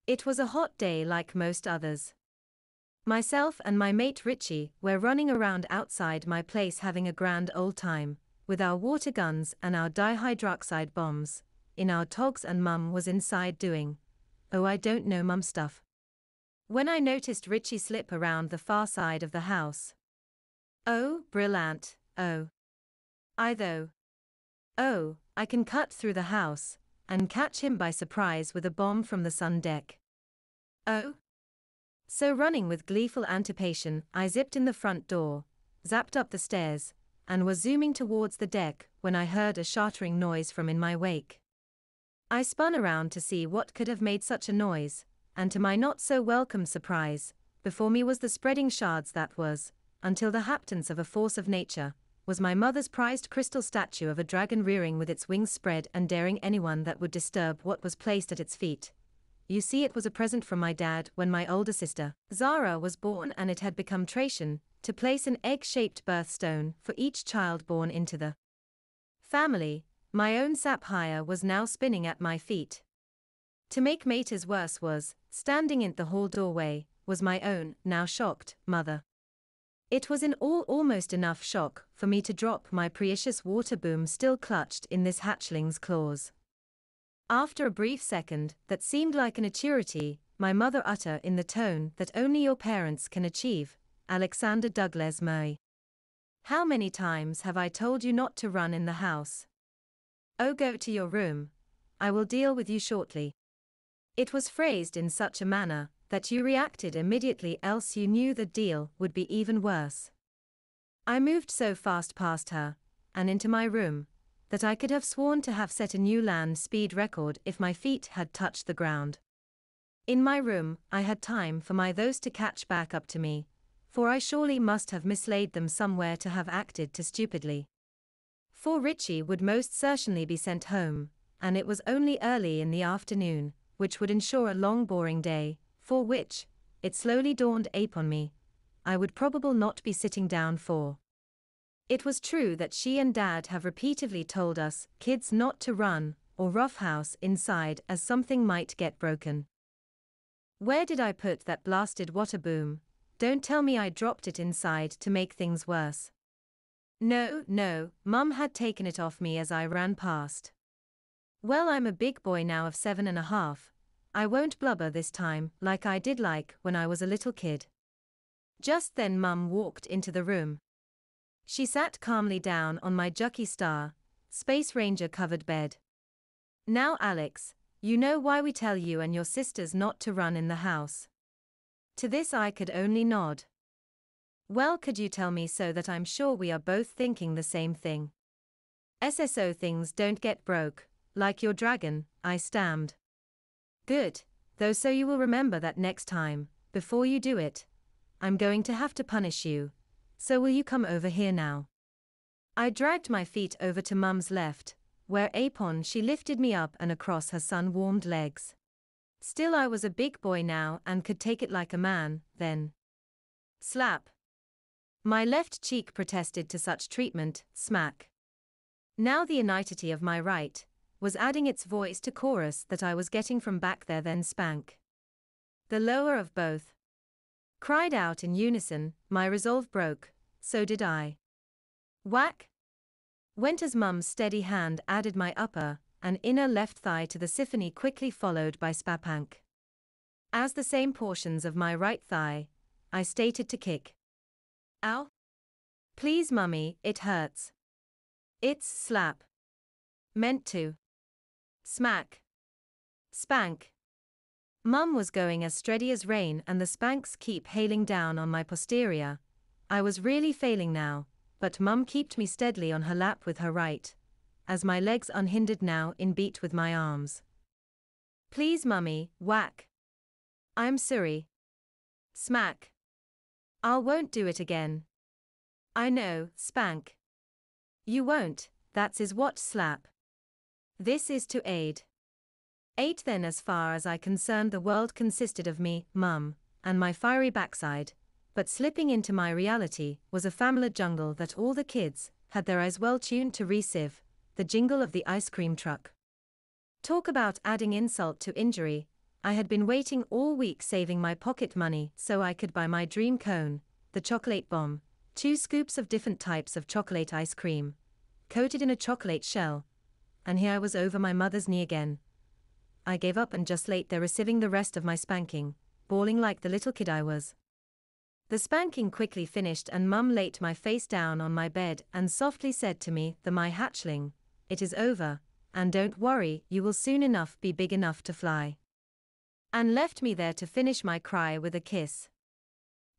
It was a hot day like most others. Myself and my mate Richie were running around outside my place having a grand old time, with our water guns and our dihydroxide bombs, in our togs, and Mum was inside doing, oh I don't know mum stuff. When I noticed Richie slip around the far side of the house. Oh, brilliant, oh. I can cut through the house, and catch him by surprise with a bomb from the sun deck. Oh. So running with gleeful anticipation, I zipped in the front door, zapped up the stairs, and was zooming towards the deck when I heard a shattering noise from in my wake. I spun around to see what could have made such a noise, and to my not-so-welcome surprise, before me was the spreading shards that was, until the haptance of a force of nature, was my mother's prized crystal statue of a dragon rearing with its wings spread and daring anyone that would disturb what was placed at its feet. You see, it was a present from my dad when my older sister, Zara, was born, and it had become tradition to place an egg-shaped birthstone for each child born into the family. My own sapphire was now spinning at my feet. To make matters worse was, standing in the hall doorway, was my own, now shocked, mother. It was in all almost enough shock for me to drop my precious water boom still clutched in this hatchling's claws. After a brief second that seemed like an eternity, my mother uttered in the tone that only your parents can achieve, Alexander Douglas Murray. How many times have I told you not to run in the house? Oh, go to your room. I will deal with you shortly. It was phrased in such a manner that you reacted immediately, else you knew the deal would be even worse. I moved so fast past her, and into my room, that I could have sworn to have set a new land speed record if my feet had touched the ground. In my room, I had time for my those to catch back up to me, for I surely must have mislaid them somewhere to have acted too stupidly. For Richie would most certainly be sent home, and it was only early in the afternoon, which would ensure a long boring day, for which, it slowly dawned upon me, I would probably not be sitting down for. It was true that she and Dad have repeatedly told us kids not to run or roughhouse inside as something might get broken. Where did I put that blasted water boom? Don't tell me I dropped it inside to make things worse. No, Mum had taken it off me as I ran past. Well, I'm a big boy now of 7.5. I won't blubber this time like I did when I was a little kid. Just then Mum walked into the room. She sat calmly down on my Jucky Star, Space Ranger covered bed. Now Alex, you know why we tell you and your sisters not to run in the house. To this I could only nod. Well, could you tell me so that I'm sure we are both thinking the same thing? SSO things don't get broke, like your dragon, I stammered. Good, though, so you will remember that next time, before you do it, I'm going to have to punish you. So will you come over here now? I dragged my feet over to Mum's left, whereupon she lifted me up and across her sun-warmed legs. Still, I was a big boy now and could take it like a man, then. Slap. My left cheek protested to such treatment, smack. Now the inanity of my right was adding its voice to chorus that I was getting from back there, then spank. The lower of both cried out in unison. My resolve broke, so did I. Whack! Went as Mum's steady hand added my upper and inner left thigh to the symphony, quickly followed by spapank. As the same portions of my right thigh, I stated to kick. Ow! Please Mummy, it hurts. It's slap. Meant to. Smack. Spank. Mum was going as steady as rain and the spanks keep hailing down on my posterior. I was really failing now, but Mum kept me steadily on her lap with her right, as my legs unhindered now in beat with my arms. Please Mummy, whack. I'm sorry. Smack. I won't do it again. I know, spank. You won't, that's is what slap. This is to aid. 8 then, as far as I concerned, the world consisted of me, Mum, and my fiery backside, but slipping into my reality was a family jungle that all the kids had their eyes well tuned to receive, the jingle of the ice cream truck. Talk about adding insult to injury. I had been waiting all week saving my pocket money so I could buy my dream cone, the chocolate bomb, 2 scoops of different types of chocolate ice cream, coated in a chocolate shell. And here I was over my mother's knee again. I gave up and just laid there receiving the rest of my spanking, bawling like the little kid I was. The spanking quickly finished and Mum laid my face down on my bed and softly said to me, my hatchling, it is over, and don't worry, you will soon enough be big enough to fly. And left me there to finish my cry with a kiss.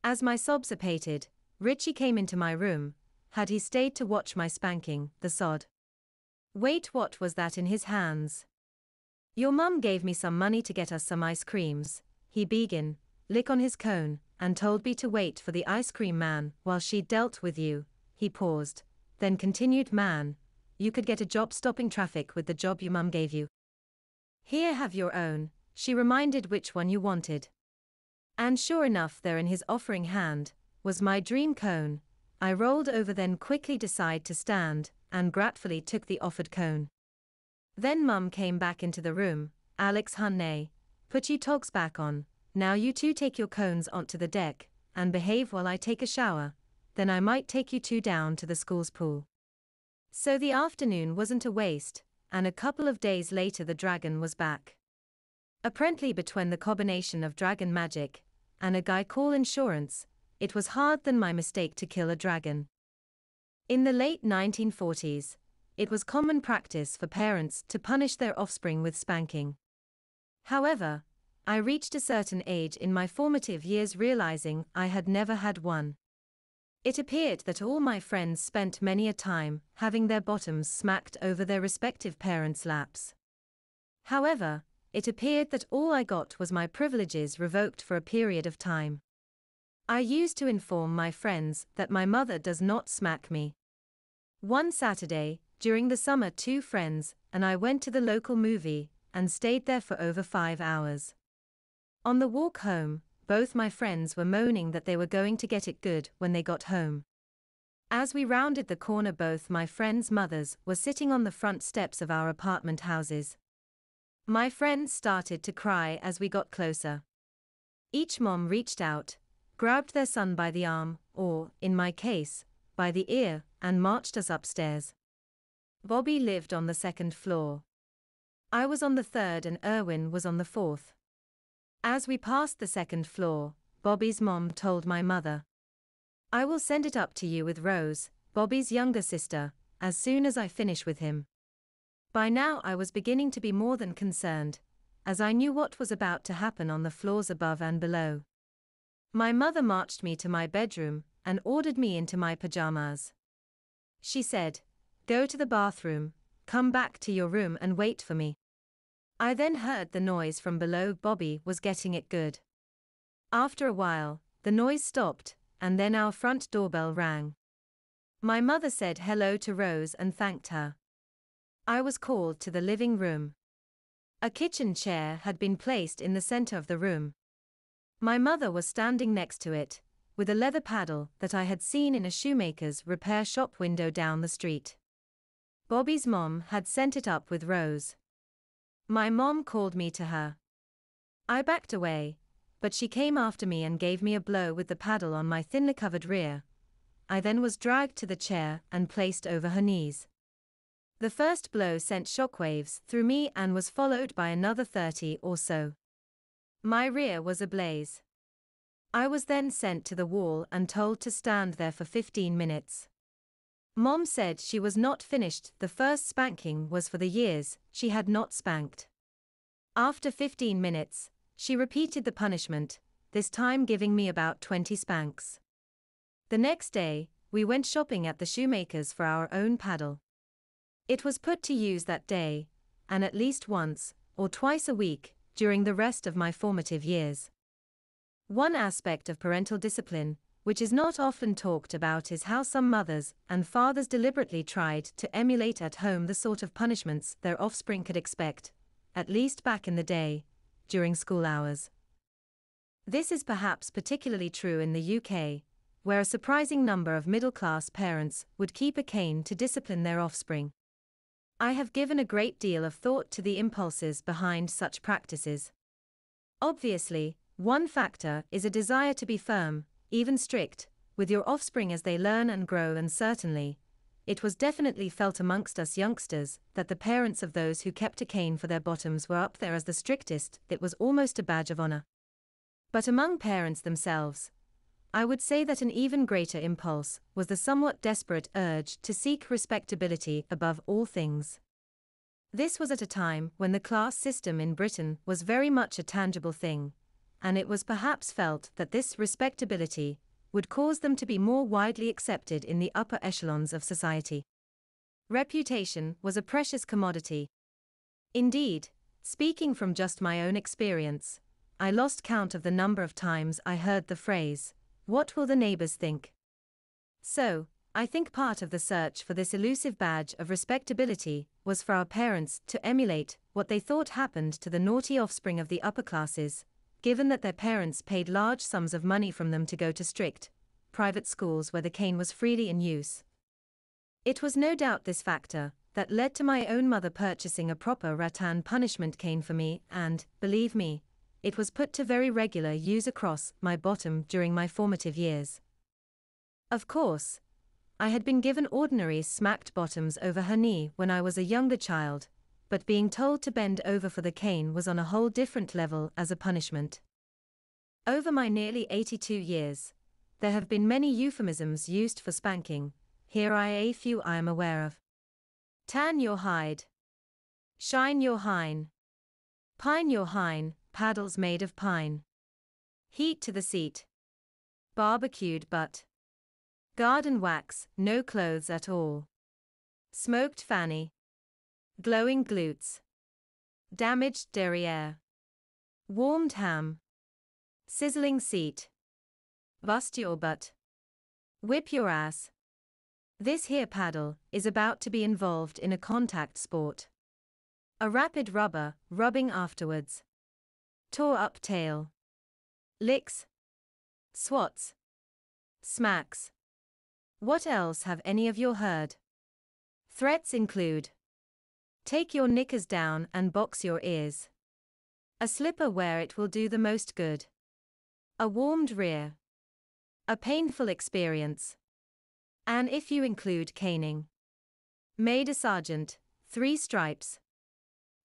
As my sobs abated, Richie came into my room. Had he stayed to watch my spanking, the sod? Wait, what was that in his hands? Your mum gave me some money to get us some ice creams, he began, lick on his cone, and told me to wait for the ice cream man while she dealt with you. He paused, then continued, man, you could get a job stopping traffic with the job your mum gave you. Here, have your own, she reminded, which one you wanted. And sure enough, there in his offering hand was my dream cone. I rolled over, then quickly decided to stand, and gratefully took the offered cone. Then Mum came back into the room. Alex, honey, put your togs back on. Now you two take your cones onto the deck, and behave while I take a shower. Then I might take you two down to the school's pool. So the afternoon wasn't a waste, and a couple of days later the dragon was back. Apparently between the combination of dragon magic and a guy called insurance, it was hard than my mistake to kill a dragon. In the late 1940s, it was common practice for parents to punish their offspring with spanking. However, I reached a certain age in my formative years realizing I had never had one. It appeared that all my friends spent many a time having their bottoms smacked over their respective parents' laps. However, it appeared that all I got was my privileges revoked for a period of time. I used to inform my friends that my mother does not smack me. One Saturday, during the summer, 2 friends and I went to the local movie and stayed there for over 5 hours. On the walk home, both my friends were moaning that they were going to get it good when they got home. As we rounded the corner, both my friends' mothers were sitting on the front steps of our apartment houses. My friends started to cry as we got closer. Each mom reached out, grabbed their son by the arm, or, in my case, by the ear, and marched us upstairs. Bobby lived on the 2nd floor. I was on the 3rd and Erwin was on the 4th. As we passed the 2nd floor, Bobby's mom told my mother, I will send it up to you with Rose, Bobby's younger sister, as soon as I finish with him. By now I was beginning to be more than concerned, as I knew what was about to happen on the floors above and below. My mother marched me to my bedroom and ordered me into my pajamas. She said, go to the bathroom, come back to your room and wait for me. I then heard the noise from below. Bobby was getting it good. After a while, the noise stopped, and then our front doorbell rang. My mother said hello to Rose and thanked her. I was called to the living room. A kitchen chair had been placed in the center of the room. My mother was standing next to it, with a leather paddle that I had seen in a shoemaker's repair shop window down the street. Bobby's mom had sent it up with Rose. My mom called me to her. I backed away, but she came after me and gave me a blow with the paddle on my thinly covered rear. I then was dragged to the chair and placed over her knees. The first blow sent shockwaves through me and was followed by another 30 or so. My rear was ablaze. I was then sent to the wall and told to stand there for 15 minutes. Mom said she was not finished. The first spanking was for the years she had not spanked. After 15 minutes, she repeated the punishment, this time giving me about 20 spanks. The next day, we went shopping at the shoemaker's for our own paddle. It was put to use that day, and at least once or twice a week during the rest of my formative years. One aspect of parental discipline, which is not often talked about, is how some mothers and fathers deliberately tried to emulate at home the sort of punishments their offspring could expect, at least back in the day, during school hours. This is perhaps particularly true in the UK, where a surprising number of middle-class parents would keep a cane to discipline their offspring. I have given a great deal of thought to the impulses behind such practices. Obviously, one factor is a desire to be firm, even strict, with your offspring as they learn and grow, and certainly, it was definitely felt amongst us youngsters that the parents of those who kept a cane for their bottoms were up there as the strictest. It was almost a badge of honor. But among parents themselves, I would say that an even greater impulse was the somewhat desperate urge to seek respectability above all things. This was at a time when the class system in Britain was very much a tangible thing, and it was perhaps felt that this respectability would cause them to be more widely accepted in the upper echelons of society. Reputation was a precious commodity. Indeed, speaking from just my own experience, I lost count of the number of times I heard the phrase, "What will the neighbors think?" So, I think part of the search for this elusive badge of respectability was for our parents to emulate what they thought happened to the naughty offspring of the upper classes, given that their parents paid large sums of money from them to go to strict, private schools where the cane was freely in use. It was no doubt this factor that led to my own mother purchasing a proper rattan punishment cane for me, and, believe me, it was put to very regular use across my bottom during my formative years. Of course, I had been given ordinary smacked bottoms over her knee when I was a younger child, but being told to bend over for the cane was on a whole different level as a punishment. Over my nearly 82 years, there have been many euphemisms used for spanking. Here are a few I am aware of. Tan your hide. Shine your hine. Pine your hine, paddles made of pine. Heat to the seat. Barbecued butt. Garden wax, no clothes at all. Smoked fanny. Glowing glutes. Damaged derriere. Warmed ham. Sizzling seat. Bust your butt. Whip your ass. This here paddle is about to be involved in a contact sport. A rapid rubber, rubbing afterwards. Tore up tail. Licks. Swats. Smacks. What else have any of you heard? Threats include: take your knickers down and box your ears. A slipper where it will do the most good. A warmed rear. A painful experience. And if you include caning. Made a sergeant, 3 stripes.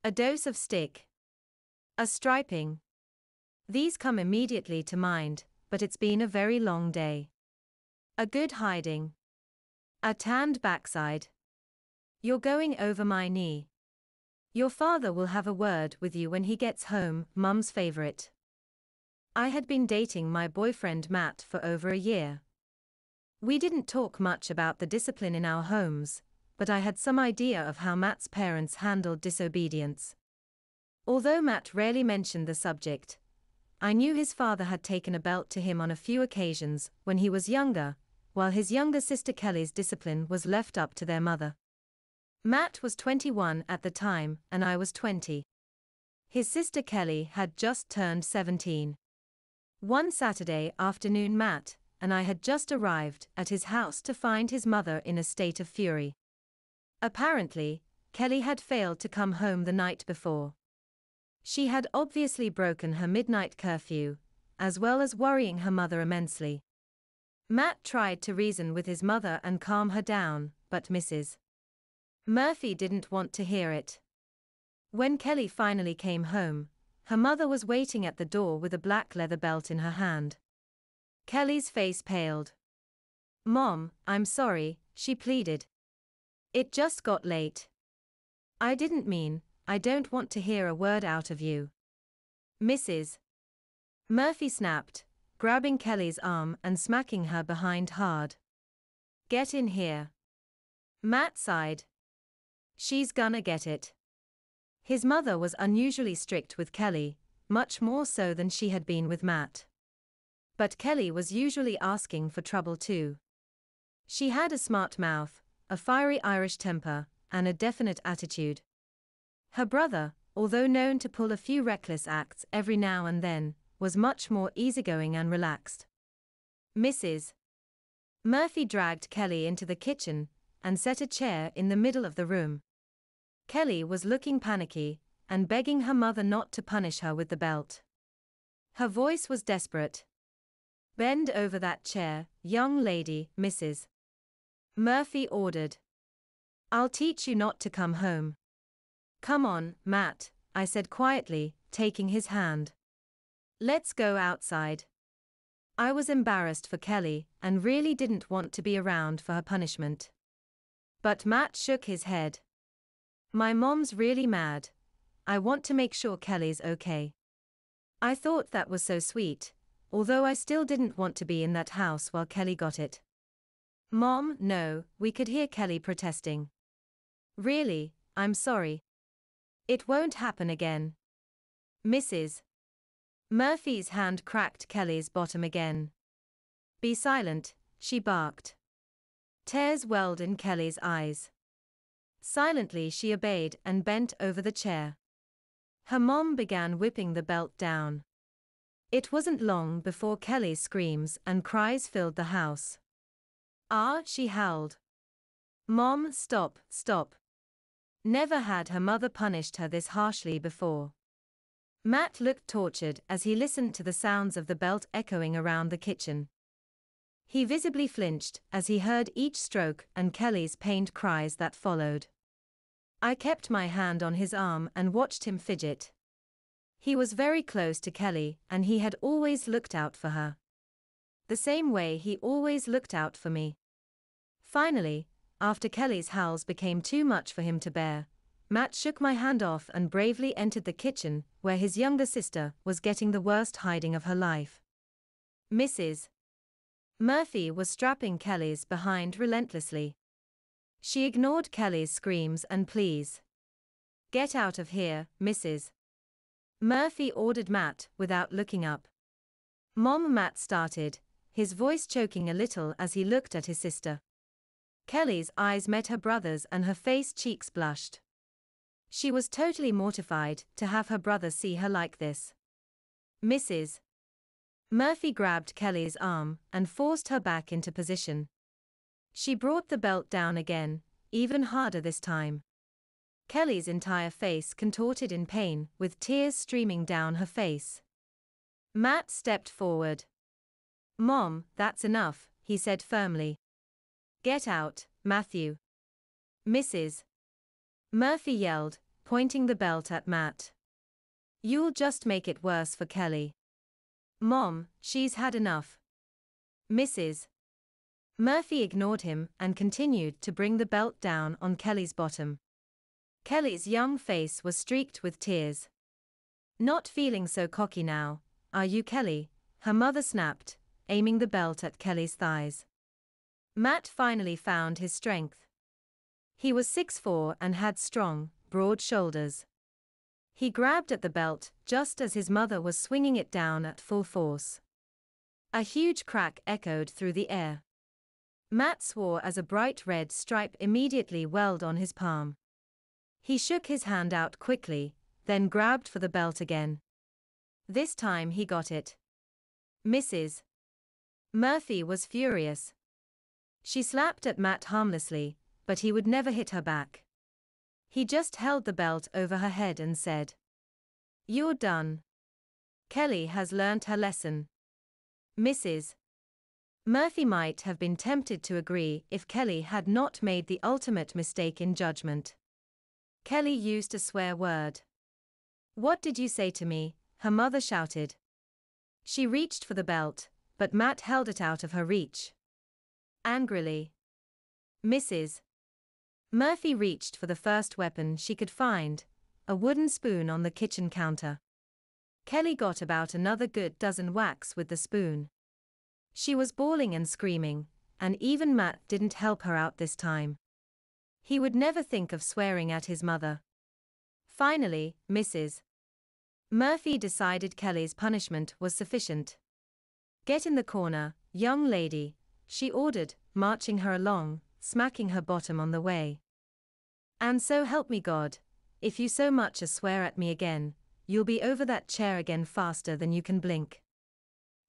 A dose of stick. A striping. These come immediately to mind, but it's been a very long day. A good hiding. A tanned backside. You're going over my knee. Your father will have a word with you when he gets home, Mum's favorite. I had been dating my boyfriend Matt for over a year. We didn't talk much about the discipline in our homes, but I had some idea of how Matt's parents handled disobedience. Although Matt rarely mentioned the subject, I knew his father had taken a belt to him on a few occasions when he was younger, while his younger sister Kelly's discipline was left up to their mother. Matt was 21 at the time, and I was 20. His sister Kelly had just turned 17. One Saturday afternoon, Matt and I had just arrived at his house to find his mother in a state of fury. Apparently, Kelly had failed to come home the night before. She had obviously broken her midnight curfew, as well as worrying her mother immensely. Matt tried to reason with his mother and calm her down, but Mrs. Murphy didn't want to hear it. When Kelly finally came home, her mother was waiting at the door with a black leather belt in her hand. Kelly's face paled. "Mom, I'm sorry," she pleaded. "It just got late. I don't want to hear a word out of you." Mrs. Murphy snapped, grabbing Kelly's arm and smacking her behind hard. "Get in here." Matt sighed. "She's gonna get it." His mother was unusually strict with Kelly, much more so than she had been with Matt. But Kelly was usually asking for trouble too. She had a smart mouth, a fiery Irish temper, and a definite attitude. Her brother, although known to pull a few reckless acts every now and then, was much more easygoing and relaxed. Mrs. Murphy dragged Kelly into the kitchen and set a chair in the middle of the room. Kelly was looking panicky and begging her mother not to punish her with the belt. Her voice was desperate. "Bend over that chair, young lady, Mrs. Murphy ordered. "I'll teach you not to come home." "Come on, Matt," I said quietly, taking his hand. "Let's go outside." I was embarrassed for Kelly and really didn't want to be around for her punishment. But Matt shook his head. "My mom's really mad. I want to make sure Kelly's okay." I thought that was so sweet, although I still didn't want to be in that house while Kelly got it. "Mom, no," we could hear Kelly protesting. "Really, I'm sorry. It won't happen again." Mrs. Murphy's hand cracked Kelly's bottom again. "Be silent," she barked. Tears welled in Kelly's eyes. Silently she obeyed and bent over the chair. Her mom began whipping the belt down. It wasn't long before Kelly's screams and cries filled the house. "Ah," she howled. "Mom, stop, stop." Never had her mother punished her this harshly before. Matt looked tortured as he listened to the sounds of the belt echoing around the kitchen. He visibly flinched as he heard each stroke and Kelly's pained cries that followed. I kept my hand on his arm and watched him fidget. He was very close to Kelly and he had always looked out for her. The same way he always looked out for me. Finally, after Kelly's howls became too much for him to bear, Matt shook my hand off and bravely entered the kitchen, where his younger sister was getting the worst hiding of her life. Mrs. Murphy was strapping Kelly's behind relentlessly. She ignored Kelly's screams and pleas. "Get out of here, Mrs. Murphy," ordered Matt without looking up. "Mom," Matt started, his voice choking a little as he looked at his sister. Kelly's eyes met her brother's and her cheeks blushed. She was totally mortified to have her brother see her like this. Mrs. Murphy grabbed Kelly's arm and forced her back into position. She brought the belt down again, even harder this time. Kelly's entire face contorted in pain, with tears streaming down her face. Matt stepped forward. "Mom, that's enough," he said firmly. "Get out, Matthew." Mrs. Murphy yelled, pointing the belt at Matt. "You'll just make it worse for Kelly." "Mom, she's had enough." Mrs. Murphy ignored him and continued to bring the belt down on Kelly's bottom. Kelly's young face was streaked with tears. "Not feeling so cocky now, are you, Kelly?" her mother snapped, aiming the belt at Kelly's thighs. Matt finally found his strength. He was 6'4" and had strong, broad shoulders. He grabbed at the belt just as his mother was swinging it down at full force. A huge crack echoed through the air. Matt swore as a bright red stripe immediately welled on his palm. He shook his hand out quickly, then grabbed for the belt again. This time he got it. Mrs. Murphy was furious. She slapped at Matt harmlessly, but he would never hit her back. He just held the belt over her head and said, "You're done. Kelly has learnt her lesson." Mrs. Murphy might have been tempted to agree if Kelly had not made the ultimate mistake in judgment. Kelly used a swear word. "What did you say to me?" her mother shouted. She reached for the belt, but Matt held it out of her reach. Angrily, Mrs. Murphy reached for the first weapon she could find, a wooden spoon on the kitchen counter. Kelly got about another good dozen whacks with the spoon. She was bawling and screaming, and even Matt didn't help her out this time. He would never think of swearing at his mother. Finally, Mrs. Murphy decided Kelly's punishment was sufficient. "Get in the corner, young lady," she ordered, marching her along, smacking her bottom on the way. "And so help me God, if you so much as swear at me again, you'll be over that chair again faster than you can blink."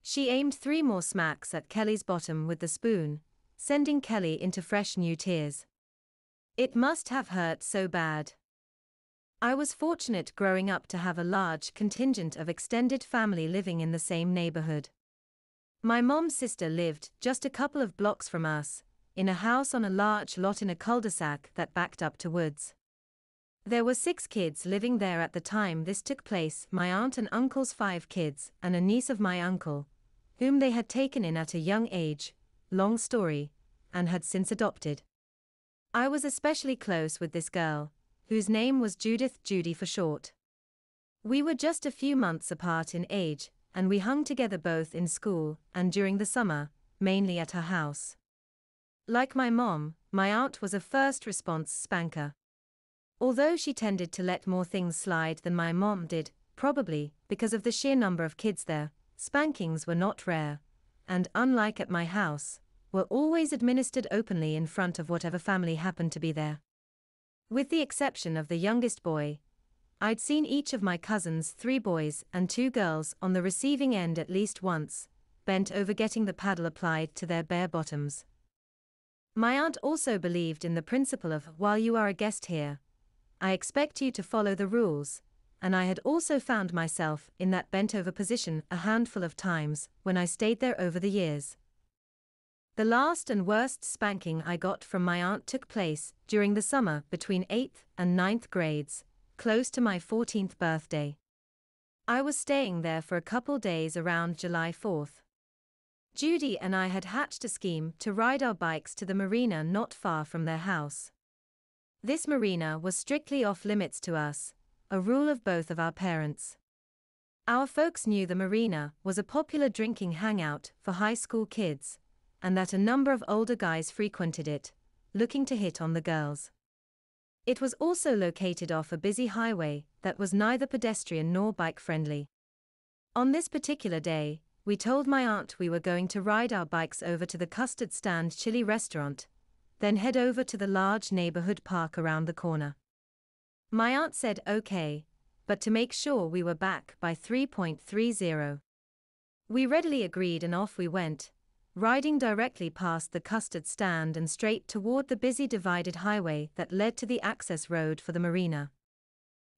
She aimed 3 more smacks at Kelly's bottom with the spoon, sending Kelly into fresh new tears. It must have hurt so bad. I was fortunate growing up to have a large contingent of extended family living in the same neighborhood. My mom's sister lived just a couple of blocks from us, in a house on a large lot in a cul-de-sac that backed up to woods. There were 6 kids living there at the time this took place, my aunt and uncle's 5 kids, and a niece of my uncle, whom they had taken in at a young age, long story, and had since adopted. I was especially close with this girl, whose name was Judith, Judy for short. We were just a few months apart in age, and we hung together both in school and during the summer, mainly at her house. Like my mom, my aunt was a first response spanker. Although she tended to let more things slide than my mom did, probably because of the sheer number of kids there, spankings were not rare, and unlike at my house, were always administered openly in front of whatever family happened to be there. With the exception of the youngest boy, I'd seen each of my cousins, 3 boys and 2 girls, on the receiving end at least once, bent over getting the paddle applied to their bare bottoms. My aunt also believed in the principle of, while you are a guest here, I expect you to follow the rules, and I had also found myself in that bent-over position a handful of times when I stayed there over the years. The last and worst spanking I got from my aunt took place during the summer between 8th and 9th grades, close to my 14th birthday. I was staying there for a couple days around July 4th. Judy and I had hatched a scheme to ride our bikes to the marina not far from their house. This marina was strictly off-limits to us, a rule of both of our parents. Our folks knew the marina was a popular drinking hangout for high school kids, and that a number of older guys frequented it, looking to hit on the girls. It was also located off a busy highway that was neither pedestrian nor bike-friendly. On this particular day, we told my aunt we were going to ride our bikes over to the Custard Stand Chili restaurant, then head over to the large neighborhood park around the corner. My aunt said okay, but to make sure we were back by 3:30. We readily agreed and off we went, riding directly past the custard stand and straight toward the busy divided highway that led to the access road for the marina.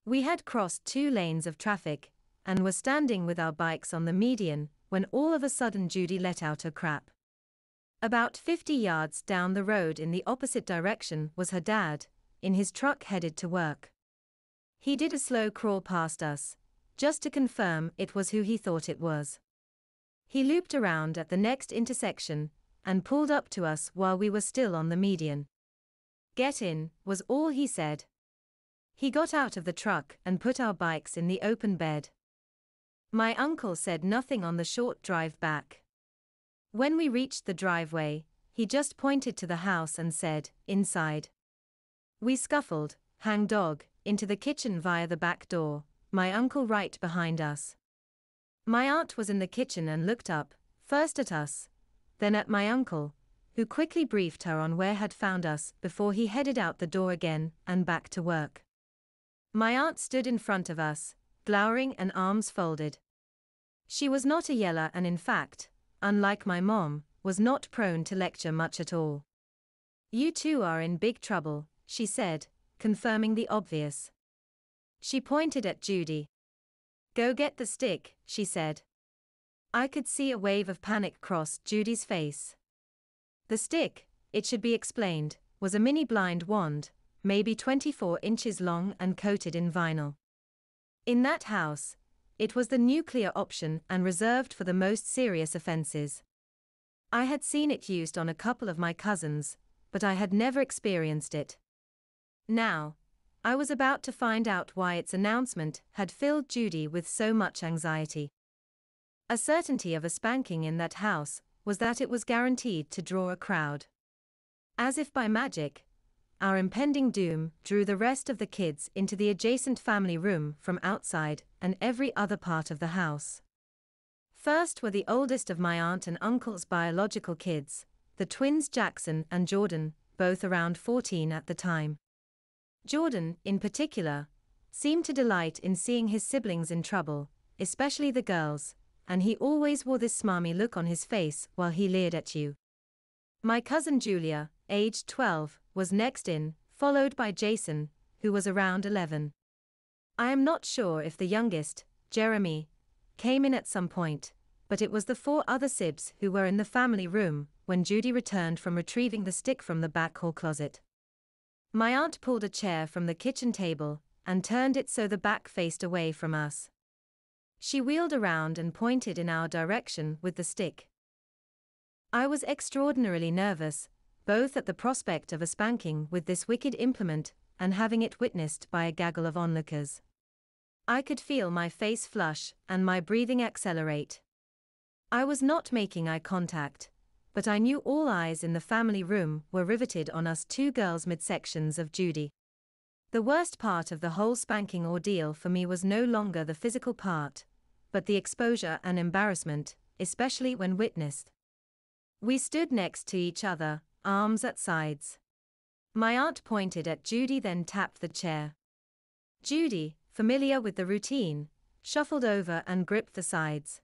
We had crossed 2 lanes of traffic, and were standing with our bikes on the median, when all of a sudden Judy let out her crap. About 50 yards down the road in the opposite direction was her dad, in his truck headed to work. He did a slow crawl past us, just to confirm it was who he thought it was. He looped around at the next intersection, and pulled up to us while we were still on the median. "Get in," was all he said. He got out of the truck and put our bikes in the open bed. My uncle said nothing on the short drive back. When we reached the driveway, he just pointed to the house and said, "Inside." We scuffled, hang dog, into the kitchen via the back door, my uncle right behind us. My aunt was in the kitchen and looked up, first at us, then at my uncle, who quickly briefed her on where had found us before he headed out the door again and back to work. My aunt stood in front of us, glowering and arms folded. She was not a yeller and in fact, unlike my mom, was not prone to lecture much at all. "You two are in big trouble," she said, confirming the obvious. She pointed at Judy. "Go get the stick," she said. I could see a wave of panic cross Judy's face. The stick, it should be explained, was a mini blind wand, maybe 24 inches long and coated in vinyl. In that house, it was the nuclear option and reserved for the most serious offenses. I had seen it used on a couple of my cousins, but I had never experienced it. Now, I was about to find out why its announcement had filled Judy with so much anxiety. A certainty of a spanking in that house was that it was guaranteed to draw a crowd. As if by magic, our impending doom drew the rest of the kids into the adjacent family room from outside and every other part of the house. First were the oldest of my aunt and uncle's biological kids, the twins Jackson and Jordan, both around 14 at the time. Jordan, in particular, seemed to delight in seeing his siblings in trouble, especially the girls, and he always wore this smarmy look on his face while he leered at you. My cousin Julia, aged 12, was next in, followed by Jason, who was around 11. I am not sure if the youngest, Jeremy, came in at some point, but it was the 4 other sibs who were in the family room when Judy returned from retrieving the stick from the back hall closet. My aunt pulled a chair from the kitchen table and turned it so the back faced away from us. She wheeled around and pointed in our direction with the stick. I was extraordinarily nervous, both at the prospect of a spanking with this wicked implement and having it witnessed by a gaggle of onlookers. I could feel my face flush and my breathing accelerate. I was not making eye contact, but I knew all eyes in the family room were riveted on us 2 girls midsections of Judy. The worst part of the whole spanking ordeal for me was no longer the physical part, but the exposure and embarrassment, especially when witnessed. We stood next to each other, arms at sides. My aunt pointed at Judy, then tapped the chair. Judy, familiar with the routine, shuffled over and gripped the sides.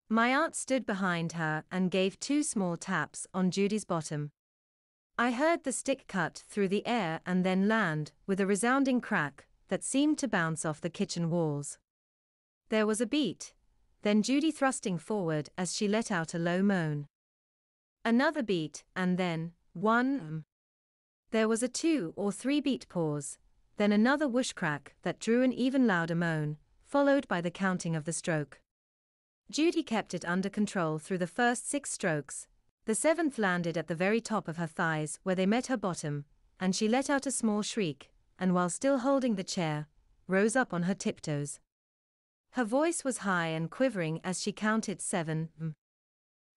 My aunt stood behind her and gave 2 small taps on Judy's bottom. I heard the stick cut through the air and then land with a resounding crack that seemed to bounce off the kitchen walls. There was a beat, then Judy thrusting forward as she let out a low moan. Another beat, and then, one. There was a 2 or 3 beat pause, then another whoosh crack that drew an even louder moan, followed by the counting of the stroke. Judy kept it under control through the first 6 strokes. The 7th landed at the very top of her thighs where they met her bottom, and she let out a small shriek, and while still holding the chair, rose up on her tiptoes. Her voice was high and quivering as she counted 7,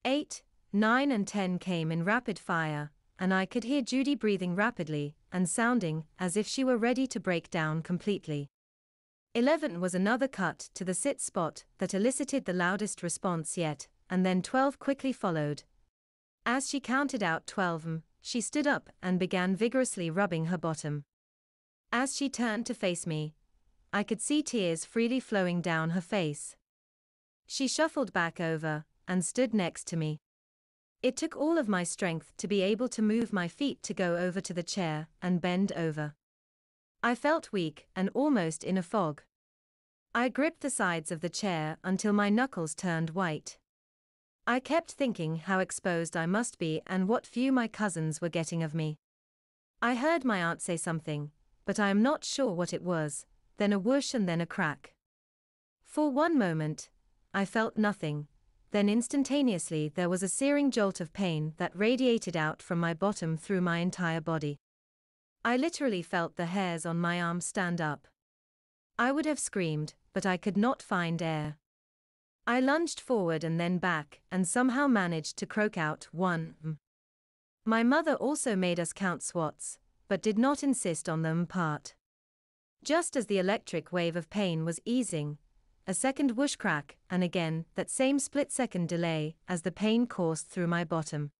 8, 9 and 10 came in rapid fire, and I could hear Judy breathing rapidly and sounding as if she were ready to break down completely. 11 was another cut to the sit spot that elicited the loudest response yet, and then 12 quickly followed. As she counted out 12, she stood up and began vigorously rubbing her bottom. As she turned to face me, I could see tears freely flowing down her face. She shuffled back over and stood next to me. It took all of my strength to be able to move my feet to go over to the chair and bend over. I felt weak and almost in a fog. I gripped the sides of the chair until my knuckles turned white. I kept thinking how exposed I must be and what view my cousins were getting of me. I heard my aunt say something, but I am not sure what it was, then a whoosh and then a crack. For one moment, I felt nothing, then instantaneously there was a searing jolt of pain that radiated out from my bottom through my entire body. I literally felt the hairs on my arm stand up. I would have screamed, but I could not find air. I lunged forward and then back and somehow managed to croak out 1. My mother also made us count swats, but did not insist on them part. Just as the electric wave of pain was easing, a second whoosh crack, and again that same split-second delay as the pain coursed through my bottom.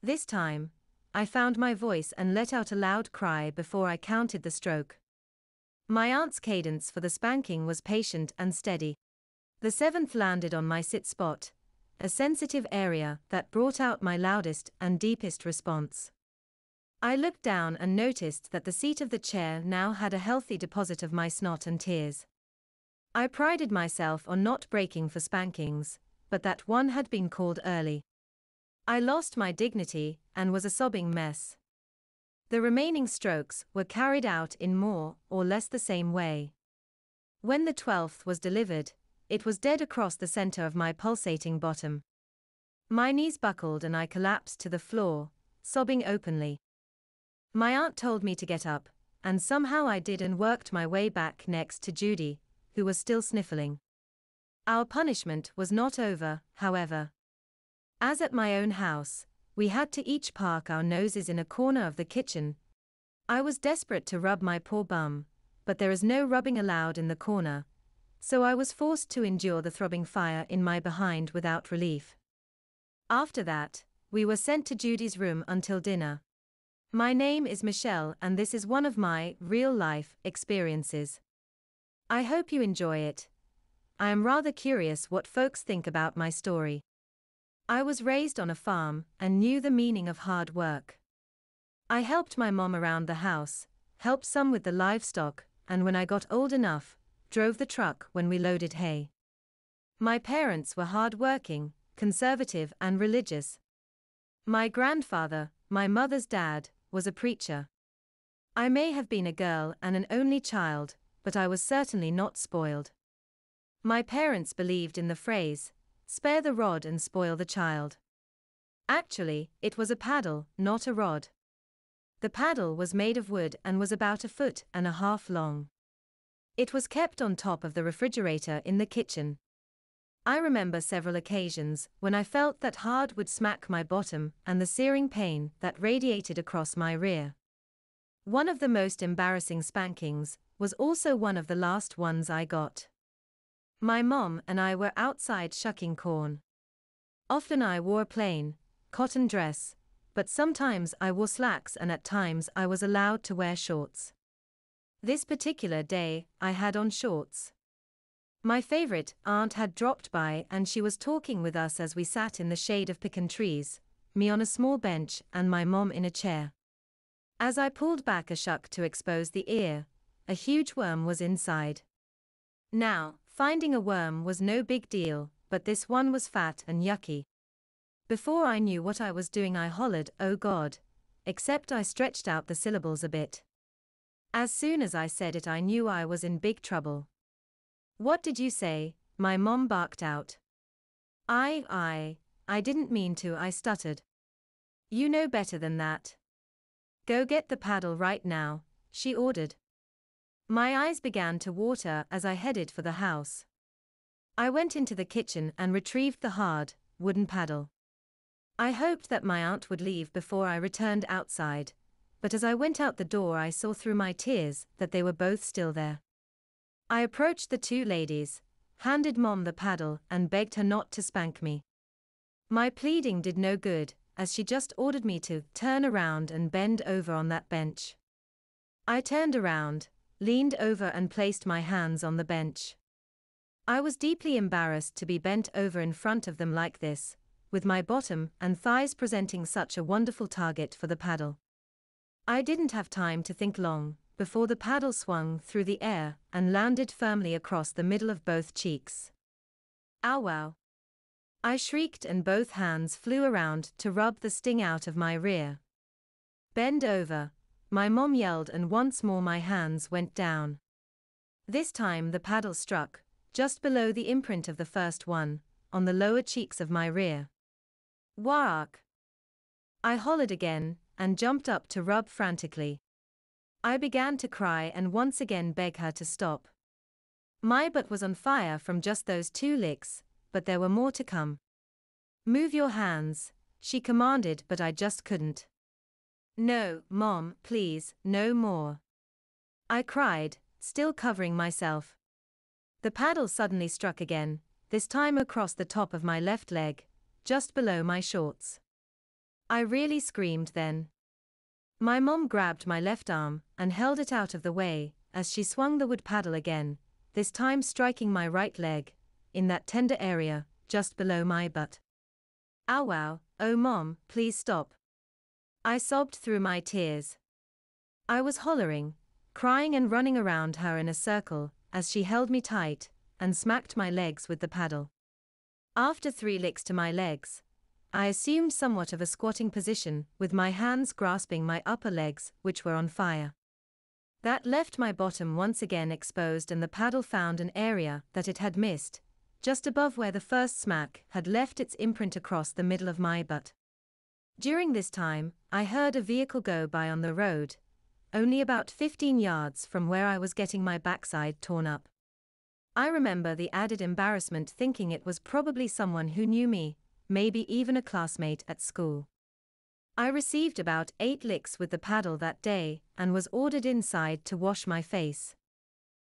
This time, I found my voice and let out a loud cry before I counted the stroke. My aunt's cadence for the spanking was patient and steady. The 7th landed on my sit spot, a sensitive area that brought out my loudest and deepest response. I looked down and noticed that the seat of the chair now had a healthy deposit of my snot and tears. I prided myself on not breaking for spankings, but that one had been called early. I lost my dignity and was a sobbing mess. The remaining strokes were carried out in more or less the same way. When the 12th was delivered, it was dead across the center of my pulsating bottom. My knees buckled and I collapsed to the floor, sobbing openly. My aunt told me to get up, and somehow I did and worked my way back next to Judy, who was still sniffling. Our punishment was not over, however. As at my own house, we had to each park our noses in a corner of the kitchen. I was desperate to rub my poor bum, but there is no rubbing allowed in the corner, so I was forced to endure the throbbing fire in my behind without relief. After that, we were sent to Judy's room until dinner. My name is Michelle and this is one of my real-life experiences. I hope you enjoy it. I am rather curious what folks think about my story. I was raised on a farm and knew the meaning of hard work. I helped my mom around the house, helped some with the livestock, and when I got old enough, drove the truck when we loaded hay. My parents were hard-working, conservative and religious. My grandfather, my mother's dad, was a preacher. I may have been a girl and an only child, but I was certainly not spoiled. My parents believed in the phrase, "Spare the rod and spoil the child." Actually, it was a paddle, not a rod. The paddle was made of wood and was about 1.5 feet long. It was kept on top of the refrigerator in the kitchen. I remember several occasions when I felt that hard would smack my bottom and the searing pain that radiated across my rear. One of the most embarrassing spankings was also one of the last ones I got. My mom and I were outside shucking corn. Often I wore a plain, cotton dress, but sometimes I wore slacks and at times I was allowed to wear shorts. This particular day, I had on shorts. My favorite aunt had dropped by and she was talking with us as we sat in the shade of pecan trees, me on a small bench and my mom in a chair. As I pulled back a shuck to expose the ear, a huge worm was inside. Now, finding a worm was no big deal, but this one was fat and yucky. Before I knew what I was doing I hollered, "Oh God," except I stretched out the syllables a bit. As soon as I said it I knew I was in big trouble. "What did you say?" my mom barked out. I didn't mean to," I stuttered. "You know better than that. Go get the paddle right now," she ordered. My eyes began to water as I headed for the house. I went into the kitchen and retrieved the hard, wooden paddle. I hoped that my aunt would leave before I returned outside, but as I went out the door I saw through my tears that they were both still there. I approached the two ladies, handed Mom the paddle and begged her not to spank me. My pleading did no good, as she just ordered me to turn around and bend over on that bench. I turned around, leaned over and placed my hands on the bench. I was deeply embarrassed to be bent over in front of them like this, with my bottom and thighs presenting such a wonderful target for the paddle. I didn't have time to think long, before the paddle swung through the air and landed firmly across the middle of both cheeks. Ow wow! I shrieked and both hands flew around to rub the sting out of my rear. "Bend over," my mom yelled and once more my hands went down. This time the paddle struck, just below the imprint of the first one, on the lower cheeks of my rear. "Wark!" I hollered again, and jumped up to rub frantically. I began to cry and once again beg her to stop. My butt was on fire from just those 2 licks, but there were more to come. "Move your hands," she commanded, but I just couldn't. "No, Mom, please, no more," I cried, still covering myself. The paddle suddenly struck again, this time across the top of my left leg, just below my shorts. I really screamed then. My mom grabbed my left arm and held it out of the way as she swung the wood paddle again, this time striking my right leg, in that tender area, just below my butt. "Ow wow, oh Mom, please stop," I sobbed through my tears. I was hollering, crying and running around her in a circle as she held me tight and smacked my legs with the paddle. After 3 licks to my legs, I assumed somewhat of a squatting position with my hands grasping my upper legs, which were on fire. That left my bottom once again exposed and the paddle found an area that it had missed, just above where the first smack had left its imprint across the middle of my butt. During this time, I heard a vehicle go by on the road, only about 15 yards from where I was getting my backside torn up. I remember the added embarrassment thinking it was probably someone who knew me, maybe even a classmate at school. I received about 8 licks with the paddle that day and was ordered inside to wash my face.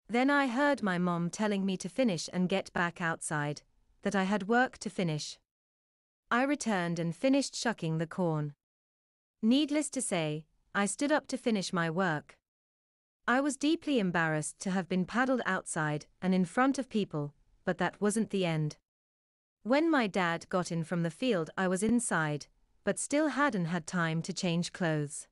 Then I heard my mom telling me to finish and get back outside, that I had work to finish. I returned and finished shucking the corn. Needless to say, I stood up to finish my work. I was deeply embarrassed to have been paddled outside and in front of people, but that wasn't the end. When my dad got in from the field I was inside, but still hadn't had time to change clothes.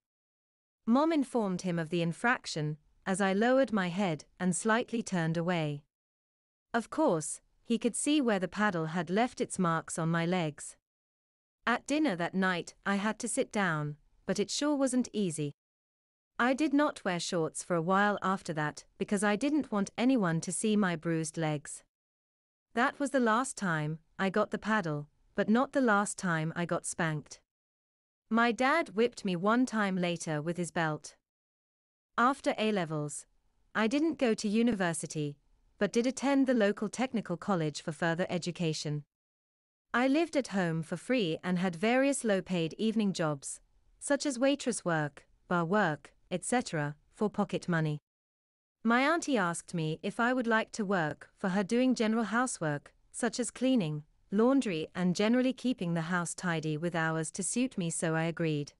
Mom informed him of the infraction, as I lowered my head and slightly turned away. Of course, he could see where the paddle had left its marks on my legs. At dinner that night, I had to sit down, but it sure wasn't easy. I did not wear shorts for a while after that because I didn't want anyone to see my bruised legs. That was the last time I got the paddle, but not the last time I got spanked. My dad whipped me one time later with his belt. After A-levels, I didn't go to university, but did attend the local technical college for further education. I lived at home for free and had various low-paid evening jobs, such as waitress work, bar work, etc., for pocket money. My auntie asked me if I would like to work for her doing general housework, such as cleaning, laundry and generally keeping the house tidy with hours to suit me, so I agreed.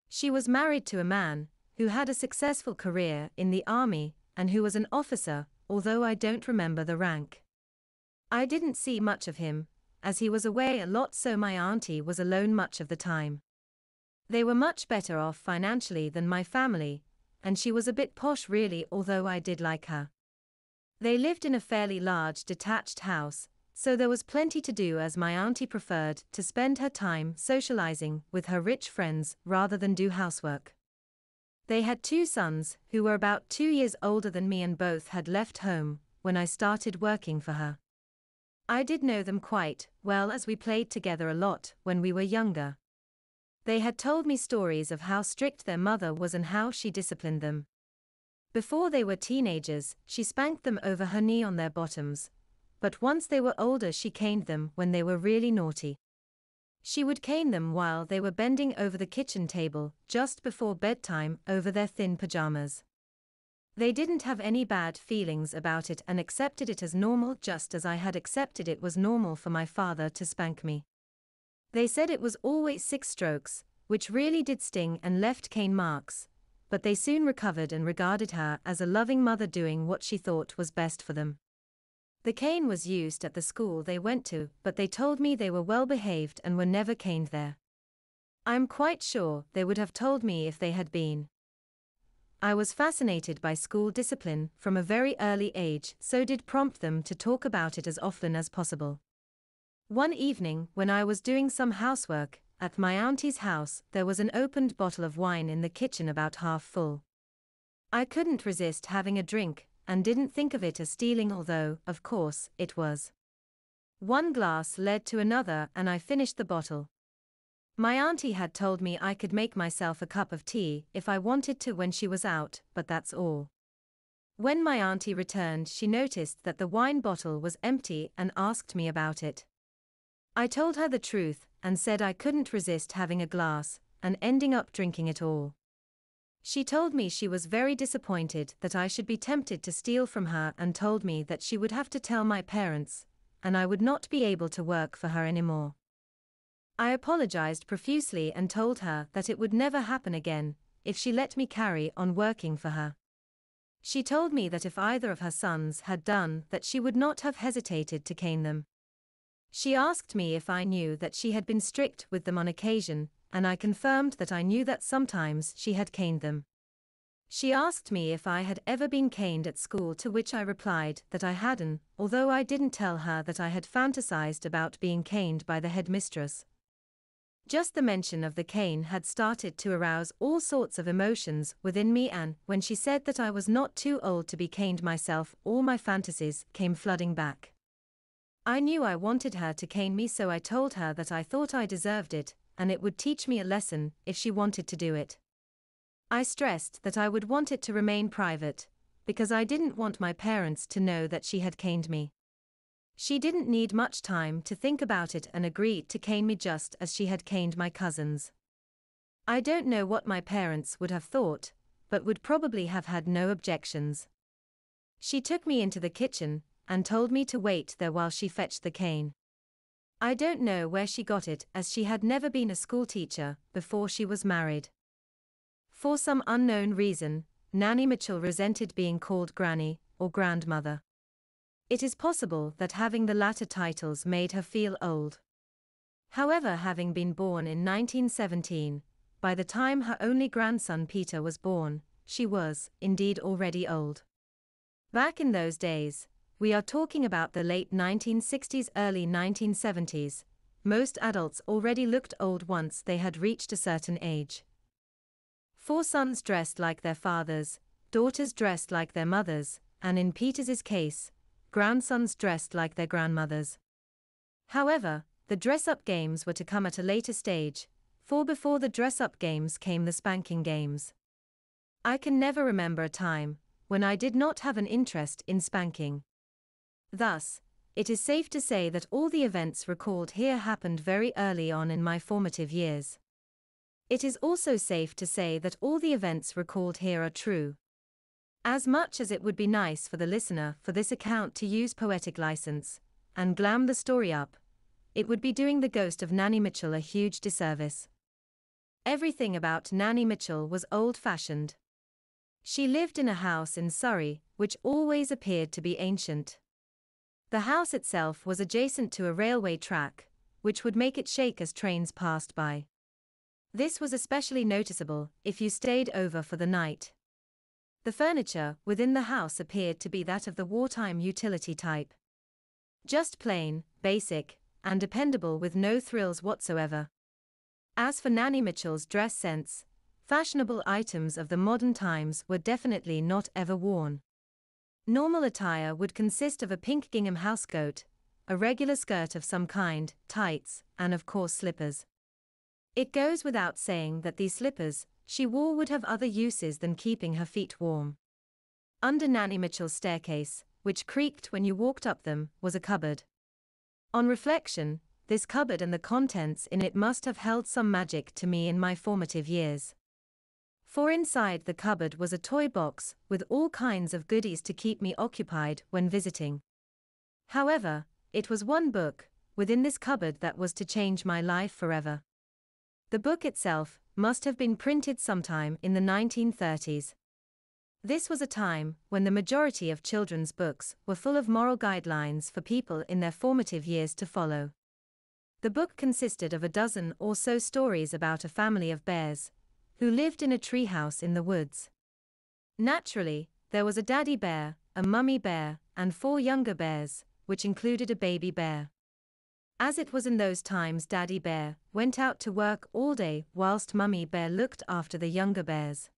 She was married to a man who had a successful career in the army and who was an officer, although I don't remember the rank. I didn't see much of him, as he was away a lot, so my auntie was alone much of the time. They were much better off financially than my family, and she was a bit posh really, although I did like her. They lived in a fairly large detached house, so there was plenty to do, as my auntie preferred to spend her time socializing with her rich friends rather than do housework. They had 2 sons who were about 2 years older than me, and both had left home when I started working for her. I did know them quite well, as we played together a lot when we were younger. They had told me stories of how strict their mother was and how she disciplined them. Before they were teenagers, she spanked them over her knee on their bottoms, but once they were older she caned them when they were really naughty. She would cane them while they were bending over the kitchen table just before bedtime over their thin pajamas. They didn't have any bad feelings about it and accepted it as normal, just as I had accepted it was normal for my father to spank me. They said it was always 6 strokes, which really did sting and left cane marks, but they soon recovered and regarded her as a loving mother doing what she thought was best for them. The cane was used at the school they went to, but they told me they were well behaved and were never caned there. I'm quite sure they would have told me if they had been. I was fascinated by school discipline from a very early age, so did prompt them to talk about it as often as possible. One evening, when I was doing some housework at my auntie's house, there was an opened bottle of wine in the kitchen about half full. I couldn't resist having a drink, and didn't think of it as stealing, although, of course, it was. One glass led to another and I finished the bottle. My auntie had told me I could make myself a cup of tea if I wanted to when she was out, but that's all. When my auntie returned, she noticed that the wine bottle was empty and asked me about it. I told her the truth and said I couldn't resist having a glass, and ending up drinking it all. She told me she was very disappointed that I should be tempted to steal from her and told me that she would have to tell my parents, and I would not be able to work for her anymore. I apologized profusely and told her that it would never happen again if she let me carry on working for her. She told me that if either of her sons had done that, she would not have hesitated to cane them. She asked me if I knew that she had been strict with them on occasion, and I confirmed that I knew that sometimes she had caned them. She asked me if I had ever been caned at school, to which I replied that I hadn't, although I didn't tell her that I had fantasized about being caned by the headmistress. Just the mention of the cane had started to arouse all sorts of emotions within me, and when she said that I was not too old to be caned myself, all my fantasies came flooding back. I knew I wanted her to cane me, so I told her that I thought I deserved it, and it would teach me a lesson if she wanted to do it. I stressed that I would want it to remain private, because I didn't want my parents to know that she had caned me. She didn't need much time to think about it and agreed to cane me just as she had caned my cousins. I don't know what my parents would have thought, but would probably have had no objections. She took me into the kitchen and told me to wait there while she fetched the cane. I don't know where she got it, as she had never been a schoolteacher before she was married. For some unknown reason, Nanny Mitchell resented being called Granny or grandmother. It is possible that having the latter titles made her feel old. However, having been born in 1917, by the time her only grandson Peter was born, she was, indeed, already old. Back in those days, we are talking about the late 1960s, early 1970s, most adults already looked old once they had reached a certain age. 4 sons dressed like their fathers, daughters dressed like their mothers, and in Peter's case, grandsons dressed like their grandmothers. However, the dress-up games were to come at a later stage, for before the dress-up games came the spanking games. I can never remember a time when I did not have an interest in spanking. Thus, it is safe to say that all the events recalled here happened very early on in my formative years. It is also safe to say that all the events recalled here are true. As much as it would be nice for the listener for this account to use poetic license and glam the story up, it would be doing the ghost of Nanny Mitchell a huge disservice. Everything about Nanny Mitchell was old-fashioned. She lived in a house in Surrey, which always appeared to be ancient. The house itself was adjacent to a railway track, which would make it shake as trains passed by. This was especially noticeable if you stayed over for the night. The furniture within the house appeared to be that of the wartime utility type. Just plain, basic, and dependable with no thrills whatsoever. As for Nanny Mitchell's dress sense, fashionable items of the modern times were definitely not ever worn. Normal attire would consist of a pink gingham housecoat, a regular skirt of some kind, tights, and of course slippers. It goes without saying that these slippers she wore would have other uses than keeping her feet warm. Under Nanny Mitchell's staircase, which creaked when you walked up them, was a cupboard. On reflection, this cupboard and the contents in it must have held some magic to me in my formative years. For inside the cupboard was a toy box with all kinds of goodies to keep me occupied when visiting. However, it was one book within this cupboard that was to change my life forever. The book itself must have been printed sometime in the 1930s. This was a time when the majority of children's books were full of moral guidelines for people in their formative years to follow. The book consisted of a dozen or so stories about a family of bears who lived in a treehouse in the woods. Naturally, there was a daddy bear, a mummy bear, and 4 younger bears, which included a baby bear. As it was in those times, Daddy Bear went out to work all day whilst Mummy Bear looked after the younger bears.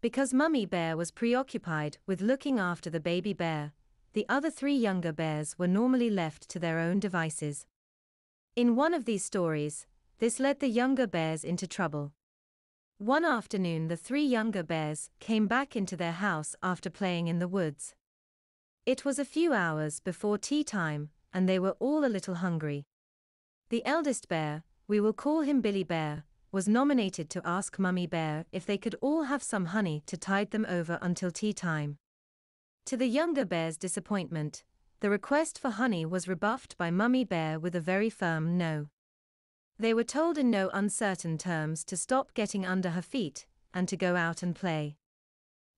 Because Mummy Bear was preoccupied with looking after the baby bear, the other 3 younger bears were normally left to their own devices. In one of these stories, this led the younger bears into trouble. One afternoon, the 3 younger bears came back into their house after playing in the woods. It was a few hours before tea time, and they were all a little hungry. The eldest bear, we will call him Billy Bear, was nominated to ask Mummy Bear if they could all have some honey to tide them over until tea time. To the younger bear's disappointment, the request for honey was rebuffed by Mummy Bear with a very firm no. They were told in no uncertain terms to stop getting under her feet, and to go out and play.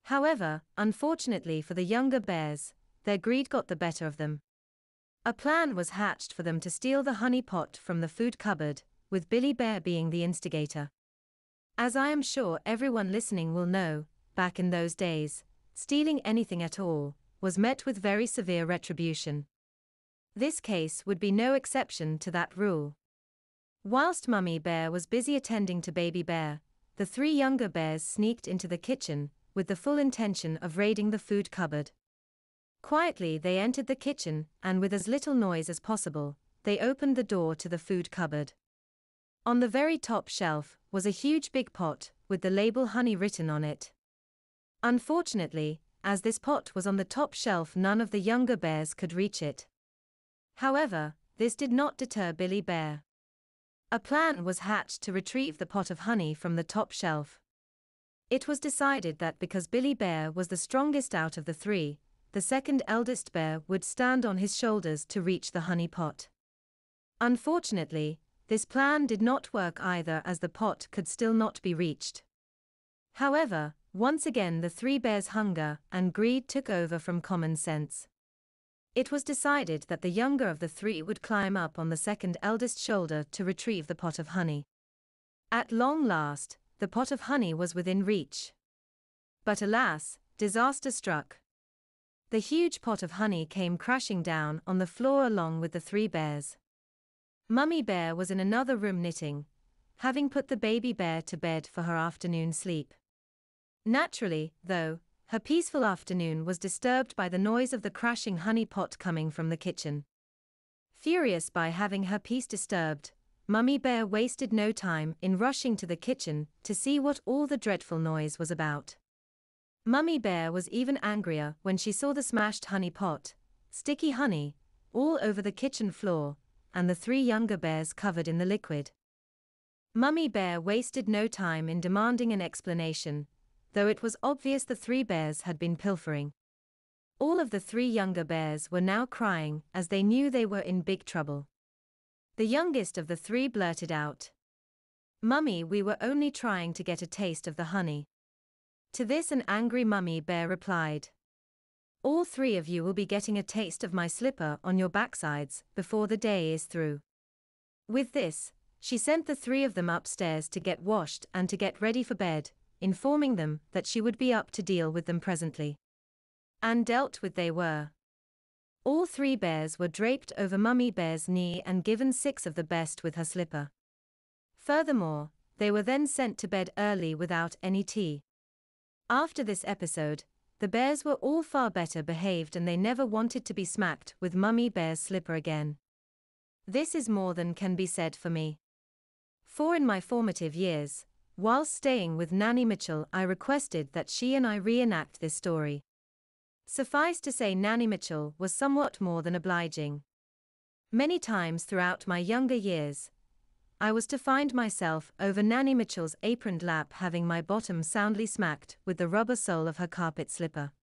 However, unfortunately for the younger bears, their greed got the better of them. A plan was hatched for them to steal the honey pot from the food cupboard, with Billy Bear being the instigator. As I am sure everyone listening will know, back in those days, stealing anything at all was met with very severe retribution. This case would be no exception to that rule. Whilst Mummy Bear was busy attending to Baby Bear, the 3 younger bears sneaked into the kitchen with the full intention of raiding the food cupboard. Quietly they entered the kitchen, and with as little noise as possible, they opened the door to the food cupboard. On the very top shelf was a huge big pot with the label honey written on it. Unfortunately, as this pot was on the top shelf, none of the younger bears could reach it. However, this did not deter Billy Bear. A plan was hatched to retrieve the pot of honey from the top shelf. It was decided that because Billy Bear was the strongest out of the 3, the second eldest bear would stand on his shoulders to reach the honey pot. Unfortunately, this plan did not work either, as the pot could still not be reached. However, once again the 3 bears' hunger and greed took over from common sense. It was decided that the younger of the 3 would climb up on the second eldest shoulder to retrieve the pot of honey. At long last, the pot of honey was within reach. But alas, disaster struck. The huge pot of honey came crashing down on the floor along with the 3 bears. Mummy Bear was in another room knitting, having put the baby bear to bed for her afternoon sleep. Naturally, though, her peaceful afternoon was disturbed by the noise of the crashing honey pot coming from the kitchen. Furious by having her peace disturbed, Mummy Bear wasted no time in rushing to the kitchen to see what all the dreadful noise was about. Mummy Bear was even angrier when she saw the smashed honey pot, sticky honey, all over the kitchen floor, and the 3 younger bears covered in the liquid. Mummy Bear wasted no time in demanding an explanation, though it was obvious the 3 bears had been pilfering. All of the 3 younger bears were now crying as they knew they were in big trouble. The youngest of the 3 blurted out, "Mummy, we were only trying to get a taste of the honey." To this an angry Mummy Bear replied, "All 3 of you will be getting a taste of my slipper on your backsides before the day is through." With this, she sent the 3 of them upstairs to get washed and to get ready for bed, informing them that she would be up to deal with them presently. And dealt with they were. All 3 bears were draped over Mummy Bear's knee and given 6 of the best with her slipper. Furthermore, they were then sent to bed early without any tea. After this episode, the bears were all far better behaved and they never wanted to be smacked with Mummy Bear's slipper again. This is more than can be said for me. For in my formative years, whilst staying with Nanny Mitchell, I requested that she and I reenact this story. Suffice to say, Nanny Mitchell was somewhat more than obliging. Many times throughout my younger years, I was to find myself over Nanny Mitchell's aproned lap having my bottom soundly smacked with the rubber sole of her carpet slipper.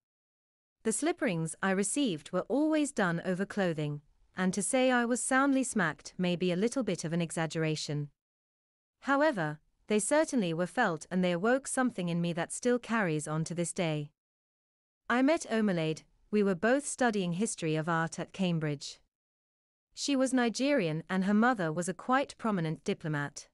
The slipperings I received were always done over clothing, and to say I was soundly smacked may be a little bit of an exaggeration. However, they certainly were felt and they awoke something in me that still carries on to this day. I met Omelade, we were both studying history of art at Cambridge. She was Nigerian and her mother was a quite prominent diplomat.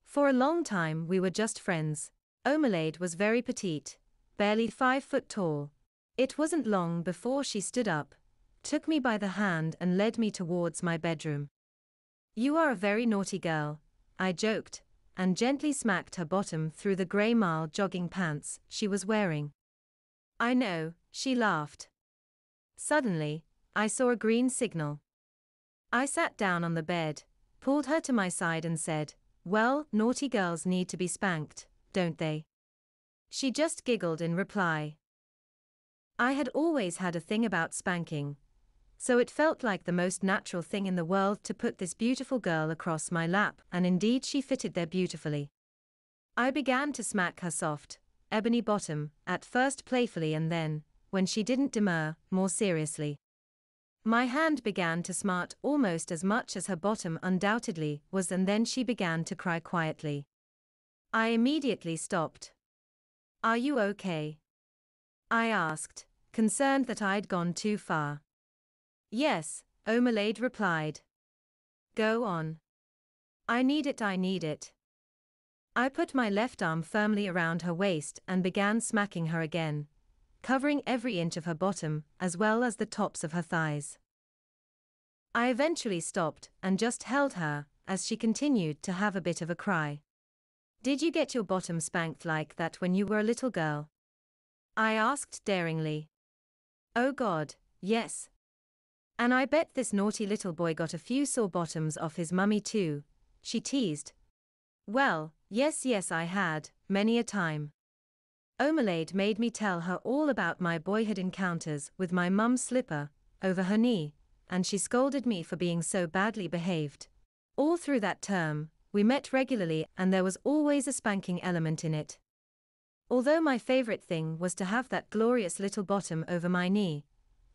For a long time we were just friends. Omelade was very petite, barely 5 foot tall. It wasn't long before she stood up, took me by the hand and led me towards my bedroom. "You are a very naughty girl," I joked, and gently smacked her bottom through the grey mile jogging pants she was wearing. "I know," she laughed. Suddenly, I saw a green signal. I sat down on the bed, pulled her to my side and said, "Well, naughty girls need to be spanked, don't they?" She just giggled in reply. I had always had a thing about spanking, so it felt like the most natural thing in the world to put this beautiful girl across my lap, and indeed she fitted there beautifully. I began to smack her soft, ebony bottom, at first playfully and then, when she didn't demur, more seriously. My hand began to smart almost as much as her bottom undoubtedly was, and then she began to cry quietly. I immediately stopped. "Are you okay?" I asked, concerned that I'd gone too far. "Yes," Omelade replied. "Go on." I need it." I put my left arm firmly around her waist and began smacking her again, covering every inch of her bottom, as well as the tops of her thighs. I eventually stopped and just held her, as she continued to have a bit of a cry. "Did you get your bottom spanked like that when you were a little girl?" I asked daringly. "Oh God, yes. And I bet this naughty little boy got a few sore bottoms off his mummy too," she teased. "Well, yes I had, many a time." Omelade made me tell her all about my boyhood encounters with my mum's slipper, over her knee, and she scolded me for being so badly behaved. All through that term, we met regularly and there was always a spanking element in it. Although my favorite thing was to have that glorious little bottom over my knee,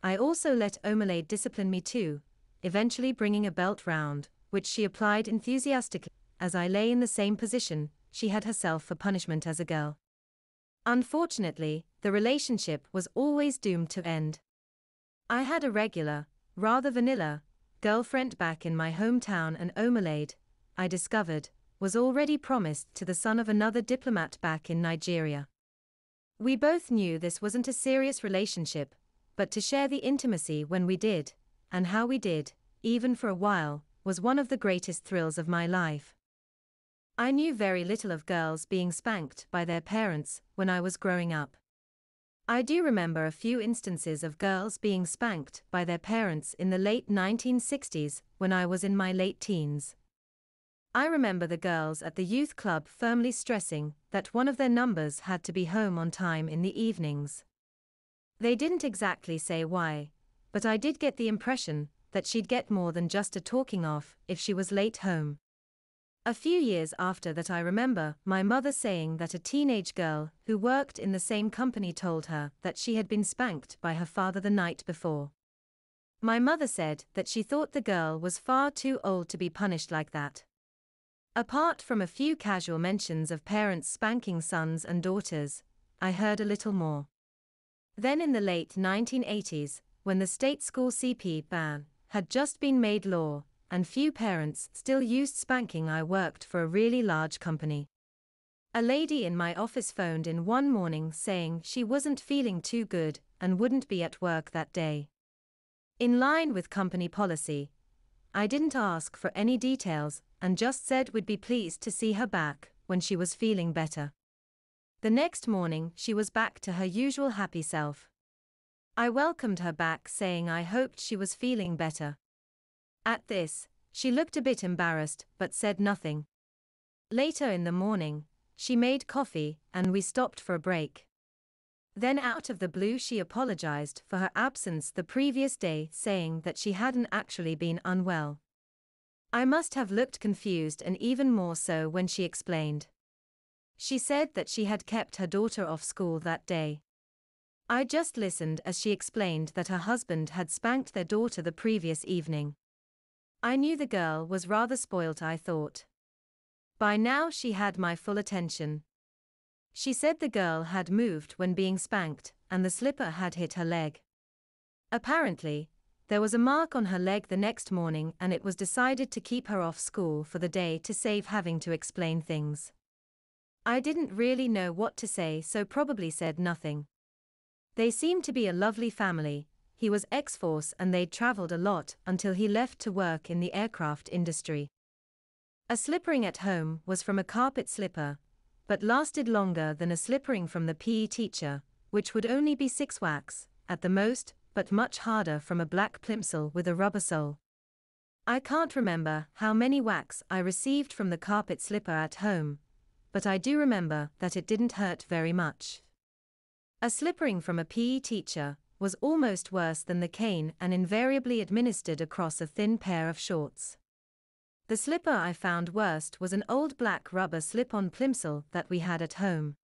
I also let Omelade discipline me too, eventually bringing a belt round, which she applied enthusiastically, as I lay in the same position she had herself for punishment as a girl. Unfortunately, the relationship was always doomed to end. I had a regular, rather vanilla, girlfriend back in my hometown, and Omelade, I discovered, was already promised to the son of another diplomat back in Nigeria. We both knew this wasn't a serious relationship, but to share the intimacy when we did, and how we did, even for a while, was one of the greatest thrills of my life. I knew very little of girls being spanked by their parents when I was growing up. I do remember a few instances of girls being spanked by their parents in the late 1960s when I was in my late teens. I remember the girls at the youth club firmly stressing that one of their numbers had to be home on time in the evenings. They didn't exactly say why, but I did get the impression that she'd get more than just a talking off if she was late home. A few years after that, I remember my mother saying that a teenage girl who worked in the same company told her that she had been spanked by her father the night before. My mother said that she thought the girl was far too old to be punished like that. Apart from a few casual mentions of parents spanking sons and daughters, I heard a little more. Then in the late 1980s, when the state school CP ban had just been made law, and few parents still used spanking, I worked for a really large company. A lady in my office phoned in one morning saying she wasn't feeling too good and wouldn't be at work that day. In line with company policy, I didn't ask for any details and just said we'd be pleased to see her back when she was feeling better. The next morning she was back to her usual happy self. I welcomed her back, saying I hoped she was feeling better. At this, she looked a bit embarrassed but said nothing. Later in the morning, she made coffee and we stopped for a break. Then out of the blue she apologized for her absence the previous day, saying that she hadn't actually been unwell. I must have looked confused, and even more so when she explained. She said that she had kept her daughter off school that day. I just listened as she explained that her husband had spanked their daughter the previous evening. I knew the girl was rather spoilt, I thought. By now she had my full attention. She said the girl had moved when being spanked, and the slipper had hit her leg. Apparently, there was a mark on her leg the next morning, and it was decided to keep her off school for the day to save having to explain things. I didn't really know what to say, so probably said nothing. They seemed to be a lovely family. He was ex-force and they'd traveled a lot until he left to work in the aircraft industry. A slippering at home was from a carpet slipper, but lasted longer than a slippering from the PE teacher, which would only be 6 whacks, at the most, but much harder from a black plimsoll with a rubber sole. I can't remember how many whacks I received from the carpet slipper at home, but I do remember that it didn't hurt very much. A slippering from a PE teacher was almost worse than the cane and invariably administered across a thin pair of shorts. The slipper I found worst was an old black rubber slip-on plimsoll that we had at home.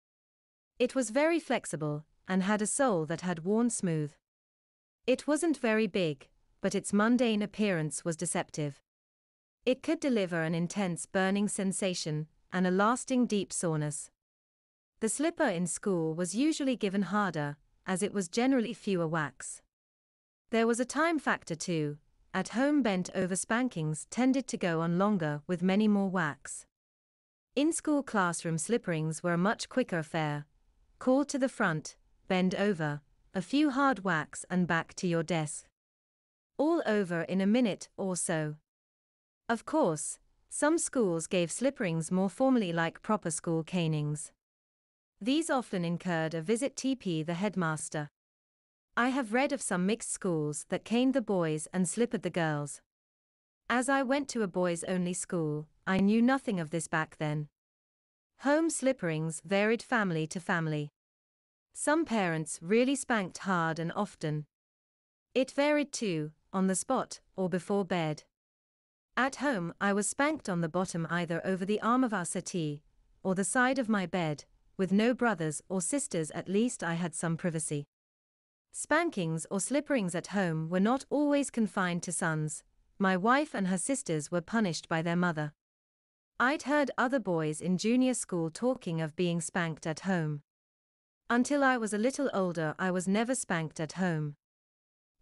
It was very flexible and had a sole that had worn smooth. It wasn't very big, but its mundane appearance was deceptive. It could deliver an intense burning sensation and a lasting deep soreness. The slipper in school was usually given harder, as it was generally fewer whacks. There was a time factor too. At home bent-over spankings tended to go on longer with many more whacks. In-school classroom slipperings were a much quicker affair. Call to the front, bend over, a few hard whacks and back to your desk. All over in a minute or so. Of course, some schools gave slipperings more formally, like proper school canings. These often incurred a visit to the headmaster. I have read of some mixed schools that caned the boys and slippered the girls. As I went to a boys-only school, I knew nothing of this back then. Home slipperings varied family to family. Some parents really spanked hard and often. It varied too, on the spot or before bed. At home I was spanked on the bottom, either over the arm of our settee or the side of my bed. With no brothers or sisters, at least I had some privacy. Spankings or slipperings at home were not always confined to sons. My wife and her sisters were punished by their mother. I'd heard other boys in junior school talking of being spanked at home. Until I was a little older, I was never spanked at home.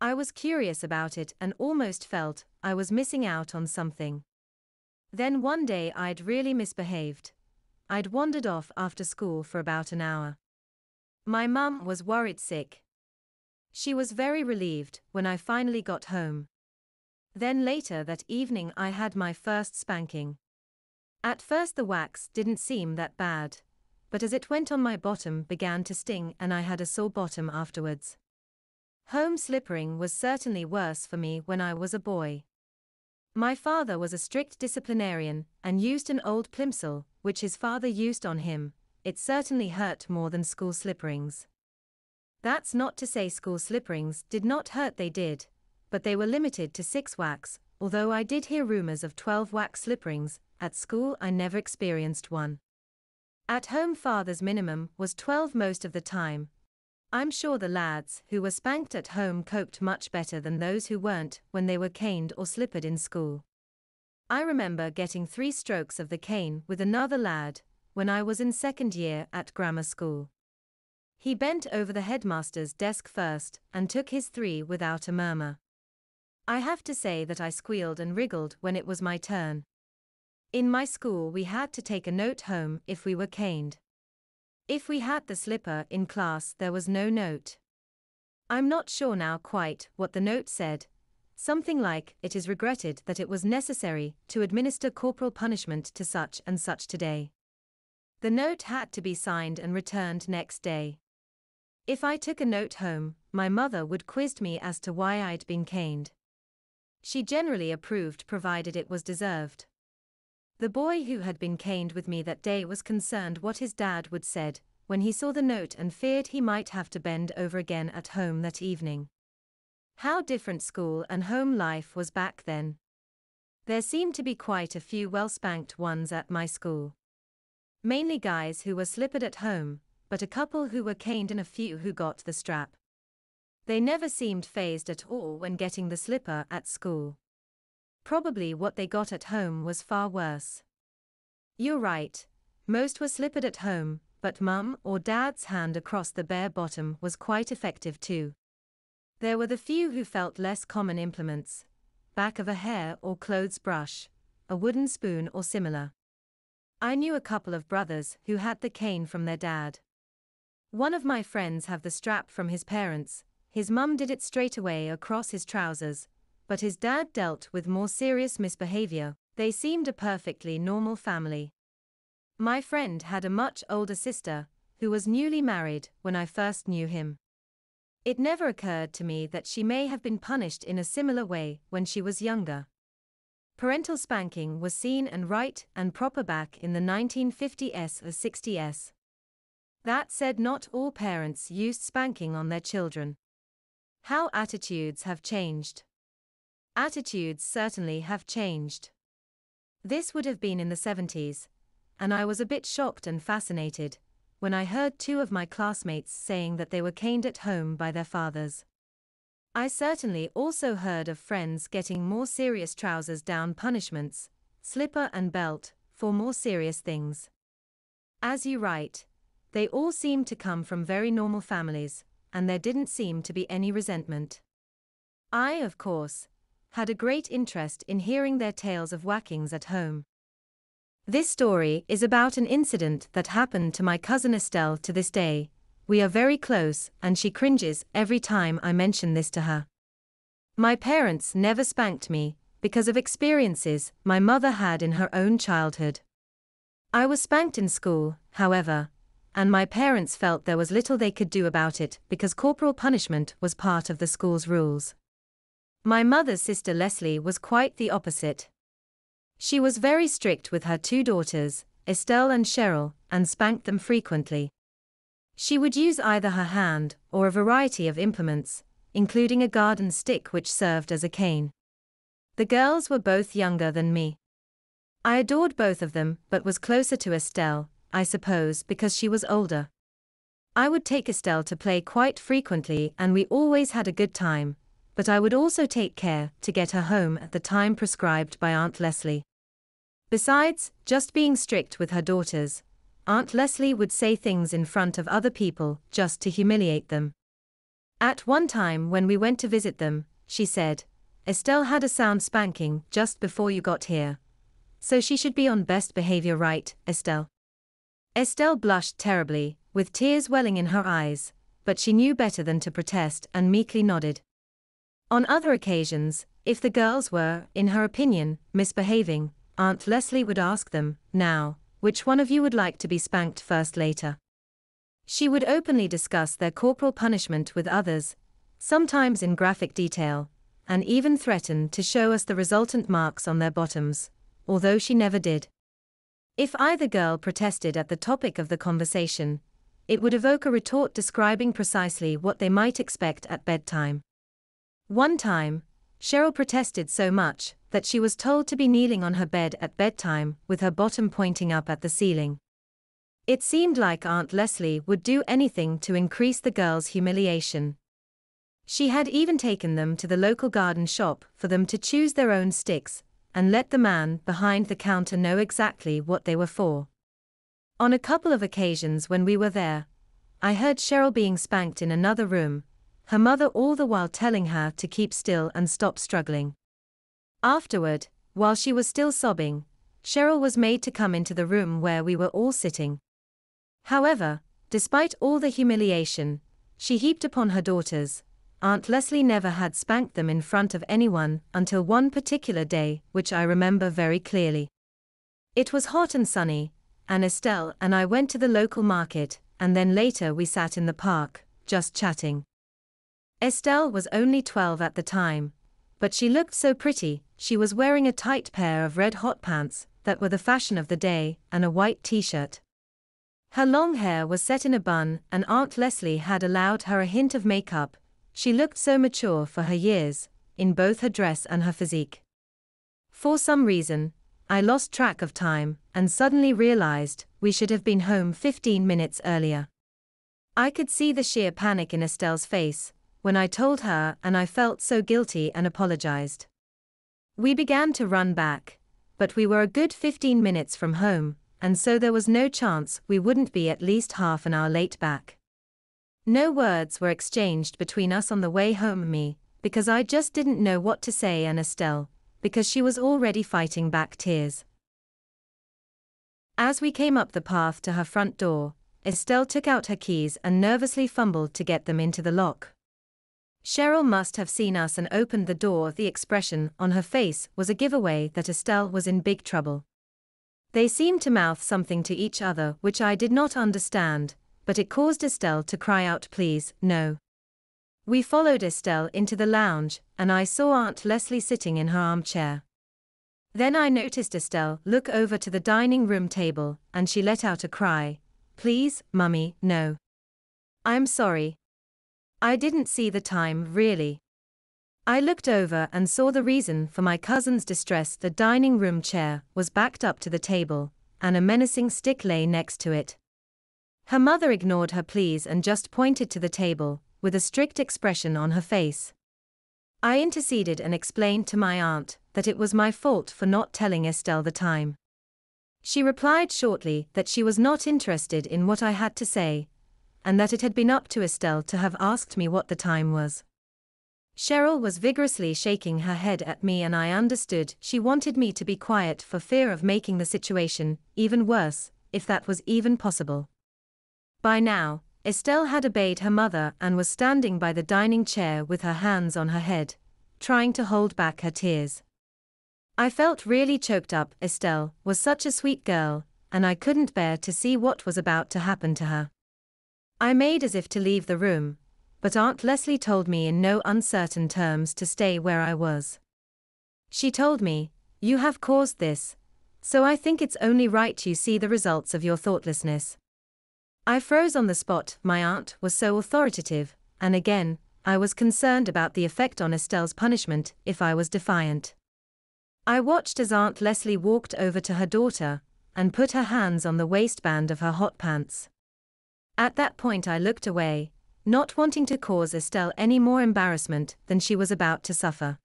I was curious about it and almost felt I was missing out on something. Then one day I'd really misbehaved. I'd wandered off after school for about an hour. My mum was worried sick. She was very relieved when I finally got home. Then later that evening I had my first spanking. At first the whacks didn't seem that bad, but as it went on my bottom began to sting and I had a sore bottom afterwards. Home slippering was certainly worse for me when I was a boy. My father was a strict disciplinarian and used an old plimsoll, which his father used on him. It certainly hurt more than school slipperings. That's not to say school slipperings did not hurt, they did, but they were limited to 6 whacks, although I did hear rumors of 12 whack slipperings. At school I never experienced one. At home father's minimum was 12 most of the time. I'm sure the lads who were spanked at home coped much better than those who weren't when they were caned or slippered in school. I remember getting 3 strokes of the cane with another lad when I was in 2nd year at grammar school. He bent over the headmaster's desk first and took his 3 without a murmur. I have to say that I squealed and wriggled when it was my turn. In my school we had to take a note home if we were caned. If we had the slipper in class there was no note. I'm not sure now quite what the note said. Something like, "It is regretted that it was necessary to administer corporal punishment to such and such today." The note had to be signed and returned next day. If I took a note home, my mother would quiz me as to why I'd been caned. She generally approved provided it was deserved. The boy who had been caned with me that day was concerned what his dad would said when he saw the note and feared he might have to bend over again at home that evening. How different school and home life was back then. There seemed to be quite a few well-spanked ones at my school. Mainly guys who were slippered at home, but a couple who were caned and a few who got the strap. They never seemed fazed at all when getting the slipper at school. Probably what they got at home was far worse. You're right, most were slippered at home, but mum or dad's hand across the bare bottom was quite effective too. There were the few who felt less common implements, back of a hair or clothes brush, a wooden spoon or similar. I knew a couple of brothers who had the cane from their dad. One of my friends have the strap from his parents. His mum did it straight away across his trousers, but his dad dealt with more serious misbehavior. They seemed a perfectly normal family. My friend had a much older sister, who was newly married when I first knew him. It never occurred to me that she may have been punished in a similar way when she was younger. Parental spanking was seen and right and proper back in the 1950s or 60s. That said, not all parents used spanking on their children. How attitudes have changed. Attitudes certainly have changed. This would have been in the 70s, and I was a bit shocked and fascinated when I heard 2 of my classmates saying that they were caned at home by their fathers. I certainly also heard of friends getting more serious trousers down punishments, slipper and belt, for more serious things. As you write, they all seemed to come from very normal families, and there didn't seem to be any resentment. I, of course, had a great interest in hearing their tales of whackings at home. This story is about an incident that happened to my cousin Estelle. To this day, we are very close and she cringes every time I mention this to her. My parents never spanked me because of experiences my mother had in her own childhood. I was spanked in school, however, and my parents felt there was little they could do about it because corporal punishment was part of the school's rules. My mother's sister Leslie was quite the opposite. She was very strict with her 2 daughters, Estelle and Cheryl, and spanked them frequently. She would use either her hand or a variety of implements, including a garden stick which served as a cane. The girls were both younger than me. I adored both of them but was closer to Estelle, I suppose because she was older. I would take Estelle to play quite frequently and we always had a good time, but I would also take care to get her home at the time prescribed by Aunt Leslie. Besides just being strict with her daughters, Aunt Leslie would say things in front of other people just to humiliate them. At one time when we went to visit them, she said, "Estelle had a sound spanking just before you got here. So she should be on best behavior, right, Estelle?" Estelle blushed terribly, with tears welling in her eyes, but she knew better than to protest and meekly nodded. On other occasions, if the girls were, in her opinion, misbehaving, Aunt Leslie would ask them, "Now, which one of you would like to be spanked first later?" She would openly discuss their corporal punishment with others, sometimes in graphic detail, and even threaten to show us the resultant marks on their bottoms, although she never did. If either girl protested at the topic of the conversation, it would evoke a retort describing precisely what they might expect at bedtime. One time, Cheryl protested so much that she was told to be kneeling on her bed at bedtime with her bottom pointing up at the ceiling. It seemed like Aunt Leslie would do anything to increase the girls' humiliation. She had even taken them to the local garden shop for them to choose their own sticks, and let the man behind the counter know exactly what they were for. On a couple of occasions when we were there, I heard Cheryl being spanked in another room, her mother all the while telling her to keep still and stop struggling. Afterward, while she was still sobbing, Cheryl was made to come into the room where we were all sitting. However, despite all the humiliation she heaped upon her daughters, Aunt Leslie never had spanked them in front of anyone until one particular day, which I remember very clearly. It was hot and sunny, and Estelle and I went to the local market, and then later we sat in the park, just chatting. Estelle was only 12 at the time, but she looked so pretty. She was wearing a tight pair of red hot pants that were the fashion of the day, and a white t-shirt. Her long hair was set in a bun, and Aunt Leslie had allowed her a hint of makeup. She looked so mature for her years, in both her dress and her physique. For some reason, I lost track of time, and suddenly realized we should have been home 15 minutes earlier. I could see the sheer panic in Estelle's face when I told her, and I felt so guilty and apologized. We began to run back, but we were a good 15 minutes from home, and so there was no chance we wouldn't be at least half an hour late back. No words were exchanged between us on the way home, me, because I just didn't know what to say, and Estelle, because she was already fighting back tears. As we came up the path to her front door, Estelle took out her keys and nervously fumbled to get them into the lock. Cheryl must have seen us and opened the door. The expression on her face was a giveaway that Estelle was in big trouble. They seemed to mouth something to each other which I did not understand, but it caused Estelle to cry out, "Please, no." We followed Estelle into the lounge, and I saw Aunt Leslie sitting in her armchair. Then I noticed Estelle look over to the dining room table, and she let out a cry. "Please, Mummy, no. I'm sorry. I didn't see the time, really." I looked over and saw the reason for my cousin's distress. The dining room chair was backed up to the table, and a menacing stick lay next to it. Her mother ignored her pleas and just pointed to the table, with a strict expression on her face. I interceded and explained to my aunt that it was my fault for not telling Estelle the time. She replied shortly that she was not interested in what I had to say, and that it had been up to Estelle to have asked me what the time was. Cheryl was vigorously shaking her head at me, and I understood she wanted me to be quiet for fear of making the situation even worse, if that was even possible. By now, Estelle had obeyed her mother and was standing by the dining chair with her hands on her head, trying to hold back her tears. I felt really choked up. Estelle was such a sweet girl, and I couldn't bear to see what was about to happen to her. I made as if to leave the room, but Aunt Leslie told me in no uncertain terms to stay where I was. She told me, "You have caused this, so I think it's only right you see the results of your thoughtlessness." I froze on the spot. My aunt was so authoritative, and again, I was concerned about the effect on Estelle's punishment if I was defiant. I watched as Aunt Leslie walked over to her daughter and put her hands on the waistband of her hot pants. At that point I looked away, not wanting to cause Estelle any more embarrassment than she was about to suffer.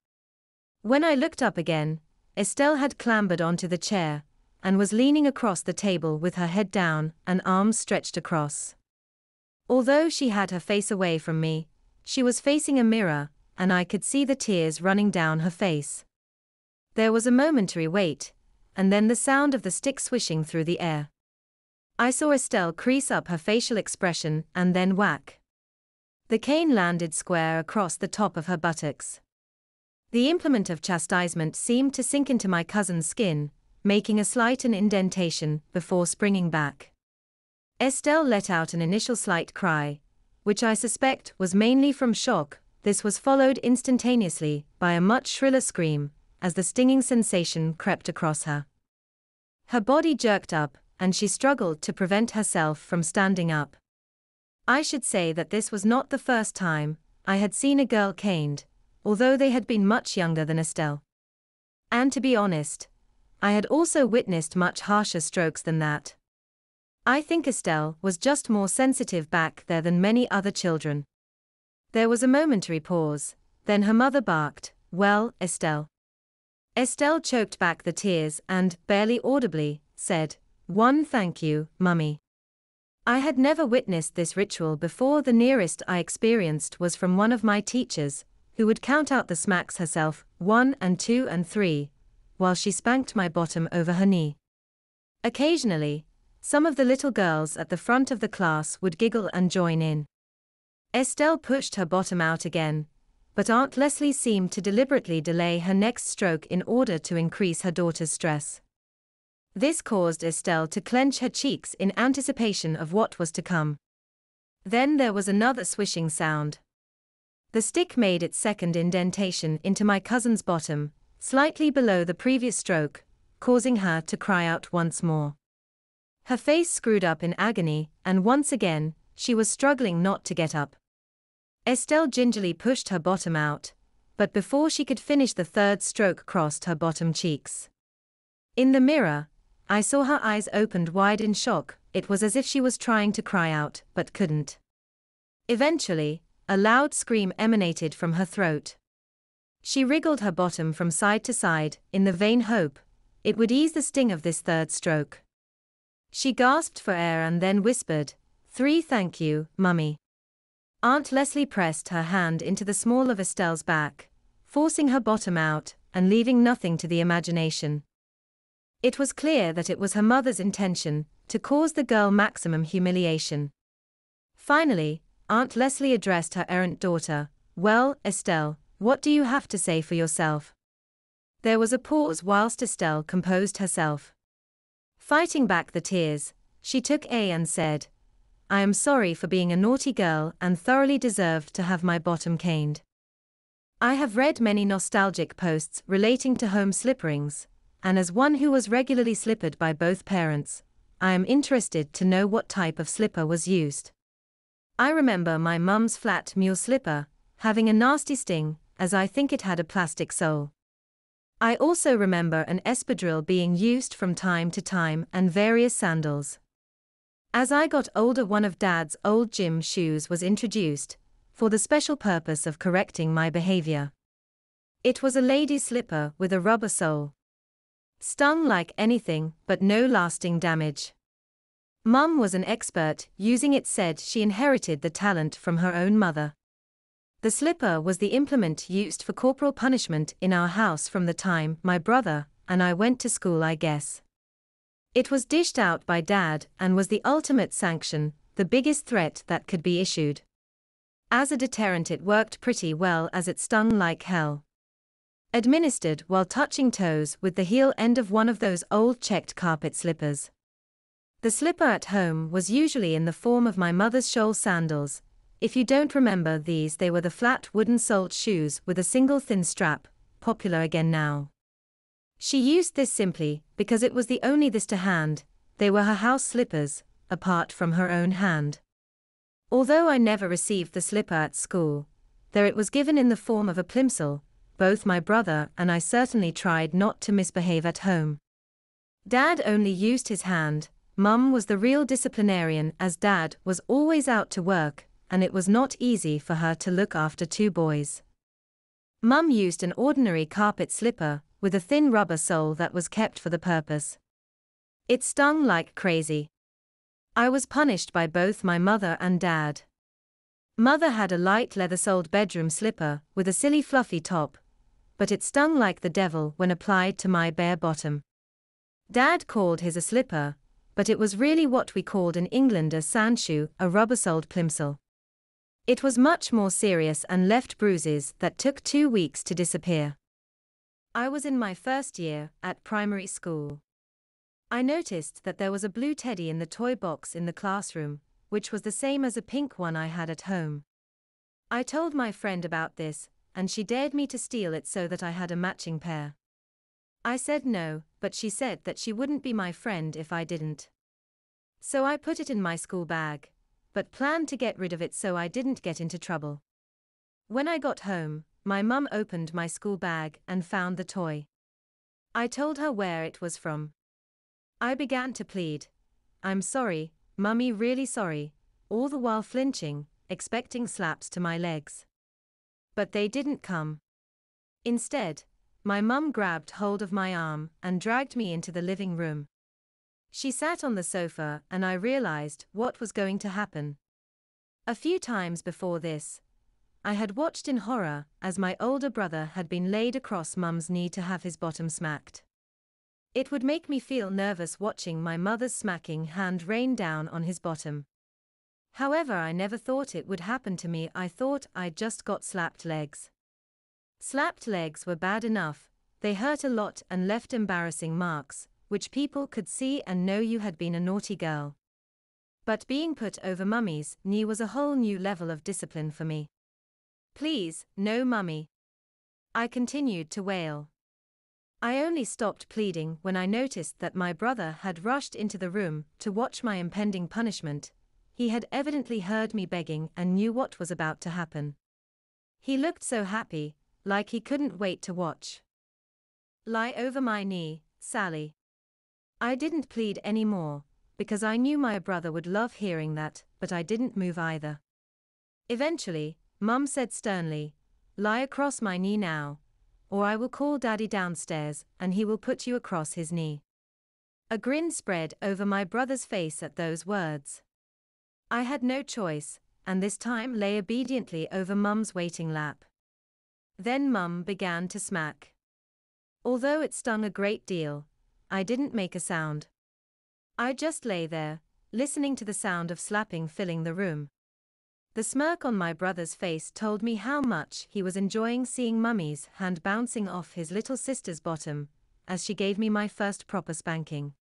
When I looked up again, Estelle had clambered onto the chair and was leaning across the table with her head down and arms stretched across. Although she had her face away from me, she was facing a mirror, and I could see the tears running down her face. There was a momentary wait, and then the sound of the stick swishing through the air. I saw Estelle crease up her facial expression and then whack. The cane landed square across the top of her buttocks. The implement of chastisement seemed to sink into my cousin's skin, making a slight indentation before springing back. Estelle let out an initial slight cry, which I suspect was mainly from shock. This was followed instantaneously by a much shriller scream, as the stinging sensation crept across her. Her body jerked up, and she struggled to prevent herself from standing up. I should say that this was not the first time I had seen a girl caned, although they had been much younger than Estelle. And to be honest, I had also witnessed much harsher strokes than that. I think Estelle was just more sensitive back there than many other children. There was a momentary pause, then her mother barked, "Well, Estelle." Estelle choked back the tears and, barely audibly, said, "One thank you, Mummy." I had never witnessed this ritual before. The nearest I experienced was from one of my teachers, who would count out the smacks herself, 1 and 2 and 3, while she spanked my bottom over her knee. Occasionally, some of the little girls at the front of the class would giggle and join in. Estelle pushed her bottom out again, but Aunt Leslie seemed to deliberately delay her next stroke in order to increase her daughter's stress. This caused Estelle to clench her cheeks in anticipation of what was to come. Then there was another swishing sound. The stick made its second indentation into my cousin's bottom, slightly below the previous stroke, causing her to cry out once more. Her face screwed up in agony, and once again, she was struggling not to get up. Estelle gingerly pushed her bottom out, but before she could finish, the third stroke crossed her bottom cheeks. In the mirror, I saw her eyes opened wide in shock. It was as if she was trying to cry out, but couldn't. Eventually, a loud scream emanated from her throat. She wriggled her bottom from side to side, in the vain hope it would ease the sting of this third stroke. She gasped for air and then whispered, "3 thank you, Mummy." Aunt Leslie pressed her hand into the small of Estelle's back, forcing her bottom out, and leaving nothing to the imagination. It was clear that it was her mother's intention to cause the girl maximum humiliation. Finally, Aunt Leslie addressed her errant daughter, "Well, Estelle, what do you have to say for yourself?" There was a pause whilst Estelle composed herself. Fighting back the tears, she took A and said, "I am sorry for being a naughty girl and thoroughly deserved to have my bottom caned. I have read many nostalgic posts relating to home slipperings, and as one who was regularly slippered by both parents, I am interested to know what type of slipper was used. I remember my mum's flat mule slipper having a nasty sting, as I think it had a plastic sole. I also remember an espadrille being used from time to time and various sandals. As I got older, one of Dad's old gym shoes was introduced, for the special purpose of correcting my behavior. It was a lady's slipper with a rubber sole. Stung like anything, but no lasting damage. Mum was an expert using it. Said she inherited the talent from her own mother. The slipper was the implement used for corporal punishment in our house from the time my brother and I went to school, I guess. It was dished out by Dad and was the ultimate sanction, the biggest threat that could be issued. As a deterrent, it worked pretty well as it stung like hell. Administered while touching toes with the heel end of one of those old checked carpet slippers. The slipper at home was usually in the form of my mother's shoal sandals. If you don't remember these, they were the flat wooden soled shoes with a single thin strap, popular again now. She used this simply because it was the only this to hand. They were her house slippers, apart from her own hand. Although I never received the slipper at school, there it was given in the form of a plimsoll. Both my brother and I certainly tried not to misbehave at home. Dad only used his hand. Mum was the real disciplinarian, as Dad was always out to work, and it was not easy for her to look after 2 boys. Mum used an ordinary carpet slipper with a thin rubber sole that was kept for the purpose. It stung like crazy. I was punished by both my mother and Dad. Mother had a light leather-soled bedroom slipper with a silly fluffy top, but it stung like the devil when applied to my bare bottom. Dad called his a slipper, but it was really what we called in England a sandshoe, a rubber-soled plimsoll. It was much more serious and left bruises that took 2 weeks to disappear. I was in my first year at primary school. I noticed that there was a blue teddy in the toy box in the classroom, which was the same as a pink one I had at home. I told my friend about this, and she dared me to steal it so that I had a matching pair. I said no, but she said that she wouldn't be my friend if I didn't. So I put it in my school bag, but planned to get rid of it so I didn't get into trouble. When I got home, my mum opened my school bag and found the toy. I told her where it was from. I began to plead. "I'm sorry, Mummy, really sorry," all the while flinching, expecting slaps to my legs. But they didn't come. Instead, my mum grabbed hold of my arm and dragged me into the living room. She sat on the sofa and I realized what was going to happen. A few times before this, I had watched in horror as my older brother had been laid across Mum's knee to have his bottom smacked. It would make me feel nervous watching my mother's smacking hand rain down on his bottom. However, I never thought it would happen to me. I thought I'd just got slapped legs. Slapped legs were bad enough, they hurt a lot and left embarrassing marks, which people could see and know you had been a naughty girl. But being put over Mummy's knee was a whole new level of discipline for me. "Please, no, Mummy," I continued to wail. I only stopped pleading when I noticed that my brother had rushed into the room to watch my impending punishment. He had evidently heard me begging and knew what was about to happen. He looked so happy, like he couldn't wait to watch. "Lie over my knee, Sally." I didn't plead anymore, because I knew my brother would love hearing that, but I didn't move either. Eventually, Mum said sternly, "Lie across my knee now, or I will call Daddy downstairs and he will put you across his knee." A grin spread over my brother's face at those words. I had no choice, and this time lay obediently over Mum's waiting lap. Then Mum began to smack. Although it stung a great deal, I didn't make a sound. I just lay there, listening to the sound of slapping filling the room. The smirk on my brother's face told me how much he was enjoying seeing Mummy's hand bouncing off his little sister's bottom, as she gave me my first proper spanking.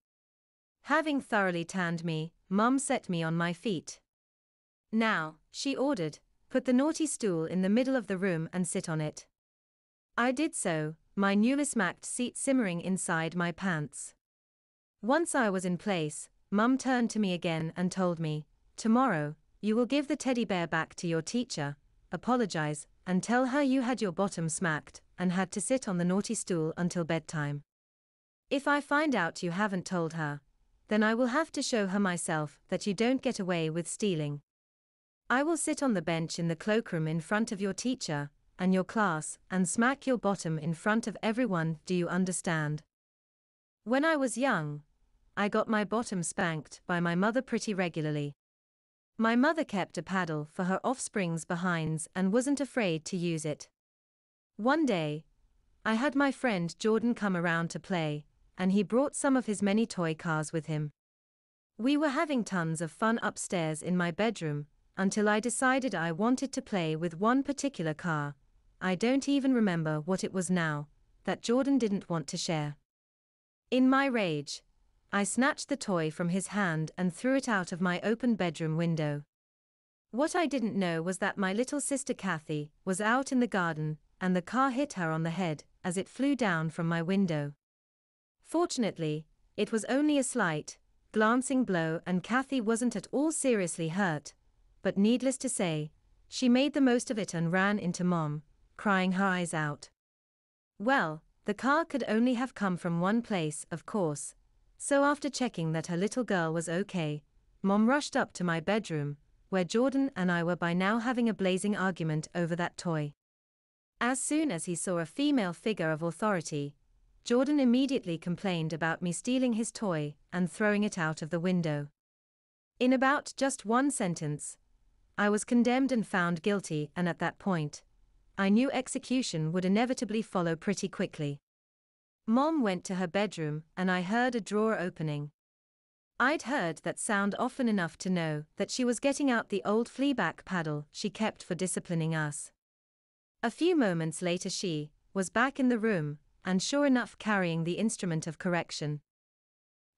Having thoroughly tanned me, Mum set me on my feet. "Now," she ordered, "put the naughty stool in the middle of the room and sit on it." I did so, my newly smacked seat simmering inside my pants. Once I was in place, Mum turned to me again and told me, "Tomorrow, you will give the teddy bear back to your teacher, apologize, and tell her you had your bottom smacked and had to sit on the naughty stool until bedtime. If I find out you haven't told her, then I will have to show her myself that you don't get away with stealing. I will sit on the bench in the cloakroom in front of your teacher and your class and smack your bottom in front of everyone. Do you understand?" When I was young, I got my bottom spanked by my mother pretty regularly. My mother kept a paddle for her offspring's behinds and wasn't afraid to use it. One day, I had my friend Jordan come around to play, and he brought some of his many toy cars with him. We were having tons of fun upstairs in my bedroom, until I decided I wanted to play with one particular car, I don't even remember what it was now, that Jordan didn't want to share. In my rage, I snatched the toy from his hand and threw it out of my open bedroom window. What I didn't know was that my little sister Kathy was out in the garden, and the car hit her on the head as it flew down from my window. Fortunately, it was only a slight, glancing blow and Kathy wasn't at all seriously hurt, but needless to say, she made the most of it and ran into Mom, crying her eyes out. Well, the car could only have come from one place, of course, so after checking that her little girl was okay, Mom rushed up to my bedroom, where Jordan and I were by now having a blazing argument over that toy. As soon as he saw a female figure of authority, Jordan immediately complained about me stealing his toy and throwing it out of the window. In about just one sentence, I was condemned and found guilty, and at that point, I knew execution would inevitably follow pretty quickly. Mom went to her bedroom and I heard a drawer opening. I'd heard that sound often enough to know that she was getting out the old fleaback paddle she kept for disciplining us. A few moments later she was back in the room, and sure enough carrying the instrument of correction.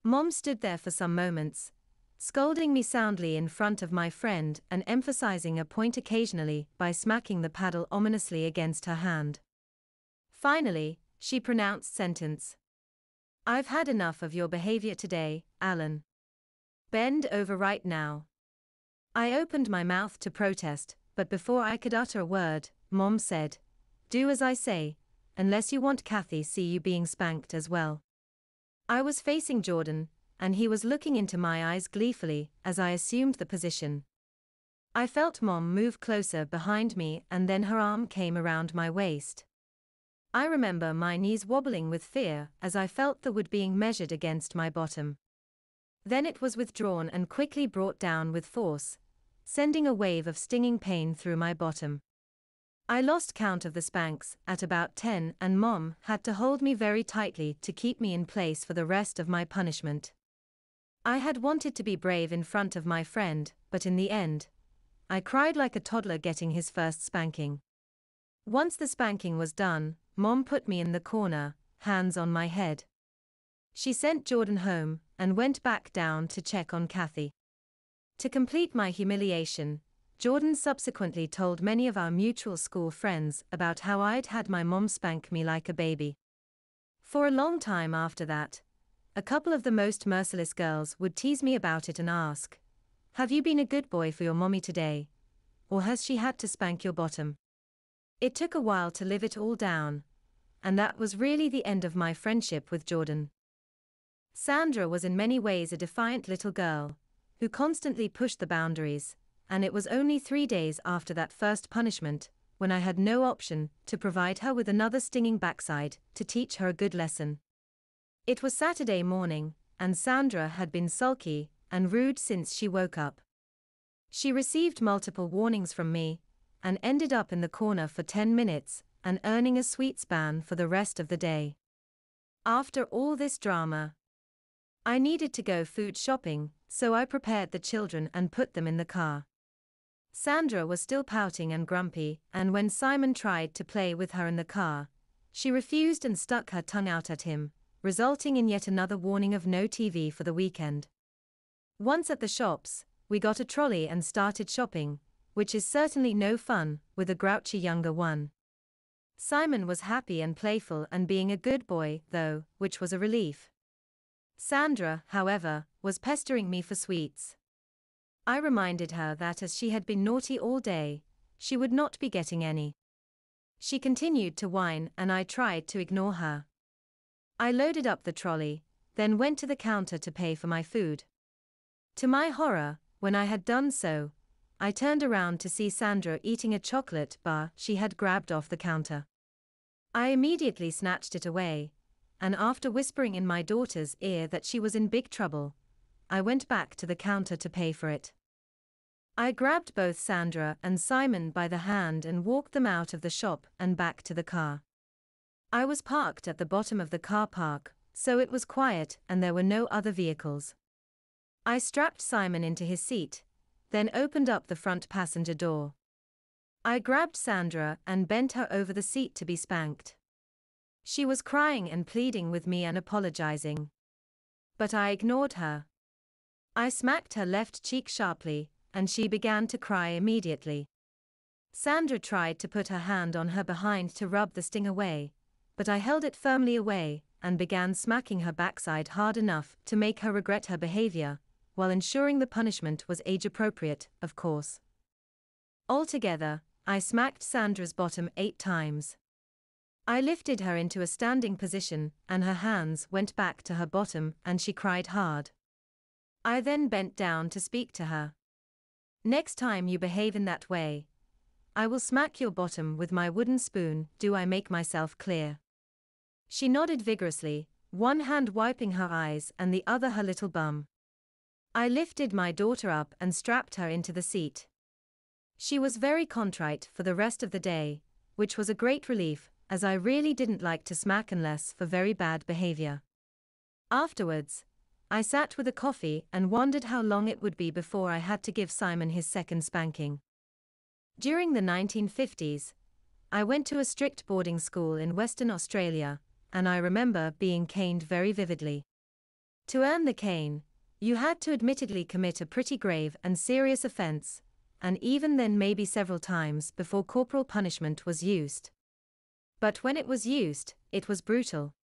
Mom stood there for some moments, scolding me soundly in front of my friend and emphasizing a point occasionally by smacking the paddle ominously against her hand. Finally, she pronounced sentence. "I've had enough of your behavior today, Alan. Bend over right now." I opened my mouth to protest, but before I could utter a word, Mom said, "Do as I say, unless you want Kathy see you being spanked as well." I was facing Jordan, and he was looking into my eyes gleefully as I assumed the position. I felt Mom move closer behind me and then her arm came around my waist. I remember my knees wobbling with fear as I felt the wood being measured against my bottom. Then it was withdrawn and quickly brought down with force, sending a wave of stinging pain through my bottom. I lost count of the spanks at about 10 and Mom had to hold me very tightly to keep me in place for the rest of my punishment. I had wanted to be brave in front of my friend, but in the end, I cried like a toddler getting his first spanking. Once the spanking was done, Mom put me in the corner, hands on my head. She sent Jordan home and went back down to check on Kathy. To complete my humiliation, Jordan subsequently told many of our mutual school friends about how I'd had my mom spank me like a baby. For a long time after that, a couple of the most merciless girls would tease me about it and ask, "Have you been a good boy for your mommy today? Or has she had to spank your bottom?" It took a while to live it all down, and that was really the end of my friendship with Jordan. Sandra was in many ways a defiant little girl, who constantly pushed the boundaries, and it was only 3 days after that first punishment, when I had no option, to provide her with another stinging backside, to teach her a good lesson. It was Saturday morning, and Sandra had been sulky and rude since she woke up. She received multiple warnings from me, and ended up in the corner for 10 minutes, and earning a sweets ban for the rest of the day. After all this drama, I needed to go food shopping, so I prepared the children and put them in the car. Sandra was still pouting and grumpy, and when Simon tried to play with her in the car, she refused and stuck her tongue out at him, resulting in yet another warning of no TV for the weekend. Once at the shops, we got a trolley and started shopping, which is certainly no fun with a grouchy younger one. Simon was happy and playful and being a good boy, though, which was a relief. Sandra, however, was pestering me for sweets. I reminded her that as she had been naughty all day, she would not be getting any. She continued to whine and I tried to ignore her. I loaded up the trolley, then went to the counter to pay for my food. To my horror, when I had done so, I turned around to see Sandra eating a chocolate bar she had grabbed off the counter. I immediately snatched it away, and after whispering in my daughter's ear that she was in big trouble, I went back to the counter to pay for it. I grabbed both Sandra and Simon by the hand and walked them out of the shop and back to the car. I was parked at the bottom of the car park, so it was quiet and there were no other vehicles. I strapped Simon into his seat, then opened up the front passenger door. I grabbed Sandra and bent her over the seat to be spanked. She was crying and pleading with me and apologizing. But I ignored her. I smacked her left cheek sharply, and she began to cry immediately. Sandra tried to put her hand on her behind to rub the sting away, but I held it firmly away and began smacking her backside hard enough to make her regret her behavior, while ensuring the punishment was age-appropriate, of course. Altogether, I smacked Sandra's bottom 8 times. I lifted her into a standing position, and her hands went back to her bottom and she cried hard. I then bent down to speak to her. "Next time you behave in that way, I will smack your bottom with my wooden spoon, do I make myself clear?" She nodded vigorously, one hand wiping her eyes and the other her little bum. I lifted my daughter up and strapped her into the seat. She was very contrite for the rest of the day, which was a great relief, as I really didn't like to smack unless for very bad behavior. Afterwards, I sat with a coffee and wondered how long it would be before I had to give Simon his second spanking. During the 1950s, I went to a strict boarding school in Western Australia, and I remember being caned very vividly. To earn the cane, you had to admittedly commit a pretty grave and serious offence, and even then maybe several times before corporal punishment was used. But when it was used, it was brutal.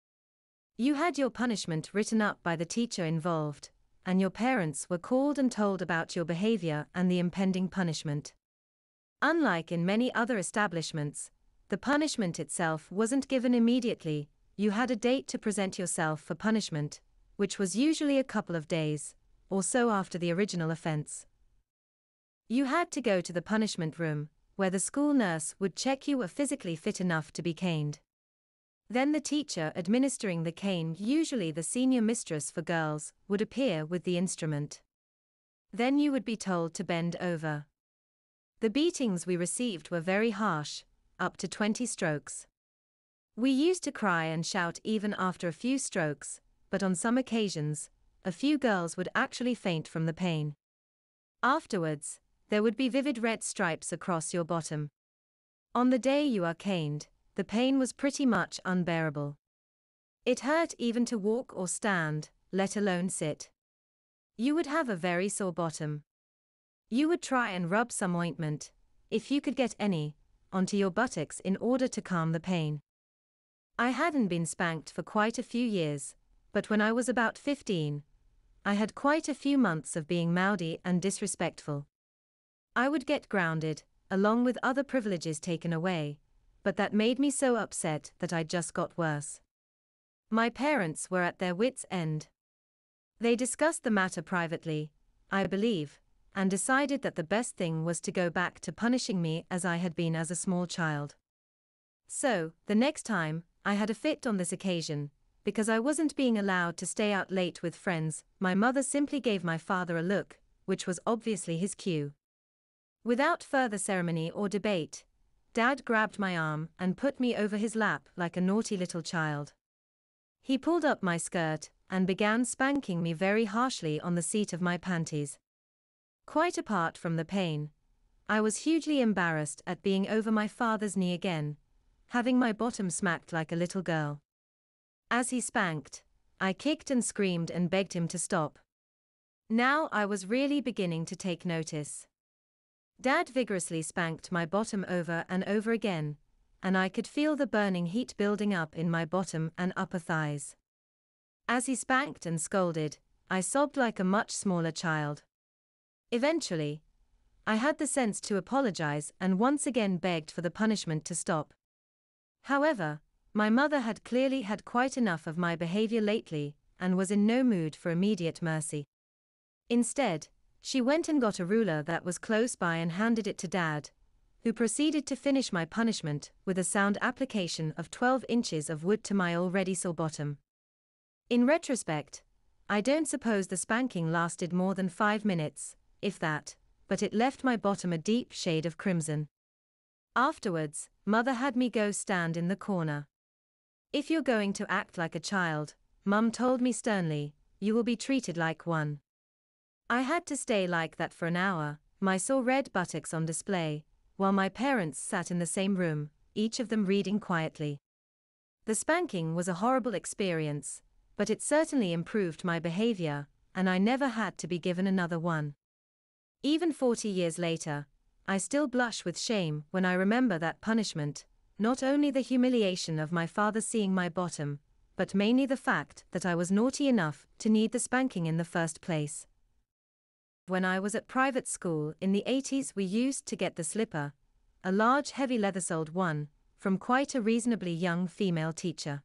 You had your punishment written up by the teacher involved, and your parents were called and told about your behavior and the impending punishment. Unlike in many other establishments, the punishment itself wasn't given immediately. You had a date to present yourself for punishment, which was usually a couple of days or so after the original offense. You had to go to the punishment room, where the school nurse would check you were physically fit enough to be caned. Then the teacher administering the cane, usually the senior mistress for girls, would appear with the instrument. Then you would be told to bend over. The beatings we received were very harsh, up to 20 strokes. We used to cry and shout even after a few strokes, but on some occasions, a few girls would actually faint from the pain. Afterwards, there would be vivid red stripes across your bottom. On the day you are caned, the pain was pretty much unbearable. It hurt even to walk or stand, let alone sit. You would have a very sore bottom. You would try and rub some ointment, if you could get any, onto your buttocks in order to calm the pain. I hadn't been spanked for quite a few years, but when I was about 15, I had quite a few months of being moody and disrespectful. I would get grounded, along with other privileges taken away, but that made me so upset that I just got worse. My parents were at their wits' end. They discussed the matter privately, I believe, and decided that the best thing was to go back to punishing me as I had been as a small child. So, the next time, I had a fit on this occasion, because I wasn't being allowed to stay out late with friends. My mother simply gave my father a look, which was obviously his cue. Without further ceremony or debate, Dad grabbed my arm and put me over his lap like a naughty little child. He pulled up my skirt and began spanking me very harshly on the seat of my panties. Quite apart from the pain, I was hugely embarrassed at being over my father's knee again, having my bottom smacked like a little girl. As he spanked, I kicked and screamed and begged him to stop. Now I was really beginning to take notice. Dad vigorously spanked my bottom over and over again, and I could feel the burning heat building up in my bottom and upper thighs. As he spanked and scolded, I sobbed like a much smaller child. Eventually, I had the sense to apologize and once again begged for the punishment to stop. However, my mother had clearly had quite enough of my behavior lately and was in no mood for immediate mercy. Instead, she went and got a ruler that was close by and handed it to Dad, who proceeded to finish my punishment with a sound application of 12 inches of wood to my already sore bottom. In retrospect, I don't suppose the spanking lasted more than 5 minutes, if that, but it left my bottom a deep shade of crimson. Afterwards, Mother had me go stand in the corner. "If you're going to act like a child," Mum told me sternly, "you will be treated like one." I had to stay like that for an hour, my sore red buttocks on display, while my parents sat in the same room, each of them reading quietly. The spanking was a horrible experience, but it certainly improved my behavior, and I never had to be given another one. Even 40 years later, I still blush with shame when I remember that punishment, not only the humiliation of my father seeing my bottom, but mainly the fact that I was naughty enough to need the spanking in the first place. When I was at private school in the 80s, we used to get the slipper, a large heavy leather-soled one, from quite a reasonably young female teacher.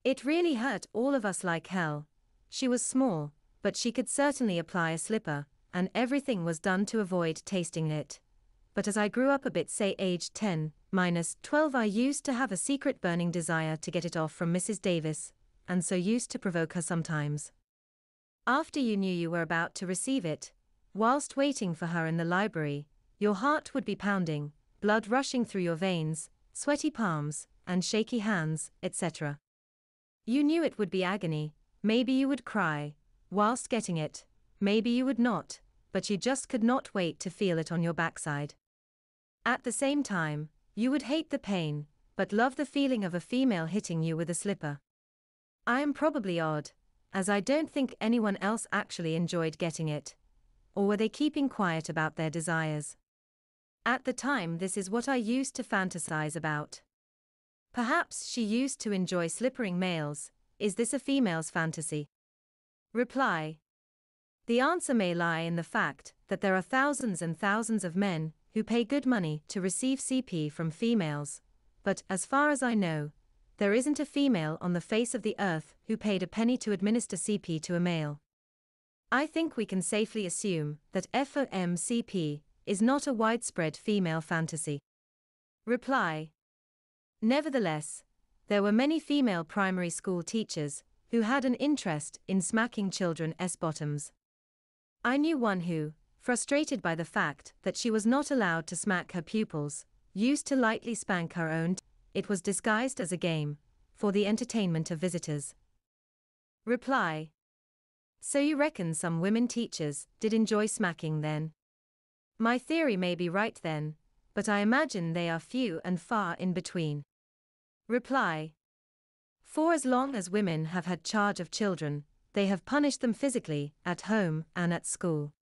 It really hurt all of us like hell. She was small, but she could certainly apply a slipper, and everything was done to avoid tasting it. But as I grew up a bit, say aged 10-12, I used to have a secret burning desire to get it off from Mrs. Davis, and so used to provoke her sometimes. After you knew you were about to receive it, whilst waiting for her in the library, your heart would be pounding, blood rushing through your veins, sweaty palms, and shaky hands, etc. You knew it would be agony, maybe you would cry, whilst getting it, maybe you would not, but you just could not wait to feel it on your backside. At the same time, you would hate the pain, but love the feeling of a female hitting you with a slipper. I am probably odd, as I don't think anyone else actually enjoyed getting it. Or were they keeping quiet about their desires? At the time, this is what I used to fantasize about. Perhaps she used to enjoy slippering males. Is this a female's fantasy? Reply. The answer may lie in the fact that there are thousands and thousands of men who pay good money to receive CP from females, but as far as I know, there isn't a female on the face of the earth who paid a penny to administer CP to a male. I think we can safely assume that FOMCP is not a widespread female fantasy. Reply. Nevertheless, there were many female primary school teachers who had an interest in smacking children's bottoms. I knew one who, frustrated by the fact that she was not allowed to smack her pupils, used to lightly spank her own. It was disguised as a game, for the entertainment of visitors. Reply. So you reckon some women teachers did enjoy smacking then? My theory may be right then, but I imagine they are few and far in between. Reply. For as long as women have had charge of children, they have punished them physically, at home and at school.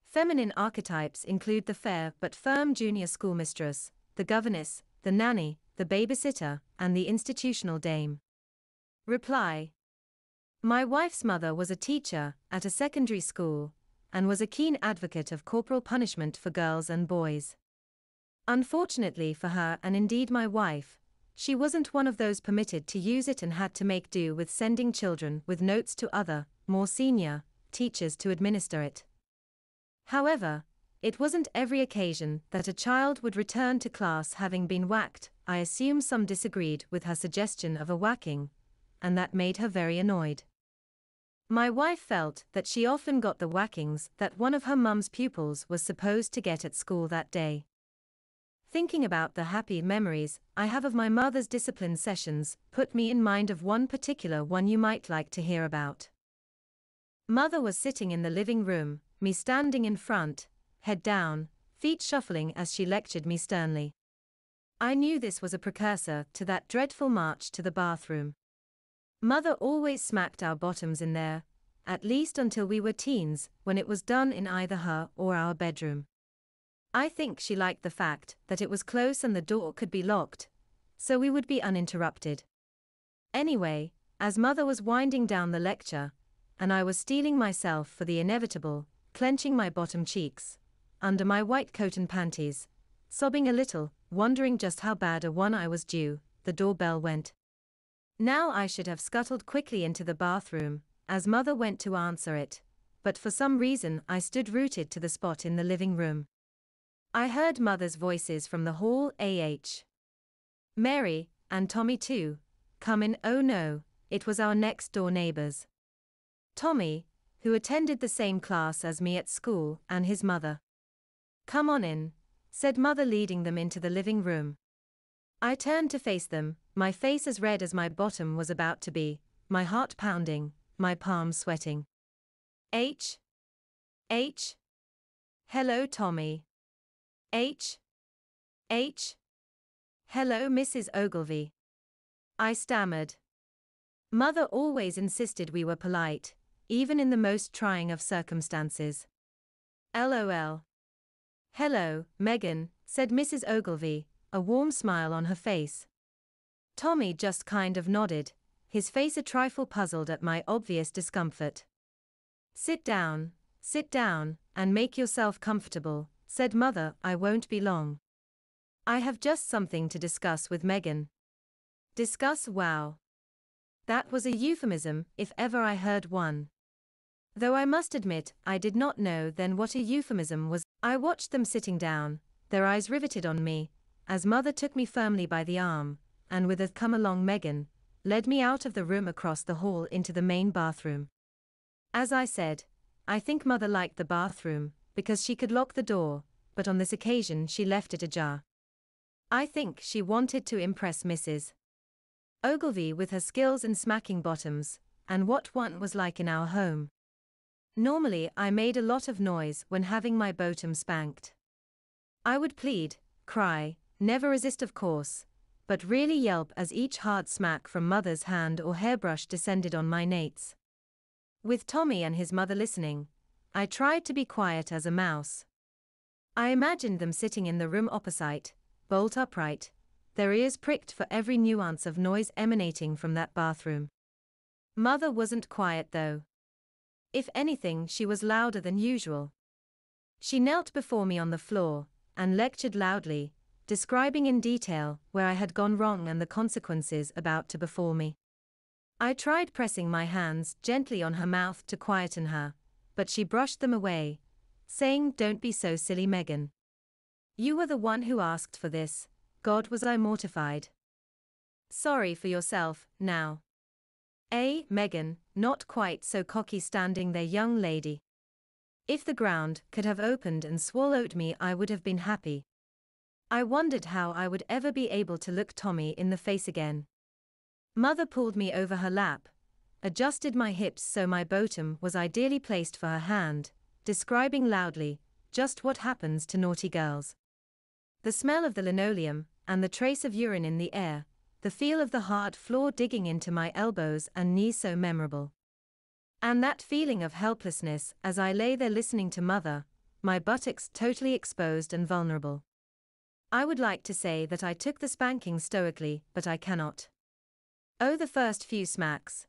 Feminine archetypes include the fair but firm junior schoolmistress, the governess, the nanny, the babysitter, and the institutional dame. Reply. My wife's mother was a teacher at a secondary school, and was a keen advocate of corporal punishment for girls and boys. Unfortunately for her and indeed my wife, she wasn't one of those permitted to use it and had to make do with sending children with notes to other, more senior, teachers to administer it. However, it wasn't every occasion that a child would return to class having been whacked. I assume some disagreed with her suggestion of a whacking, and that made her very annoyed. My wife felt that she often got the whackings that one of her mum's pupils was supposed to get at school that day. Thinking about the happy memories I have of my mother's discipline sessions put me in mind of one particular one you might like to hear about. Mother was sitting in the living room, me standing in front, head down, feet shuffling as she lectured me sternly. I knew this was a precursor to that dreadful march to the bathroom. Mother always smacked our bottoms in there, at least until we were teens, when it was done in either her or our bedroom. I think she liked the fact that it was close and the door could be locked, so we would be uninterrupted. Anyway, as Mother was winding down the lecture, and I was steeling myself for the inevitable, clenching my bottom cheeks, under my white coat and panties, sobbing a little, wondering just how bad a one I was due, the doorbell went. Now I should have scuttled quickly into the bathroom, as Mother went to answer it, but for some reason I stood rooted to the spot in the living room. I heard Mother's voices from the hall, Mary, and Tommy too, come in. Oh no, it was our next door neighbors. Tommy, who attended the same class as me at school, and his mother. Come on in, said Mother, leading them into the living room. I turned to face them, my face as red as my bottom was about to be, my heart pounding, my palms sweating. H. Hello, Tommy. H. Hello, Mrs. Ogilvy. I stammered. Mother always insisted we were polite, even in the most trying of circumstances. LOL. Hello, Megan, said Mrs. Ogilvy, a warm smile on her face. Tommy just kind of nodded, his face a trifle puzzled at my obvious discomfort. Sit down, and make yourself comfortable, said Mother. I won't be long. I have just something to discuss with Megan. Discuss? Wow. That was a euphemism, if ever I heard one. Though I must admit, I did not know then what a euphemism was. I watched them sitting down, their eyes riveted on me, as Mother took me firmly by the arm, and with a "come along, Megan," led me out of the room across the hall into the main bathroom. As I said, I think Mother liked the bathroom, because she could lock the door, but on this occasion she left it ajar. I think she wanted to impress Mrs. Ogilvy with her skills in smacking bottoms, and what one was like in our home. Normally, I made a lot of noise when having my bottom spanked. I would plead, cry, never resist of course, but really yelp as each hard smack from mother's hand or hairbrush descended on my nates. With Tommy and his mother listening, I tried to be quiet as a mouse. I imagined them sitting in the room opposite, bolt upright, their ears pricked for every nuance of noise emanating from that bathroom. Mother wasn't quiet though. If anything, she was louder than usual. She knelt before me on the floor and lectured loudly, describing in detail where I had gone wrong and the consequences about to befall me. I tried pressing my hands gently on her mouth to quieten her, but she brushed them away, saying, "Don't be so silly, Megan. You were the one who asked for this." God, was I mortified. Sorry for yourself, now. Megan, not quite so cocky standing there, young lady. If the ground could have opened and swallowed me, I would have been happy. I wondered how I would ever be able to look Tommy in the face again. Mother pulled me over her lap, adjusted my hips so my bottom was ideally placed for her hand, describing loudly just what happens to naughty girls. The smell of the linoleum, and the trace of urine in the air, the feel of the hard floor digging into my elbows and knees so memorable. And that feeling of helplessness as I lay there listening to Mother, my buttocks totally exposed and vulnerable. I would like to say that I took the spanking stoically, but I cannot. Oh, the first few smacks.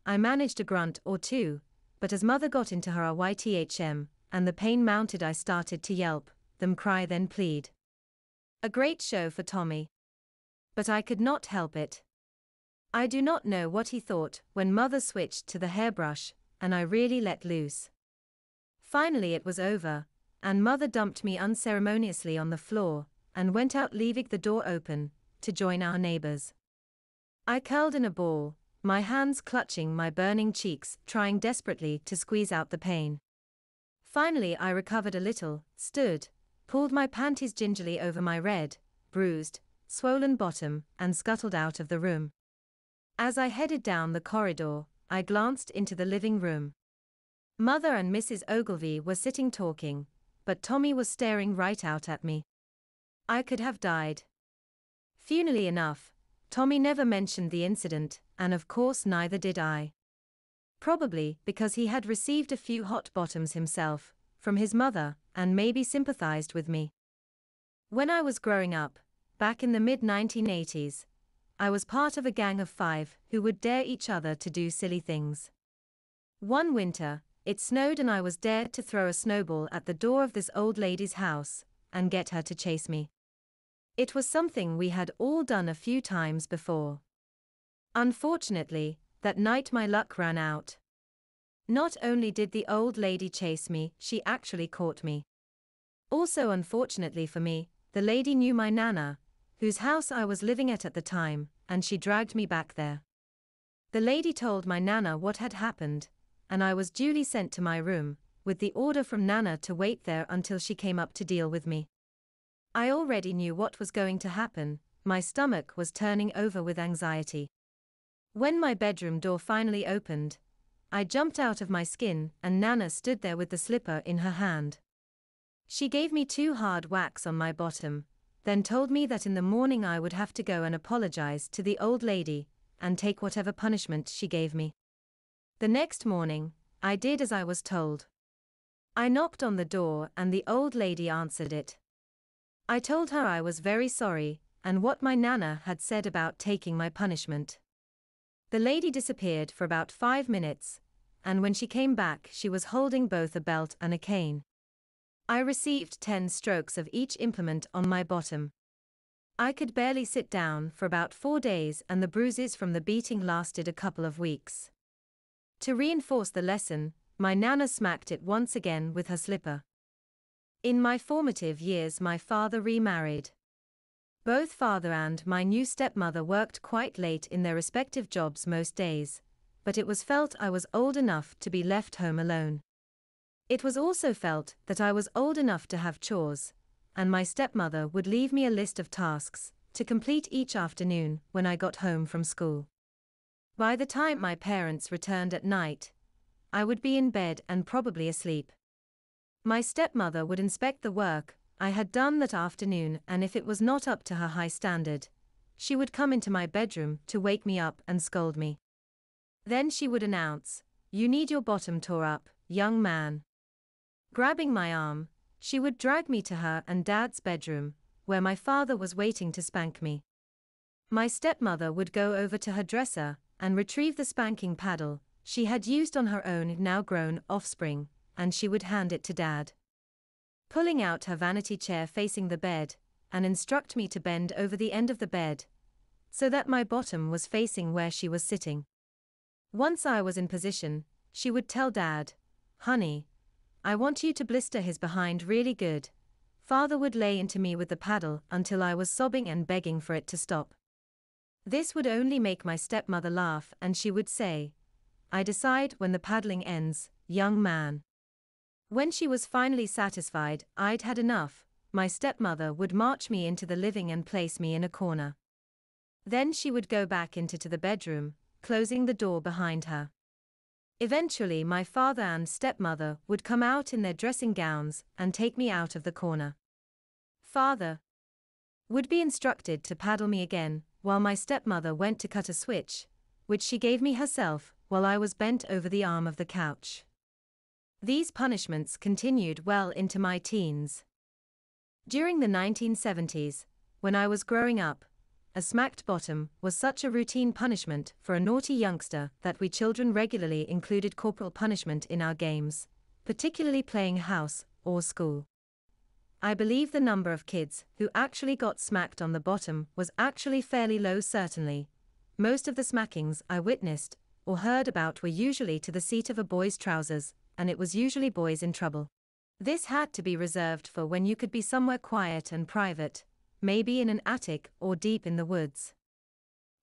I managed a grunt or two, but as Mother got into her RYTHM, and the pain mounted, I started to yelp, then cry, then plead. A great show for Tommy. But I could not help it. I do not know what he thought when Mother switched to the hairbrush, and I really let loose. Finally it was over, and Mother dumped me unceremoniously on the floor, and went out, leaving the door open, to join our neighbors. I curled in a ball, my hands clutching my burning cheeks, trying desperately to squeeze out the pain. Finally I recovered a little, stood, pulled my panties gingerly over my red, bruised, swollen bottom, and scuttled out of the room. As I headed down the corridor, I glanced into the living room. Mother and Mrs. Ogilvy were sitting talking, but Tommy was staring right out at me. I could have died. Funnily enough, Tommy never mentioned the incident, and of course neither did I. Probably because he had received a few hot bottoms himself, from his mother, and maybe sympathized with me. When I was growing up, back in the mid-1980s, I was part of a gang of 5 who would dare each other to do silly things. One winter, it snowed and I was dared to throw a snowball at the door of this old lady's house, and get her to chase me. It was something we had all done a few times before. Unfortunately, that night my luck ran out. Not only did the old lady chase me, she actually caught me. Also, unfortunately for me, the lady knew my nana, whose house I was living at the time, and she dragged me back there. The lady told my nana what had happened, and I was duly sent to my room, with the order from nana to wait there until she came up to deal with me. I already knew what was going to happen, my stomach was turning over with anxiety. When my bedroom door finally opened, I jumped out of my skin, and nana stood there with the slipper in her hand. She gave me 2 hard whacks on my bottom, then told me that in the morning I would have to go and apologize to the old lady, and take whatever punishment she gave me. The next morning, I did as I was told. I knocked on the door and the old lady answered it. I told her I was very sorry, and what my nana had said about taking my punishment. The lady disappeared for about 5 minutes, and when she came back she was holding both a belt and a cane. I received 10 strokes of each implement on my bottom. I could barely sit down for about 4 days, and the bruises from the beating lasted a couple of weeks. To reinforce the lesson, my nana smacked it once again with her slipper. In my formative years my father remarried. Both father and my new stepmother worked quite late in their respective jobs most days, but it was felt I was old enough to be left home alone. It was also felt that I was old enough to have chores, and my stepmother would leave me a list of tasks to complete each afternoon when I got home from school. By the time my parents returned at night, I would be in bed and probably asleep. My stepmother would inspect the work I had done that afternoon, and if it was not up to her high standard, she would come into my bedroom to wake me up and scold me. Then she would announce, "You need your bottom tore up, young man." Grabbing my arm, she would drag me to her and Dad's bedroom, where my father was waiting to spank me. My stepmother would go over to her dresser and retrieve the spanking paddle she had used on her own now grown offspring, and she would hand it to Dad. Pulling out her vanity chair facing the bed, and instruct me to bend over the end of the bed, so that my bottom was facing where she was sitting. Once I was in position, she would tell Dad, "Honey, I want you to blister his behind really good." Father would lay into me with the paddle until I was sobbing and begging for it to stop. This would only make my stepmother laugh, and she would say, "I decide when the paddling ends, young man." When she was finally satisfied I'd had enough, my stepmother would march me into the living and place me in a corner. Then she would go back into the bedroom, closing the door behind her. Eventually my father and stepmother would come out in their dressing gowns and take me out of the corner. Father would be instructed to paddle me again, while my stepmother went to cut a switch, which she gave me herself, while I was bent over the arm of the couch. These punishments continued well into my teens. During the 1970s, when I was growing up, a smacked bottom was such a routine punishment for a naughty youngster that we children regularly included corporal punishment in our games, particularly playing house or school. I believe the number of kids who actually got smacked on the bottom was actually fairly low. Certainly, most of the smackings I witnessed or heard about were usually to the seat of a boy's trousers, and it was usually boys in trouble. This had to be reserved for when you could be somewhere quiet and private, maybe in an attic or deep in the woods.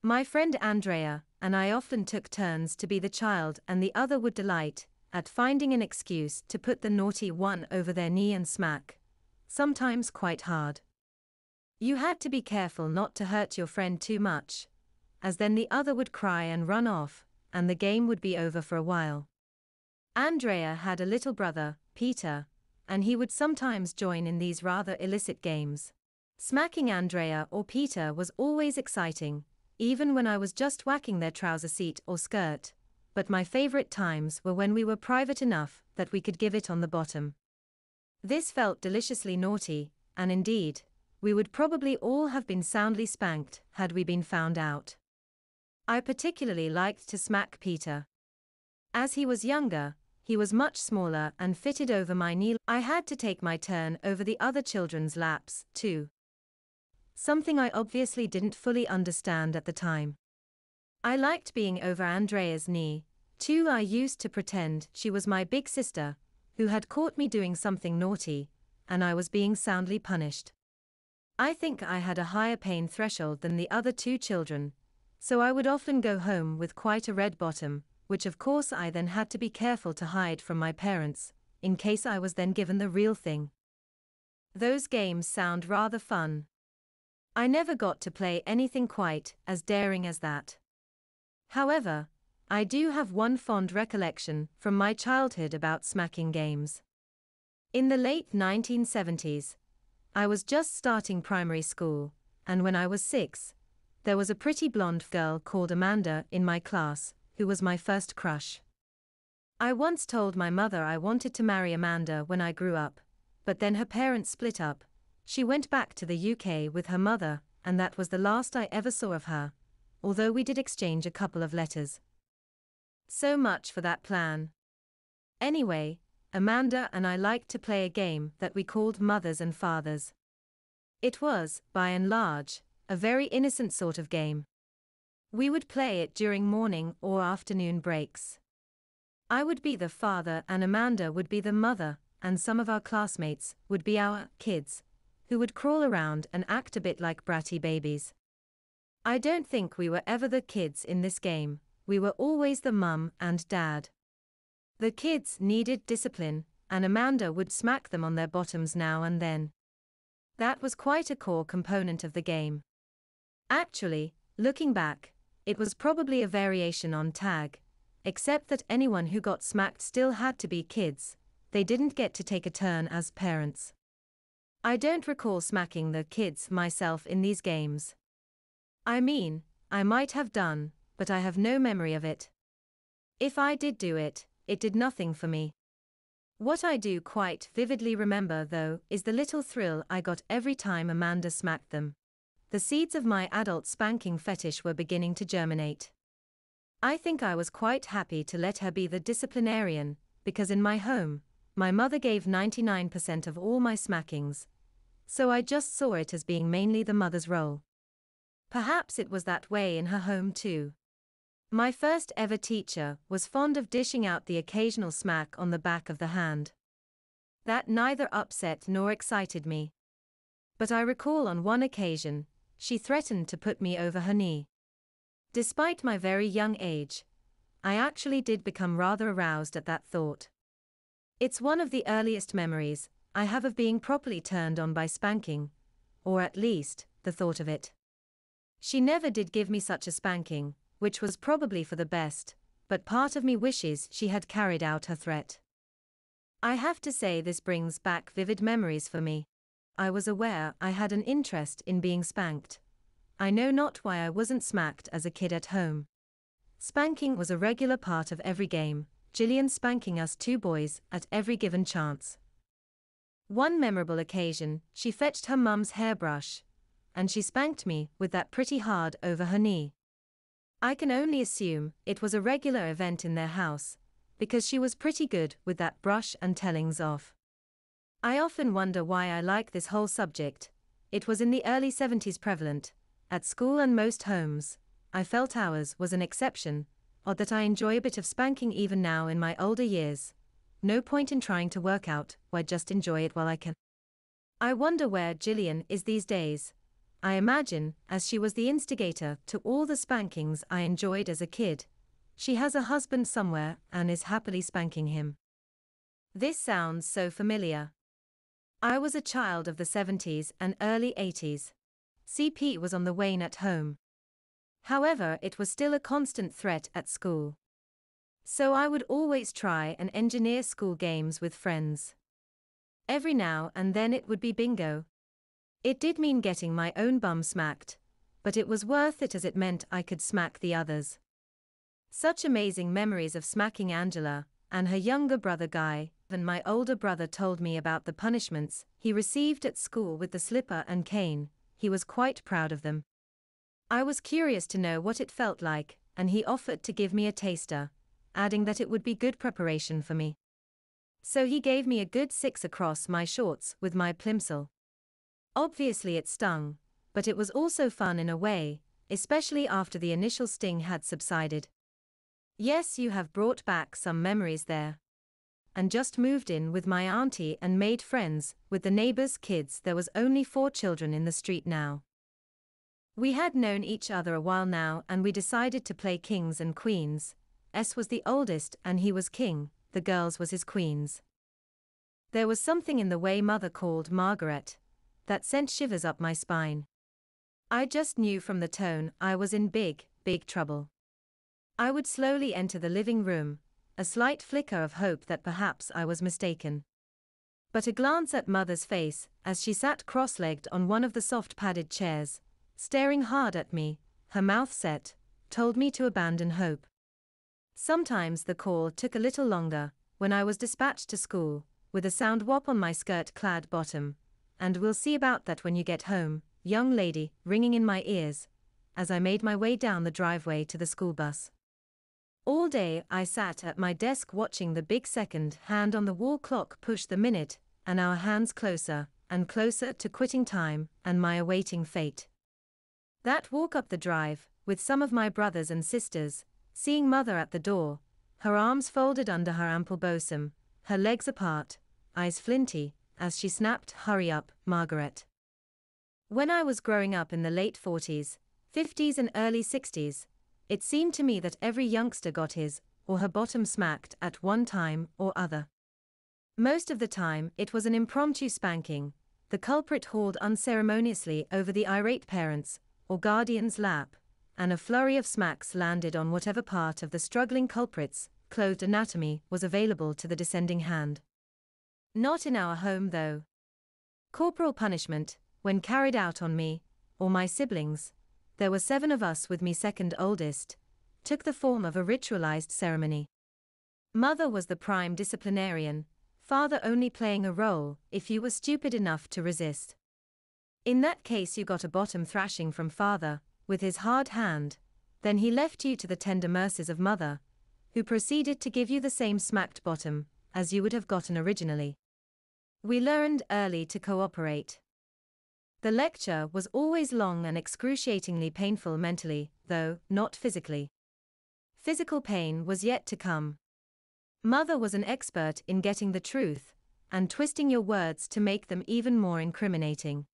My friend Andrea and I often took turns to be the child, and the other would delight at finding an excuse to put the naughty one over their knee and smack, sometimes quite hard. You had to be careful not to hurt your friend too much, as then the other would cry and run off, and the game would be over for a while. Andrea had a little brother, Peter, and he would sometimes join in these rather illicit games. Smacking Andrea or Peter was always exciting, even when I was just whacking their trouser seat or skirt, but my favorite times were when we were private enough that we could give it on the bottom. This felt deliciously naughty, and indeed, we would probably all have been soundly spanked had we been found out. I particularly liked to smack Peter. As he was younger, he was much smaller and fitted over my knee. I had to take my turn over the other children's laps, too. Something I obviously didn't fully understand at the time. I liked being over Andrea's knee, too. I used to pretend she was my big sister, who had caught me doing something naughty, and I was being soundly punished. I think I had a higher pain threshold than the other two children, so I would often go home with quite a red bottom, which of course I then had to be careful to hide from my parents, in case I was then given the real thing. Those games sound rather fun. I never got to play anything quite as daring as that. However, I do have one fond recollection from my childhood about smacking games. In the late 1970s, I was just starting primary school, and when I was 6, there was a pretty blonde girl called Amanda in my class, who was my first crush. I once told my mother I wanted to marry Amanda when I grew up, but then her parents split up. She went back to the UK with her mother, and that was the last I ever saw of her, although we did exchange a couple of letters. So much for that plan. Anyway, Amanda and I liked to play a game that we called Mothers and Fathers. It was, by and large, a very innocent sort of game. We would play it during morning or afternoon breaks. I would be the father and Amanda would be the mother, and some of our classmates would be our kids, who would crawl around and act a bit like bratty babies. I don't think we were ever the kids in this game, we were always the mum and dad. The kids needed discipline, and Amanda would smack them on their bottoms now and then. That was quite a core component of the game. Actually, looking back, it was probably a variation on tag, except that anyone who got smacked still had to be kids. They didn't get to take a turn as parents. I don't recall smacking the kids myself in these games. I mean, I might have done, but I have no memory of it. If I did do it, it did nothing for me. What I do quite vividly remember, though, is the little thrill I got every time Amanda smacked them. The seeds of my adult spanking fetish were beginning to germinate. I think I was quite happy to let her be the disciplinarian, because in my home, my mother gave 99% of all my smackings. So I just saw it as being mainly the mother's role. Perhaps it was that way in her home too. My first ever teacher was fond of dishing out the occasional smack on the back of the hand. That neither upset nor excited me. But I recall on one occasion, she threatened to put me over her knee. Despite my very young age, I actually did become rather aroused at that thought. It's one of the earliest memories I have of being properly turned on by spanking, or at least, the thought of it. She never did give me such a spanking, which was probably for the best, but part of me wishes she had carried out her threat. I have to say this brings back vivid memories for me. I was aware I had an interest in being spanked. I know not why I wasn't smacked as a kid at home. Spanking was a regular part of every game, Gillian spanking us two boys at every given chance. One memorable occasion, she fetched her mum's hairbrush, and she spanked me with that pretty hard over her knee. I can only assume it was a regular event in their house, because she was pretty good with that brush and tellings off. I often wonder why I like this whole subject. It was in the early 70s prevalent, at school and most homes. I felt ours was an exception, odd that I enjoy a bit of spanking even now in my older years. No point in trying to work out why, just enjoy it while I can. I wonder where Gillian is these days. I imagine, as she was the instigator to all the spankings I enjoyed as a kid, she has a husband somewhere and is happily spanking him. This sounds so familiar. I was a child of the 70s and early 80s. CP was on the wane at home. However, it was still a constant threat at school. So I would always try and engineer school games with friends. Every now and then it would be bingo. It did mean getting my own bum smacked, but it was worth it as it meant I could smack the others. Such amazing memories of smacking Angela and her younger brother Guy. Even my older brother told me about the punishments he received at school with the slipper and cane. He was quite proud of them. I was curious to know what it felt like, and he offered to give me a taster, adding that it would be good preparation for me. So he gave me a good 6 across my shorts with my plimsoll. Obviously it stung, but it was also fun in a way, especially after the initial sting had subsided. Yes, you have brought back some memories there. And just moved in with my auntie and made friends with the neighbors' kids. There was only 4 children in the street now. We had known each other a while now and we decided to play kings and queens. S was the oldest and he was king, the girls was his queens. There was something in the way mother called Margaret that sent shivers up my spine. I just knew from the tone I was in big, big trouble. I would slowly enter the living room, a slight flicker of hope that perhaps I was mistaken. But a glance at mother's face, as she sat cross-legged on one of the soft padded chairs, staring hard at me, her mouth set, told me to abandon hope. Sometimes the call took a little longer, when I was dispatched to school, with a sound whop on my skirt-clad bottom, and "we'll see about that when you get home, young lady," ringing in my ears, as I made my way down the driveway to the school bus. All day I sat at my desk watching the big second hand on the wall clock push the minute and hour hands closer and closer to quitting time and my awaiting fate. That walk up the drive, with some of my brothers and sisters, seeing mother at the door, her arms folded under her ample bosom, her legs apart, eyes flinty, as she snapped, "Hurry up, Margaret." When I was growing up in the late 40s, 50s and early 60s, it seemed to me that every youngster got his or her bottom smacked at one time or other. Most of the time it was an impromptu spanking, the culprit hauled unceremoniously over the irate parents' or guardian's lap, and a flurry of smacks landed on whatever part of the struggling culprit's clothed anatomy was available to the descending hand. Not in our home, though. Corporal punishment, when carried out on me, or my siblings, there were 7 of us with me second oldest, took the form of a ritualized ceremony. Mother was the prime disciplinarian, father only playing a role if you were stupid enough to resist. In that case you got a bottom thrashing from father, with his hard hand, then he left you to the tender mercies of mother, who proceeded to give you the same smacked bottom as you would have gotten originally. We learned early to cooperate. The lecture was always long and excruciatingly painful mentally, though not physically. Physical pain was yet to come. Mother was an expert in getting the truth and twisting your words to make them even more incriminating.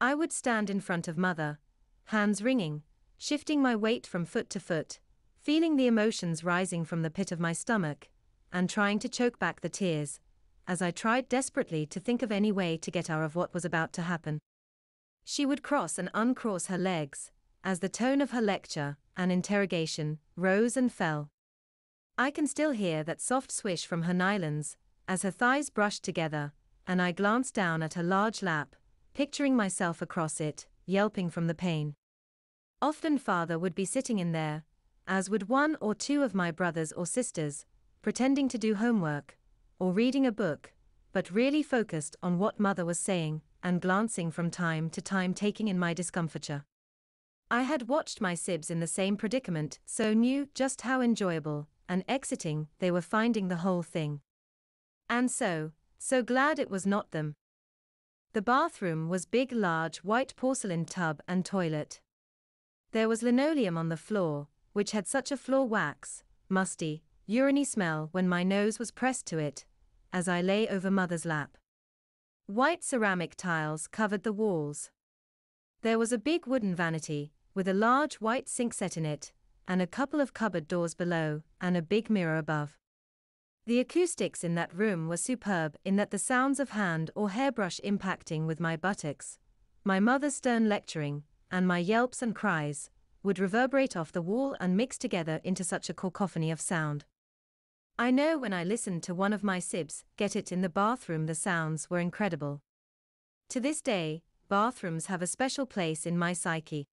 I would stand in front of mother, hands wringing, shifting my weight from foot to foot, feeling the emotions rising from the pit of my stomach, and trying to choke back the tears, as I tried desperately to think of any way to get out of what was about to happen. She would cross and uncross her legs, as the tone of her lecture and interrogation rose and fell. I can still hear that soft swish from her nylons, as her thighs brushed together, and I glanced down at her large lap, picturing myself across it, yelping from the pain. Often father would be sitting in there, as would 1 or 2 of my brothers or sisters, pretending to do homework, or reading a book, but really focused on what mother was saying, and glancing from time to time taking in my discomfiture. I had watched my sibs in the same predicament, so knew just how enjoyable and exciting they were finding the whole thing. And so glad it was not them. The bathroom was big, large white porcelain tub and toilet. There was linoleum on the floor, which had such a floor wax, musty, urine-y smell when my nose was pressed to it, as I lay over mother's lap. White ceramic tiles covered the walls. There was a big wooden vanity, with a large white sink set in it, and a couple of cupboard doors below, and a big mirror above. The acoustics in that room were superb in that the sounds of hand or hairbrush impacting with my buttocks, my mother's stern lecturing, and my yelps and cries, would reverberate off the wall and mix together into such a cacophony of sound. I know when I listened to one of my sibs get it in the bathroom the sounds were incredible. To this day, bathrooms have a special place in my psyche.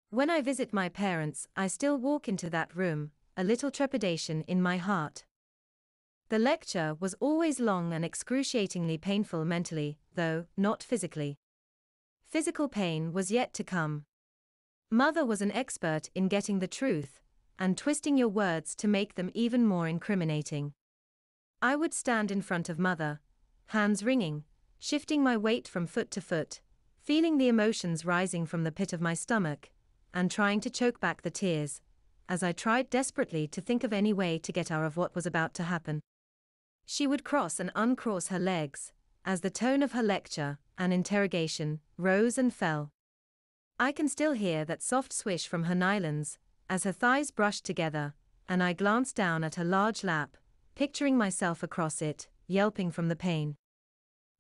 When I visit my parents, I still walk into that room, a little trepidation in my heart. The lecture was always long and excruciatingly painful mentally, though not physically. Physical pain was yet to come. Mother was an expert in getting the truth and twisting your words to make them even more incriminating. I would stand in front of mother, hands wringing, shifting my weight from foot to foot, feeling the emotions rising from the pit of my stomach, and trying to choke back the tears, as I tried desperately to think of any way to get out of what was about to happen. She would cross and uncross her legs, as the tone of her lecture and interrogation rose and fell. I can still hear that soft swish from her nylons, as her thighs brushed together, and I glanced down at her large lap, picturing myself across it, yelping from the pain.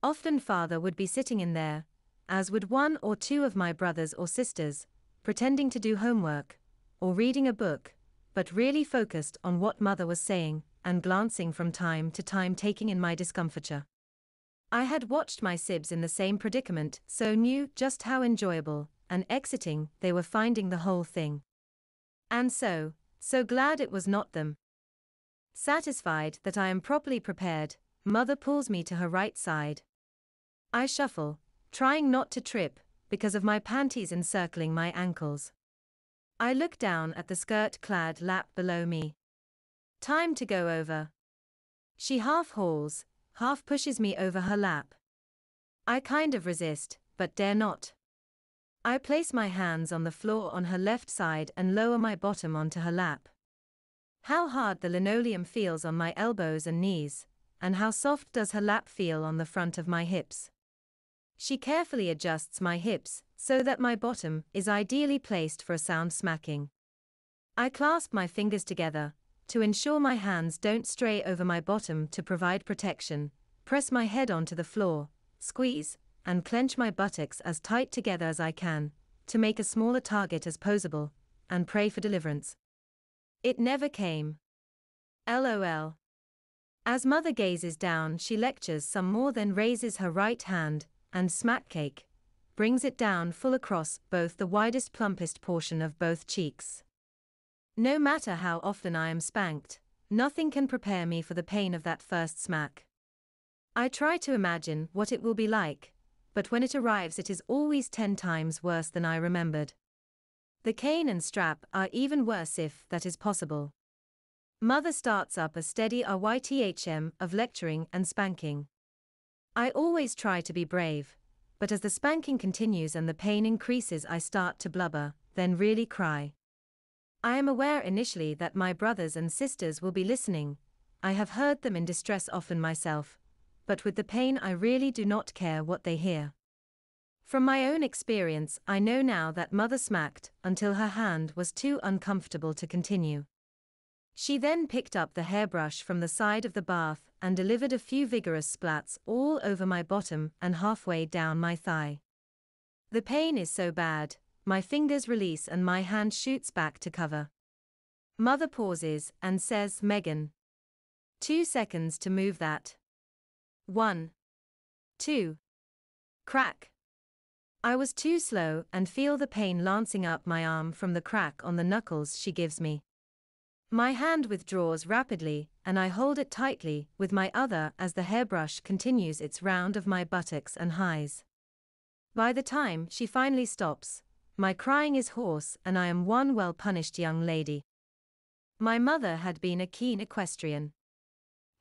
Often father would be sitting in there, as would 1 or 2 of my brothers or sisters, pretending to do homework, or reading a book, but really focused on what mother was saying, and glancing from time to time taking in my discomfiture. I had watched my sibs in the same predicament, so knew just how enjoyable and exciting they were finding the whole thing. And so glad it was not them. Satisfied that I am properly prepared, mother pulls me to her right side. I shuffle, trying not to trip, because of my panties encircling my ankles. I look down at the skirt-clad lap below me. Time to go over. She half hauls, half pushes me over her lap. I kind of resist, but dare not. I place my hands on the floor on her left side and lower my bottom onto her lap. How hard the linoleum feels on my elbows and knees, and how soft does her lap feel on the front of my hips. She carefully adjusts my hips so that my bottom is ideally placed for a sound smacking. I clasp my fingers together to ensure my hands don't stray over my bottom to provide protection, press my head onto the floor, squeeze, and clench my buttocks as tight together as I can, to make a smaller target as possible, and pray for deliverance. It never came. LOL. As mother gazes down, she lectures some more, then raises her right hand, and smack cake, brings it down full across both the widest plumpest portion of both cheeks. No matter how often I am spanked, nothing can prepare me for the pain of that first smack. I try to imagine what it will be like, but when it arrives it is always 10 times worse than I remembered. The cane and strap are even worse if that is possible. Mother starts up a steady RYTHM of lecturing and spanking. I always try to be brave, but as the spanking continues and the pain increases I start to blubber, then really cry. I am aware initially that my brothers and sisters will be listening. I have heard them in distress often myself, but with the pain I really do not care what they hear. From my own experience I know now that mother smacked until her hand was too uncomfortable to continue. She then picked up the hairbrush from the side of the bath and delivered a few vigorous splats all over my bottom and halfway down my thigh. The pain is so bad, my fingers release and my hand shoots back to cover. Mother pauses and says, "Megan. 2 seconds to move that. 1. 2. Crack." I was too slow and feel the pain lancing up my arm from the crack on the knuckles she gives me. My hand withdraws rapidly and I hold it tightly with my other as the hairbrush continues its round of my buttocks and highs. By the time she finally stops, my crying is hoarse and I am one well-punished young lady. My mother had been a keen equestrian.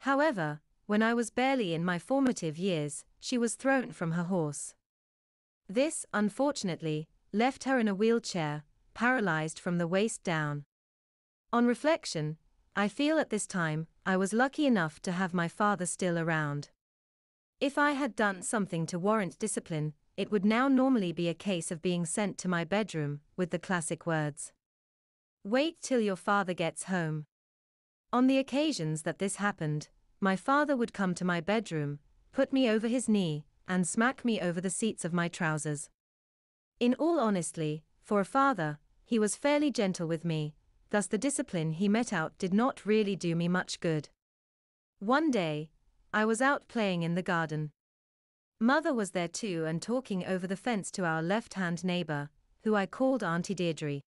However, when I was barely in my formative years, she was thrown from her horse. This, unfortunately, left her in a wheelchair, paralyzed from the waist down. On reflection, I feel at this time, I was lucky enough to have my father still around. If I had done something to warrant discipline, it would now normally be a case of being sent to my bedroom, with the classic words, "Wait till your father gets home." On the occasions that this happened, my father would come to my bedroom, put me over his knee, and smack me over the seats of my trousers. In all honesty, for a father, he was fairly gentle with me, thus the discipline he met out did not really do me much good. One day, I was out playing in the garden. Mother was there too and talking over the fence to our left-hand neighbor, who I called Auntie Deirdre.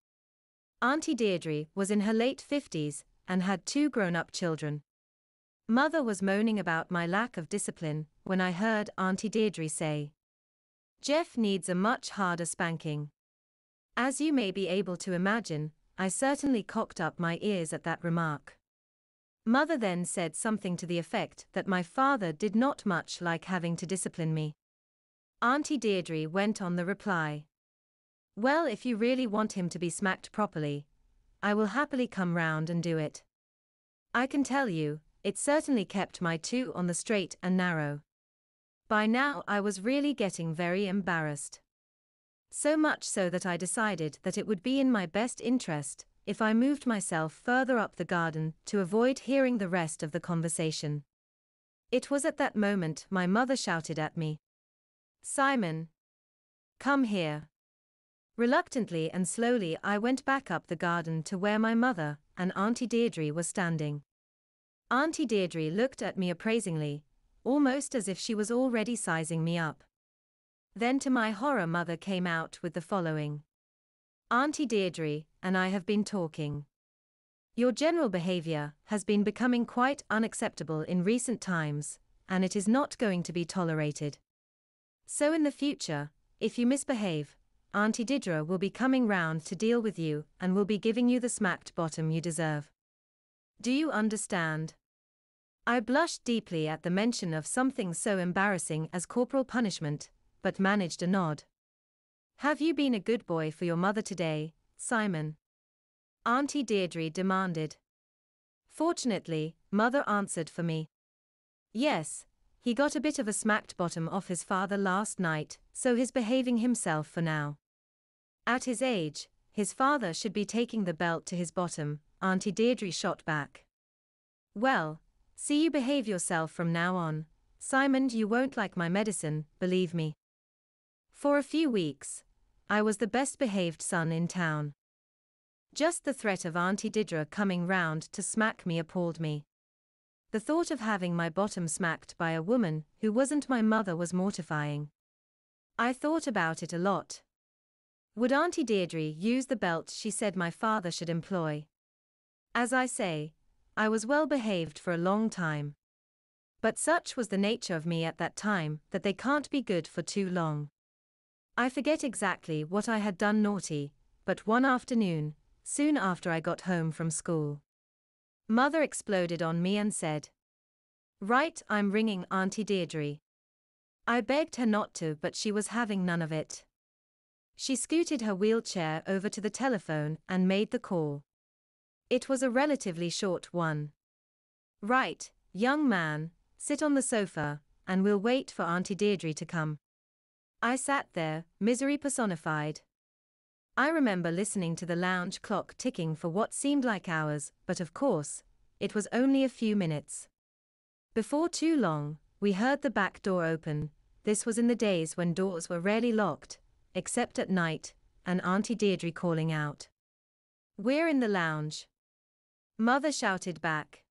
Auntie Deirdre was in her late 50s and had 2 grown-up children. Mother was moaning about my lack of discipline when I heard Auntie Deirdre say, "Jeff needs a much harder spanking." As you may be able to imagine, I certainly cocked up my ears at that remark. Mother then said something to the effect that my father did not much like having to discipline me. Auntie Deirdre went on the reply, "Well, if you really want him to be smacked properly, I will happily come round and do it. I can tell you, it certainly kept my 2 on the straight and narrow." By now I was really getting very embarrassed. So much so that I decided that it would be in my best interest if I moved myself further up the garden to avoid hearing the rest of the conversation. It was at that moment my mother shouted at me, "Simon! Come here!" Reluctantly and slowly I went back up the garden to where my mother and Auntie Deirdre were standing. Auntie Deirdre looked at me appraisingly, almost as if she was already sizing me up. Then to my horror mother came out with the following. "Auntie Deirdre and I have been talking. Your general behavior has been becoming quite unacceptable in recent times, and it is not going to be tolerated. So in the future, if you misbehave, Auntie Deirdre will be coming round to deal with you and will be giving you the smacked bottom you deserve. Do you understand?" I blushed deeply at the mention of something so embarrassing as corporal punishment, but managed a nod. "Have you been a good boy for your mother today, Simon?" Auntie Deirdre demanded. Fortunately, mother answered for me. "Yes, he got a bit of a smacked bottom off his father last night, so he's behaving himself for now. At his age, his father should be taking the belt to his bottom," Auntie Deirdre shot back. "Well, see you behave yourself from now on, Simon. You won't like my medicine, believe me." For a few weeks, I was the best behaved son in town. Just the threat of Auntie Deirdre coming round to smack me appalled me. The thought of having my bottom smacked by a woman who wasn't my mother was mortifying. I thought about it a lot. Would Auntie Deirdre use the belt she said my father should employ? As I say, I was well behaved for a long time. But such was the nature of me at that time that they can't be good for too long. I forget exactly what I had done naughty, but one afternoon, soon after I got home from school, Mother exploded on me and said, "Right, I'm ringing Auntie Deirdre." I begged her not to, but she was having none of it. She scooted her wheelchair over to the telephone and made the call. It was a relatively short one. "Right, young man, sit on the sofa, and we'll wait for Auntie Deirdre to come." I sat there, misery personified. I remember listening to the lounge clock ticking for what seemed like hours, but of course, it was only a few minutes. Before too long, we heard the back door open. This was in the days when doors were rarely locked, except at night, and Auntie Deirdre calling out, "We're in the lounge." Mother shouted back.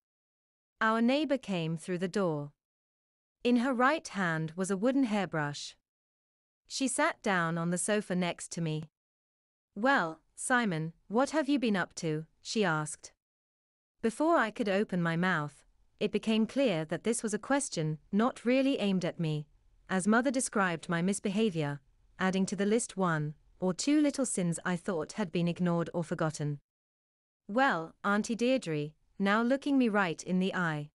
Our neighbor came through the door. In her right hand was a wooden hairbrush. She sat down on the sofa next to me. "Well, Simon, what have you been up to?" she asked. Before I could open my mouth, it became clear that this was a question not really aimed at me, as Mother described my misbehavior, adding to the list one or two little sins I thought had been ignored or forgotten. "Well, Auntie Deirdre," now looking me right in the eye,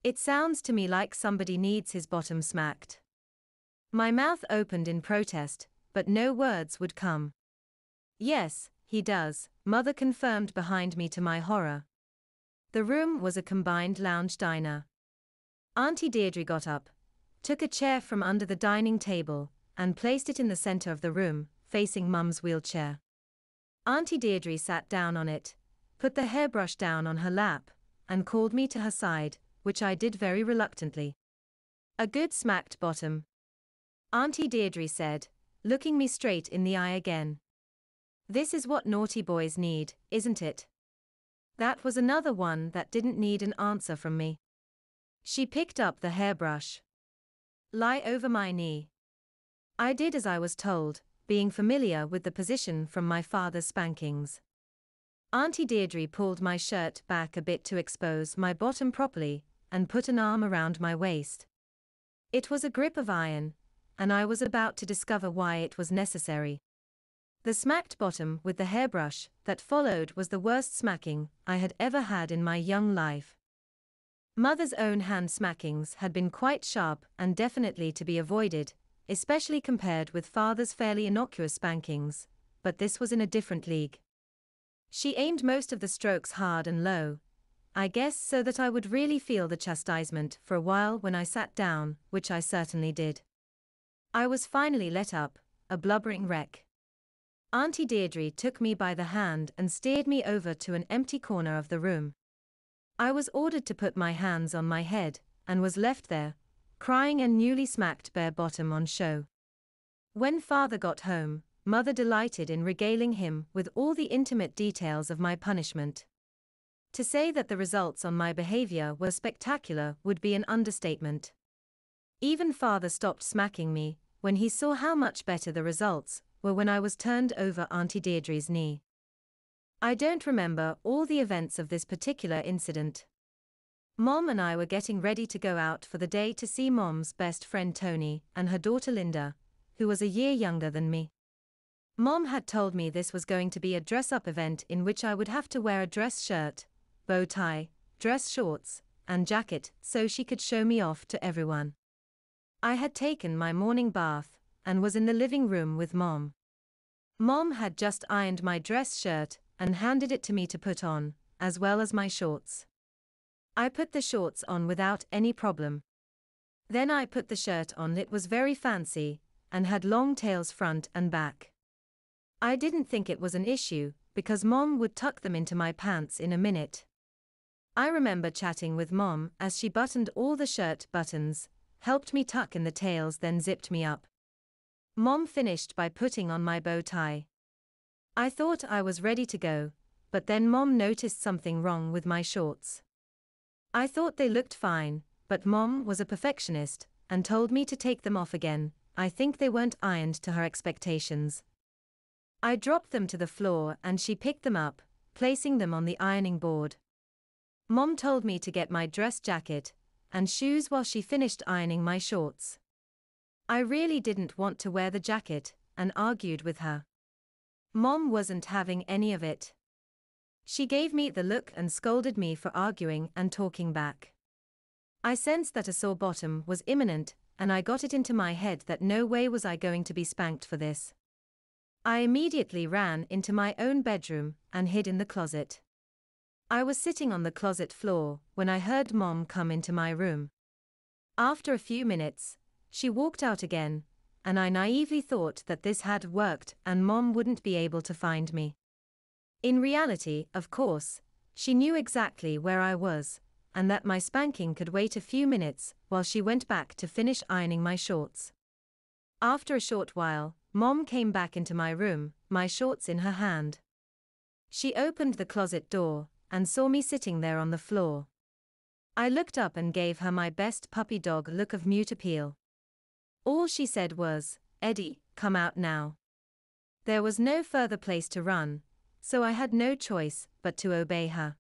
"it sounds to me like somebody needs his bottom smacked." My mouth opened in protest, but no words would come. "Yes, he does," Mother confirmed behind me to my horror. The room was a combined lounge diner. Auntie Deirdre got up, took a chair from under the dining table, and placed it in the center of the room, facing Mum's wheelchair. Auntie Deirdre sat down on it, put the hairbrush down on her lap, and called me to her side, which I did very reluctantly. "A good smacked bottom," Auntie Deirdre said, looking me straight in the eye again. "This is what naughty boys need, isn't it?" That was another one that didn't need an answer from me. She picked up the hairbrush. "Lie over my knee." I did as I was told, being familiar with the position from my father's spankings. Auntie Deirdre pulled my shirt back a bit to expose my bottom properly, and put an arm around my waist. It was a grip of iron, and I was about to discover why it was necessary. The smacked bottom with the hairbrush that followed was the worst smacking I had ever had in my young life. Mother's own hand smackings had been quite sharp and definitely to be avoided, especially compared with father's fairly innocuous spankings, but this was in a different league. She aimed most of the strokes hard and low, I guess so that I would really feel the chastisement for a while when I sat down, which I certainly did. I was finally let up, a blubbering wreck. Auntie Deirdre took me by the hand and steered me over to an empty corner of the room. I was ordered to put my hands on my head, and was left there, crying and newly smacked bare bottom on show. When father got home, Mother delighted in regaling him with all the intimate details of my punishment. To say that the results on my behavior were spectacular would be an understatement. Even father stopped smacking me when he saw how much better the results were when I was turned over Auntie Deirdre's knee. I don't remember all the events of this particular incident. Mom and I were getting ready to go out for the day to see Mom's best friend Tony and her daughter Linda, who was a year younger than me. Mom had told me this was going to be a dress-up event in which I would have to wear a dress shirt, bow tie, dress shorts, and jacket so she could show me off to everyone. I had taken my morning bath and was in the living room with Mom. Mom had just ironed my dress shirt and handed it to me to put on, as well as my shorts. I put the shorts on without any problem. Then I put the shirt on. It was very fancy, and had long tails front and back. I didn't think it was an issue, because Mom would tuck them into my pants in a minute. I remember chatting with Mom as she buttoned all the shirt buttons, helped me tuck in the tails, then zipped me up. Mom finished by putting on my bow tie. I thought I was ready to go, but then Mom noticed something wrong with my shorts. I thought they looked fine, but Mom was a perfectionist and told me to take them off again. I think they weren't ironed to her expectations. I dropped them to the floor and she picked them up, placing them on the ironing board. Mom told me to get my dress jacket and shoes while she finished ironing my shorts. I really didn't want to wear the jacket and argued with her. Mom wasn't having any of it. She gave me the look and scolded me for arguing and talking back. I sensed that a sore bottom was imminent, and I got it into my head that no way was I going to be spanked for this. I immediately ran into my own bedroom and hid in the closet. I was sitting on the closet floor when I heard Mom come into my room. After a few minutes, she walked out again, and I naively thought that this had worked and Mom wouldn't be able to find me. In reality, of course, she knew exactly where I was, and that my spanking could wait a few minutes while she went back to finish ironing my shorts. After a short while, Mom came back into my room, my shorts in her hand. She opened the closet door and saw me sitting there on the floor. I looked up and gave her my best puppy dog look of mute appeal. All she said was, "Eddie, come out now." There was no further place to run, so I had no choice but to obey her.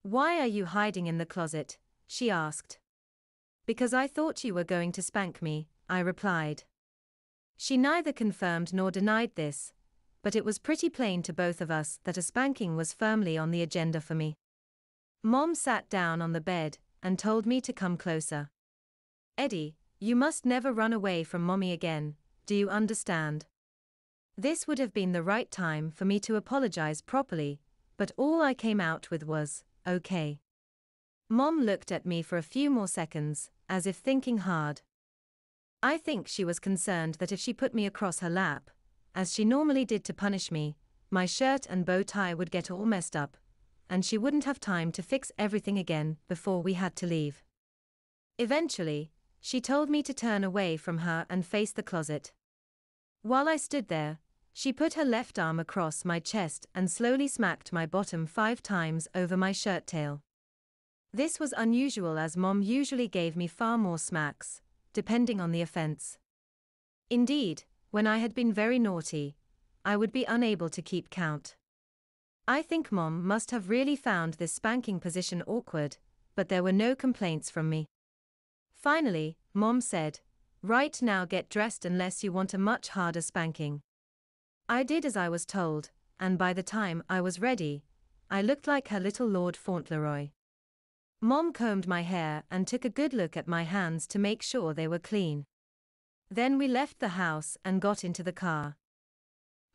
"Why are you hiding in the closet?" she asked. "Because I thought you were going to spank me," I replied. She neither confirmed nor denied this, but it was pretty plain to both of us that a spanking was firmly on the agenda for me. Mom sat down on the bed and told me to come closer. "Eddie, you must never run away from Mommy again, do you understand?" This would have been the right time for me to apologize properly, but all I came out with was, "Okay." Mom looked at me for a few more seconds, as if thinking hard. I think she was concerned that if she put me across her lap, as she normally did to punish me, my shirt and bow tie would get all messed up, and she wouldn't have time to fix everything again before we had to leave. Eventually, she told me to turn away from her and face the closet. While I stood there, she put her left arm across my chest and slowly smacked my bottom 5 times over my shirt tail. This was unusual as Mom usually gave me far more smacks, depending on the offense. Indeed, when I had been very naughty, I would be unable to keep count. I think Mom must have really found this spanking position awkward, but there were no complaints from me. Finally, Mom said, "Right now get dressed unless you want a much harder spanking." I did as I was told, and by the time I was ready, I looked like her little Lord Fauntleroy. Mom combed my hair and took a good look at my hands to make sure they were clean. Then we left the house and got into the car.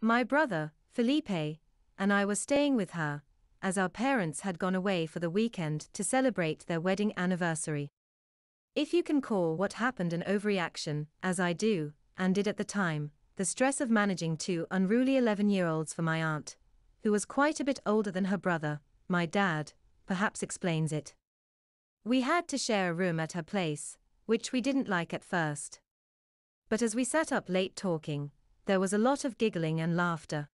My brother, Felipe, and I were staying with her, as our parents had gone away for the weekend to celebrate their wedding anniversary. If you can call what happened an overreaction, as I do, and did at the time, the stress of managing 2 unruly 11-year-olds for my aunt, who was quite a bit older than her brother, my dad, perhaps explains it. We had to share a room at her place, which we didn't like at first. But as we sat up late talking, there was a lot of giggling and laughter.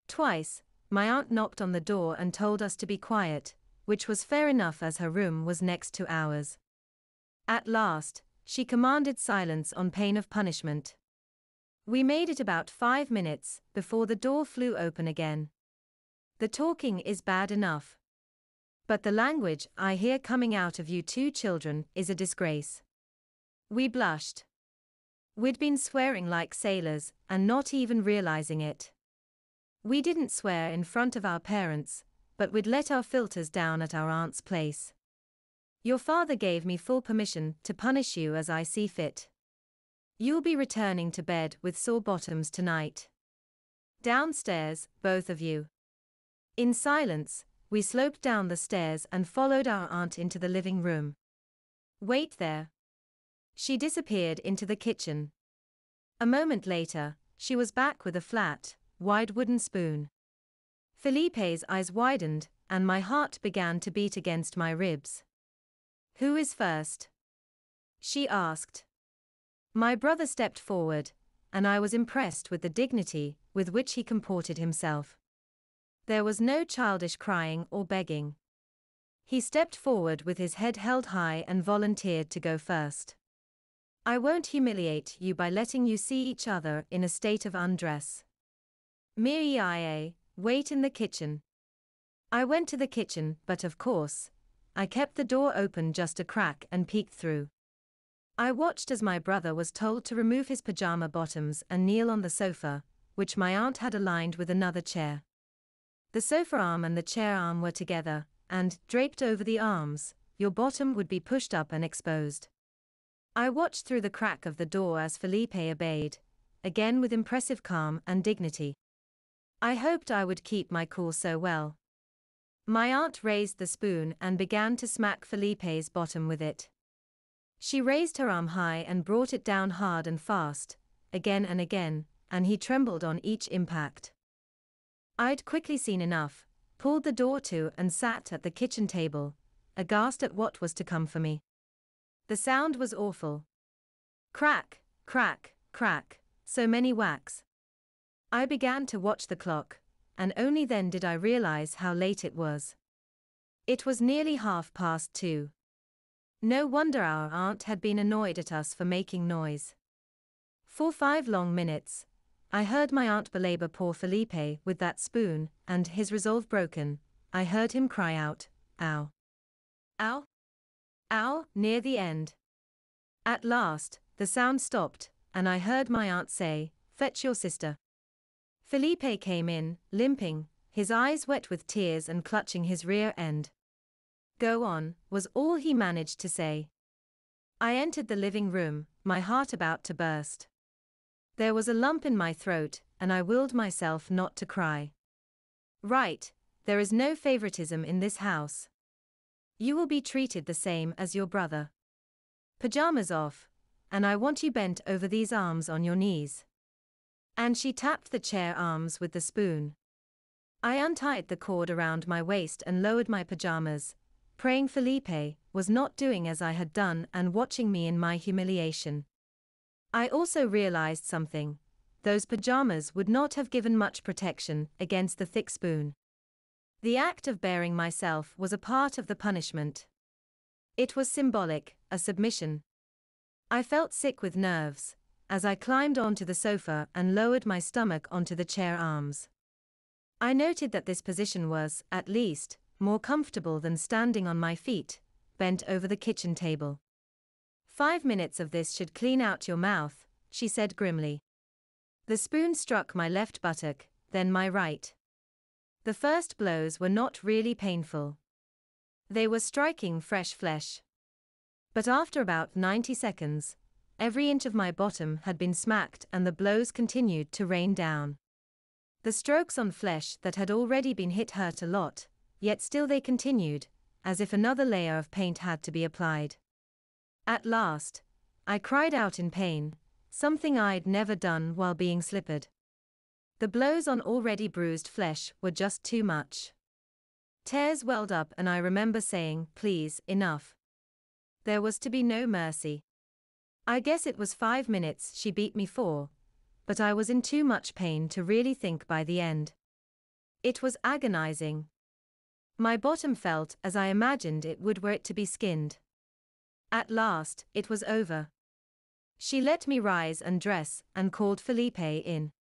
Twice, my aunt knocked on the door and told us to be quiet, which was fair enough as her room was next to ours. At last, she commanded silence on pain of punishment. We made it about 5 minutes before the door flew open again. The talking is bad enough, but the language I hear coming out of you 2 children is a disgrace. We blushed. We'd been swearing like sailors and not even realizing it. We didn't swear in front of our parents, but we'd let our filters down at our aunt's place. Your father gave me full permission to punish you as I see fit. You'll be returning to bed with sore bottoms tonight. Downstairs, both of you. In silence, we sloped down the stairs and followed our aunt into the living room. Wait there. She disappeared into the kitchen. A moment later, she was back with a flat, wide wooden spoon. Felipe's eyes widened, and my heart began to beat against my ribs. "Who is first?" she asked. My brother stepped forward, and I was impressed with the dignity with which he comported himself. There was no childish crying or begging. He stepped forward with his head held high and volunteered to go first. I won't humiliate you by letting you see each other in a state of undress. Wait in the kitchen. I went to the kitchen, but of course, I kept the door open just a crack and peeked through. I watched as my brother was told to remove his pajama bottoms and kneel on the sofa, which my aunt had aligned with another chair. The sofa arm and the chair arm were together, and, draped over the arms, your bottom would be pushed up and exposed. I watched through the crack of the door as Felipe obeyed, again with impressive calm and dignity. I hoped I would keep my cool so well. My aunt raised the spoon and began to smack Felipe's bottom with it. She raised her arm high and brought it down hard and fast, again, and he trembled on each impact. I'd quickly seen enough, pulled the door to and sat at the kitchen table, aghast at what was to come for me. The sound was awful. Crack, crack, crack, so many whacks. I began to watch the clock, and only then did I realize how late it was. It was nearly 2:30. No wonder our aunt had been annoyed at us for making noise. For 5 long minutes, I heard my aunt belabor poor Felipe with that spoon, and, his resolve broken, I heard him cry out, "Ow! Ow! Ow!" near the end. At last, the sound stopped, and I heard my aunt say, "Fetch your sister." Felipe came in, limping, his eyes wet with tears and clutching his rear end. "Go on," was all he managed to say. I entered the living room, my heart about to burst. There was a lump in my throat, and I willed myself not to cry. "Right, there is no favoritism in this house. You will be treated the same as your brother. Pajamas off, and I want you bent over these arms on your knees." And she tapped the chair arms with the spoon. I untied the cord around my waist and lowered my pajamas, praying Felipe was not doing as I had done and watching me in my humiliation. I also realized something: those pajamas would not have given much protection against the thick spoon. The act of bearing myself was a part of the punishment. It was symbolic, a submission. I felt sick with nerves as I climbed onto the sofa and lowered my stomach onto the chair arms. I noted that this position was, at least, more comfortable than standing on my feet, bent over the kitchen table. 5 minutes of this should clean out your mouth, she said grimly. The spoon struck my left buttock, then my right. The first blows were not really painful. They were striking fresh flesh. But after about 90 seconds, every inch of my bottom had been smacked and the blows continued to rain down. The strokes on flesh that had already been hit hurt a lot, yet still they continued, as if another layer of paint had to be applied. At last, I cried out in pain, something I'd never done while being slippered. The blows on already bruised flesh were just too much. Tears welled up and I remember saying, "Please, enough." There was to be no mercy. I guess it was 5 minutes she beat me for, but I was in too much pain to really think by the end. It was agonizing. My bottom felt as I imagined it would were it to be skinned. At last, it was over. She let me rise and dress and called Felipe in.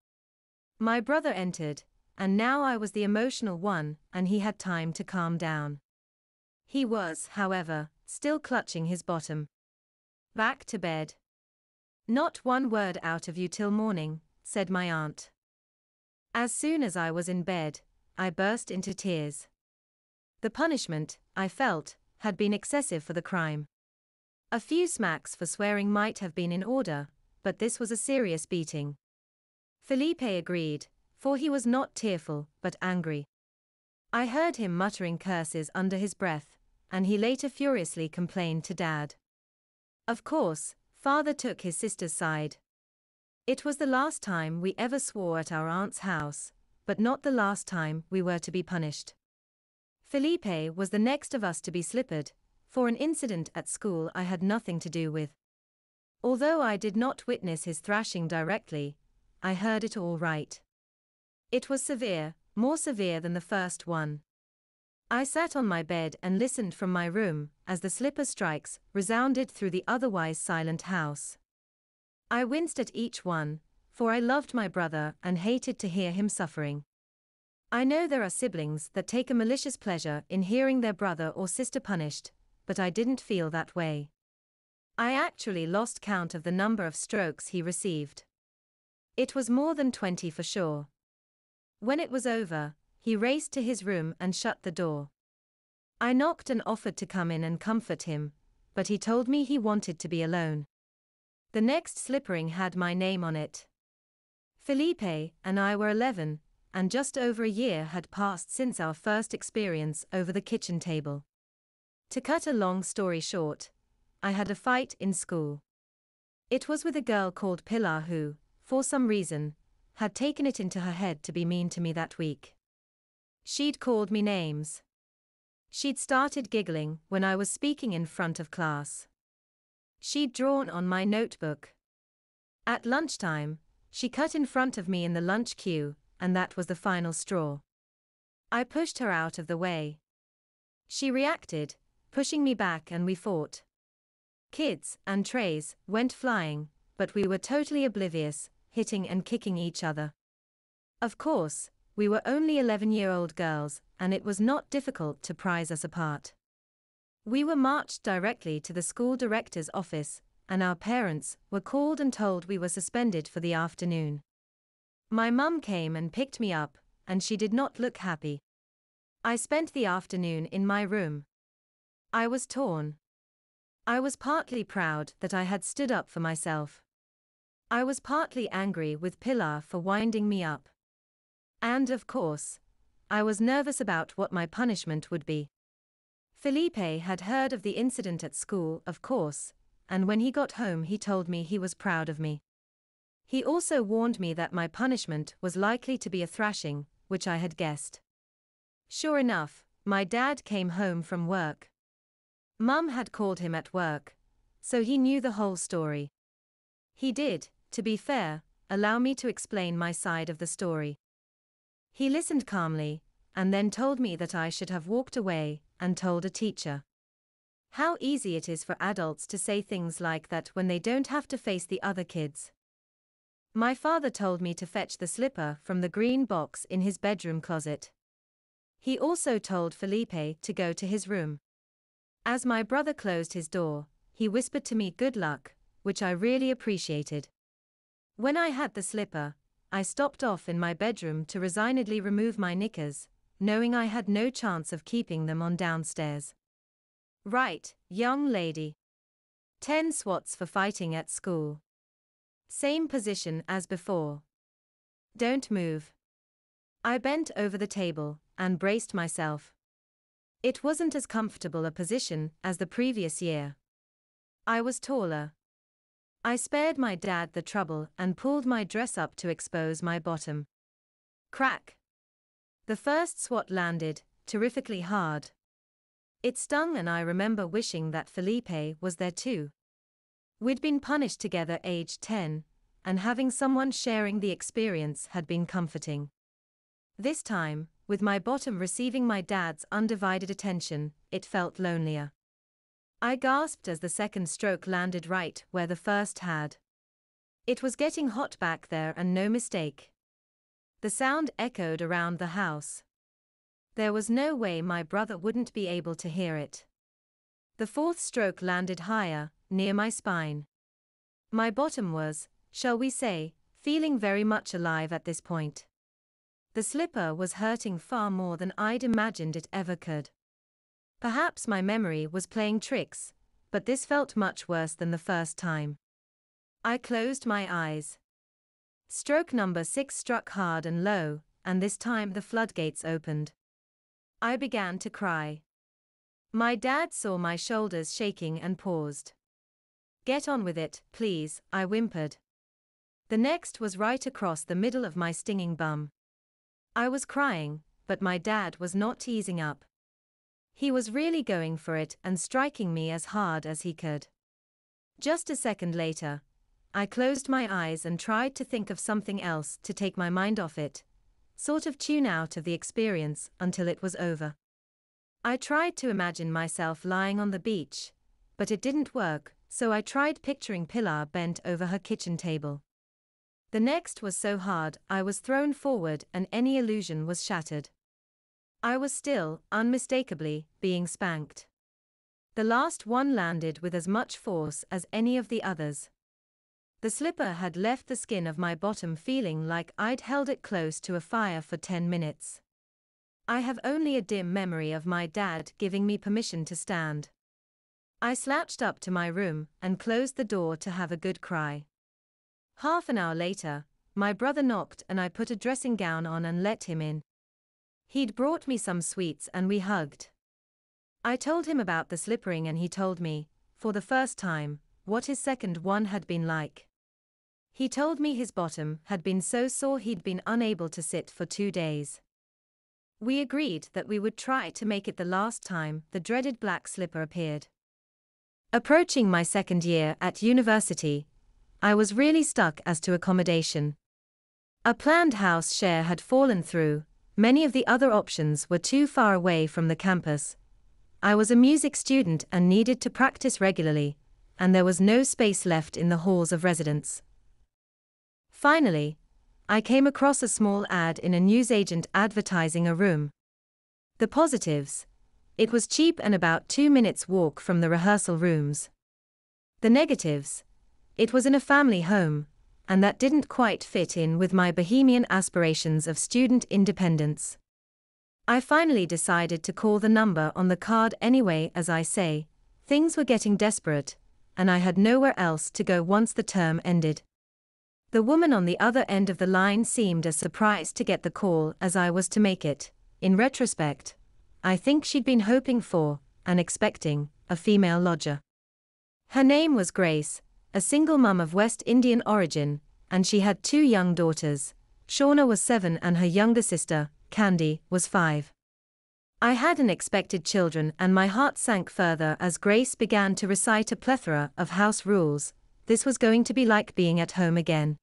My brother entered, and now I was the emotional one and he had time to calm down. He was, however, still clutching his bottom. "Back to bed. Not one word out of you till morning," said my aunt. As soon as I was in bed, I burst into tears. The punishment, I felt, had been excessive for the crime. A few smacks for swearing might have been in order, but this was a serious beating. Felipe agreed, for he was not tearful, but angry. I heard him muttering curses under his breath, and he later furiously complained to Dad. Of course, Father took his sister's side. It was the last time we ever swore at our aunt's house, but not the last time we were to be punished. Felipe was the next of us to be slippered, for an incident at school I had nothing to do with. Although I did not witness his thrashing directly, I heard it all right. It was severe, more severe than the first one. I sat on my bed and listened from my room as the slipper strikes resounded through the otherwise silent house. I winced at each one, for I loved my brother and hated to hear him suffering. I know there are siblings that take a malicious pleasure in hearing their brother or sister punished, but I didn't feel that way. I actually lost count of the number of strokes he received. It was more than 20 for sure. When it was over, he raced to his room and shut the door. I knocked and offered to come in and comfort him, but he told me he wanted to be alone. The next slippering had my name on it. Felipe and I were 11, and just over a year had passed since our first experience over the kitchen table. To cut a long story short, I had a fight in school. It was with a girl called Pilar who, for some reason, had taken it into her head to be mean to me that week. She'd called me names. She'd started giggling when I was speaking in front of class. She'd drawn on my notebook. At lunchtime, she cut in front of me in the lunch queue, and that was the final straw. I pushed her out of the way. She reacted, pushing me back, and we fought. Kids and trays went flying, but we were totally oblivious, hitting and kicking each other. Of course, we were only 11-year-old girls, and it was not difficult to prise us apart. We were marched directly to the school director's office, and our parents were called and told we were suspended for the afternoon. My mum came and picked me up, and she did not look happy. I spent the afternoon in my room. I was torn. I was partly proud that I had stood up for myself. I was partly angry with Pilar for winding me up. And of course, I was nervous about what my punishment would be. Felipe had heard of the incident at school, of course, and when he got home he told me he was proud of me. He also warned me that my punishment was likely to be a thrashing, which I had guessed. Sure enough, my dad came home from work. Mum had called him at work, so he knew the whole story. He did, to be fair, allow me to explain my side of the story. He listened calmly, and then told me that I should have walked away and told a teacher. How easy it is for adults to say things like that when they don't have to face the other kids. My father told me to fetch the slipper from the green box in his bedroom closet. He also told Felipe to go to his room. As my brother closed his door, he whispered to me good luck, which I really appreciated. When I had the slipper, I stopped off in my bedroom to resignedly remove my knickers, knowing I had no chance of keeping them on downstairs. Right, young lady. 10 swats for fighting at school. Same position as before. Don't move. I bent over the table and braced myself. It wasn't as comfortable a position as the previous year. I was taller. I spared my dad the trouble and pulled my dress up to expose my bottom. Crack! The first swat landed, terrifically hard. It stung, and I remember wishing that Felipe was there too. We'd been punished together aged 10, and having someone sharing the experience had been comforting. This time, with my bottom receiving my dad's undivided attention, it felt lonelier. I gasped as the second stroke landed right where the first had. It was getting hot back there, and no mistake. The sound echoed around the house. There was no way my brother wouldn't be able to hear it. The fourth stroke landed higher, near my spine. My bottom was, shall we say, feeling very much alive at this point. The slipper was hurting far more than I'd imagined it ever could. Perhaps my memory was playing tricks, but this felt much worse than the first time. I closed my eyes. Stroke number 6 struck hard and low, and this time the floodgates opened. I began to cry. My dad saw my shoulders shaking and paused. Get on with it, please, I whimpered. The next was right across the middle of my stinging bum. I was crying, but my dad was not easing up. He was really going for it and striking me as hard as he could. Just a second later, I closed my eyes and tried to think of something else to take my mind off it, sort of tune out of the experience until it was over. I tried to imagine myself lying on the beach, but it didn't work, so I tried picturing Pilar bent over her kitchen table. The next was so hard I was thrown forward and any illusion was shattered. I was still, unmistakably, being spanked. The last one landed with as much force as any of the others. The slipper had left the skin of my bottom feeling like I'd held it close to a fire for 10 minutes. I have only a dim memory of my dad giving me permission to stand. I slouched up to my room and closed the door to have a good cry. Half an hour later, my brother knocked and I put a dressing gown on and let him in. He'd brought me some sweets and we hugged. I told him about the slippering and he told me, for the first time, what his second one had been like. He told me his bottom had been so sore he'd been unable to sit for 2 days. We agreed that we would try to make it the last time the dreaded black slipper appeared. Approaching my second year at university, I was really stuck as to accommodation. A planned house share had fallen through, many of the other options were too far away from the campus. I was a music student and needed to practice regularly, and there was no space left in the halls of residence. Finally, I came across a small ad in a newsagent advertising a room. The positives: it was cheap and about 2 minutes' walk from the rehearsal rooms. The negatives: it was in a family home, and that didn't quite fit in with my bohemian aspirations of student independence. I finally decided to call the number on the card anyway. As I say, things were getting desperate, and I had nowhere else to go once the term ended. The woman on the other end of the line seemed as surprised to get the call as I was to make it. In retrospect, I think she'd been hoping for, and expecting, a female lodger. Her name was Grace, a single mum of West Indian origin, and she had 2 young daughters. Shauna was 7 and her younger sister, Candy, was 5. I hadn't expected children and my heart sank further as Grace began to recite a plethora of house rules. This was going to be like being at home again.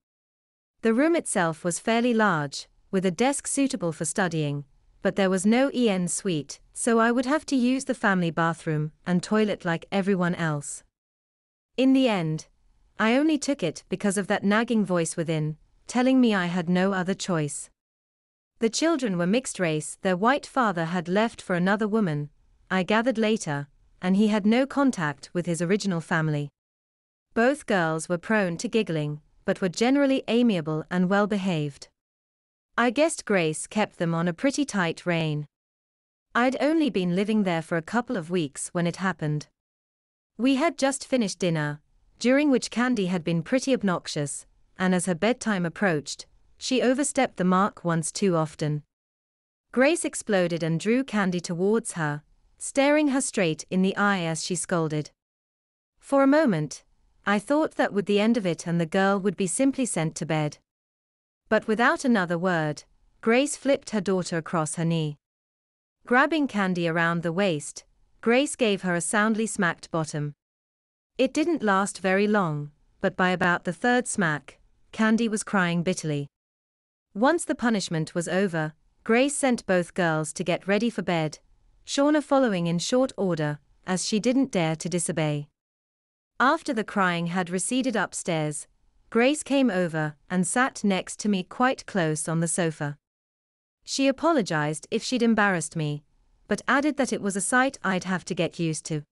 The room itself was fairly large, with a desk suitable for studying, but there was no en suite, so I would have to use the family bathroom and toilet like everyone else. In the end, I only took it because of that nagging voice within, telling me I had no other choice. The children were mixed race. Their white father had left for another woman, I gathered later, and he had no contact with his original family. Both girls were prone to giggling, but were generally amiable and well-behaved. I guessed Grace kept them on a pretty tight rein. I'd only been living there for a couple of weeks when it happened. We had just finished dinner, during which Candy had been pretty obnoxious, and as her bedtime approached, she overstepped the mark once too often. Grace exploded and drew Candy towards her, staring her straight in the eye as she scolded. For a moment, I thought that would be the end of it and the girl would be simply sent to bed. But without another word, Grace flipped her daughter across her knee. Grabbing Candy around the waist, Grace gave her a soundly smacked bottom. It didn't last very long, but by about the 3rd smack, Candy was crying bitterly. Once the punishment was over, Grace sent both girls to get ready for bed, Shauna following in short order, as she didn't dare to disobey. After the crying had receded upstairs, Grace came over and sat next to me quite close on the sofa. She apologized if she'd embarrassed me, but added that it was a sight I'd have to get used to.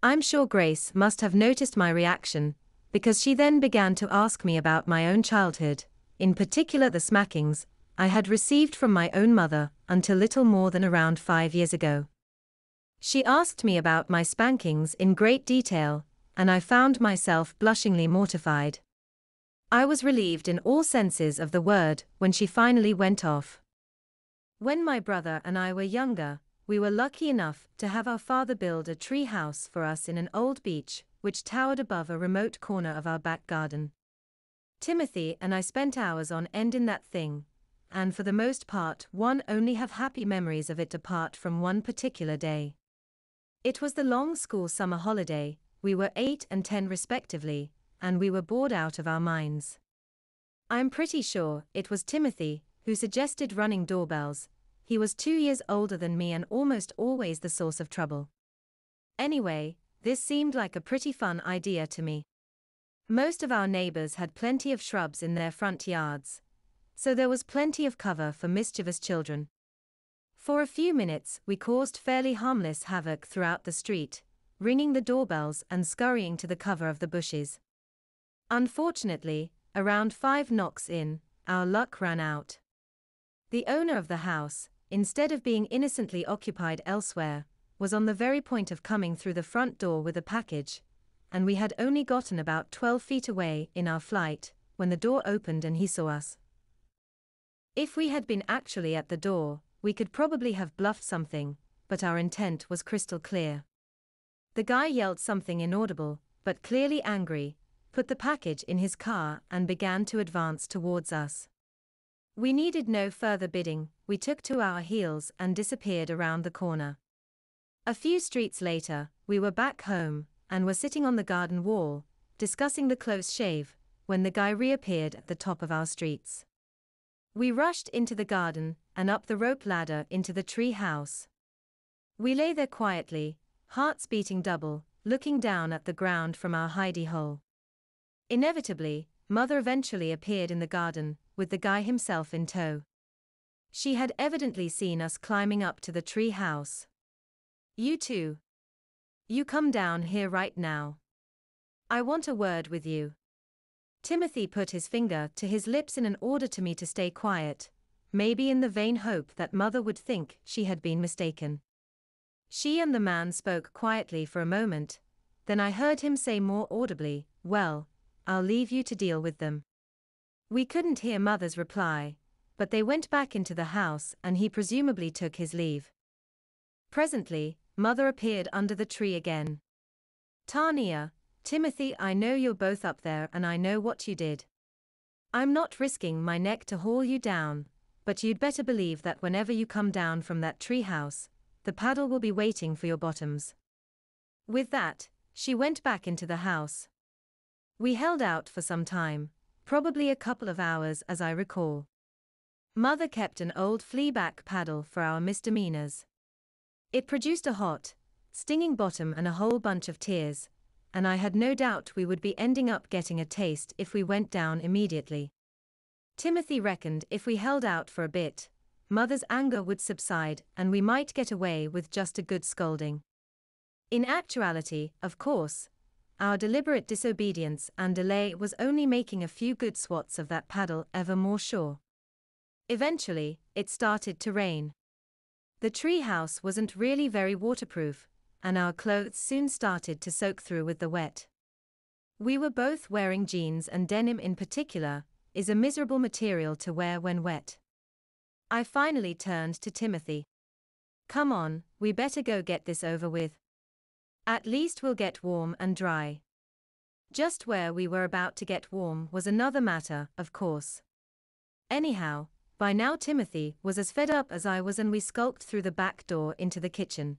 I'm sure Grace must have noticed my reaction, because she then began to ask me about my own childhood, in particular the smackings I had received from my own mother until little more than around 5 years ago. She asked me about my spankings in great detail, and I found myself blushingly mortified. I was relieved in all senses of the word when she finally went off. When my brother and I were younger, we were lucky enough to have our father build a tree house for us in an old beech, which towered above a remote corner of our back garden. Timothy and I spent hours on end in that thing, and for the most part one only have happy memories of it apart from one particular day. It was the long school summer holiday. We were 8 and 10 respectively, and we were bored out of our minds. I'm pretty sure it was Timothy who suggested running doorbells. He was 2 years older than me and almost always the source of trouble. Anyway, this seemed like a pretty fun idea to me. Most of our neighbors had plenty of shrubs in their front yards, so there was plenty of cover for mischievous children. For a few minutes, we caused fairly harmless havoc throughout the street, ringing the doorbells and scurrying to the cover of the bushes. Unfortunately, around 5 knocks in, our luck ran out. The owner of the house, instead of being innocently occupied elsewhere, was on the very point of coming through the front door with a package, and we had only gotten about 12 feet away in our flight when the door opened and he saw us. If we had been actually at the door, we could probably have bluffed something, but our intent was crystal clear. The guy yelled something inaudible, but clearly angry, put the package in his car and began to advance towards us. We needed no further bidding, we took to our heels and disappeared around the corner. A few streets later, we were back home, and were sitting on the garden wall, discussing the close shave, when the guy reappeared at the top of our streets. We rushed into the garden, and up the rope ladder into the tree house. We lay there quietly, hearts beating double, looking down at the ground from our hidey hole. Inevitably, Mother eventually appeared in the garden, with the guy himself in tow. She had evidently seen us climbing up to the tree house. "You two. You come down here right now. I want a word with you." Timothy put his finger to his lips in an order to me to stay quiet, maybe in the vain hope that Mother would think she had been mistaken. She and the man spoke quietly for a moment, then I heard him say more audibly, "Well, I'll leave you to deal with them." We couldn't hear Mother's reply, but they went back into the house and he presumably took his leave. Presently, Mother appeared under the tree again. "Tanya, Timothy, I know you're both up there and I know what you did. I'm not risking my neck to haul you down, but you'd better believe that whenever you come down from that tree house, the paddle will be waiting for your bottoms." With that, she went back into the house. We held out for some time, probably a couple of hours as I recall. Mother kept an old fleaback paddle for our misdemeanors. It produced a hot, stinging bottom and a whole bunch of tears, and I had no doubt we would be ending up getting a taste if we went down immediately. Timothy reckoned if we held out for a bit, Mother's anger would subside and we might get away with just a good scolding. In actuality, of course, our deliberate disobedience and delay was only making a few good swats of that paddle ever more sure. Eventually, it started to rain. The tree house wasn't really very waterproof, and our clothes soon started to soak through with the wet. We were both wearing jeans, and denim in particular is a miserable material to wear when wet. I finally turned to Timothy. "Come on, we better go get this over with. At least we'll get warm and dry." Just where we were about to get warm was another matter, of course. Anyhow, by now Timothy was as fed up as I was and we skulked through the back door into the kitchen.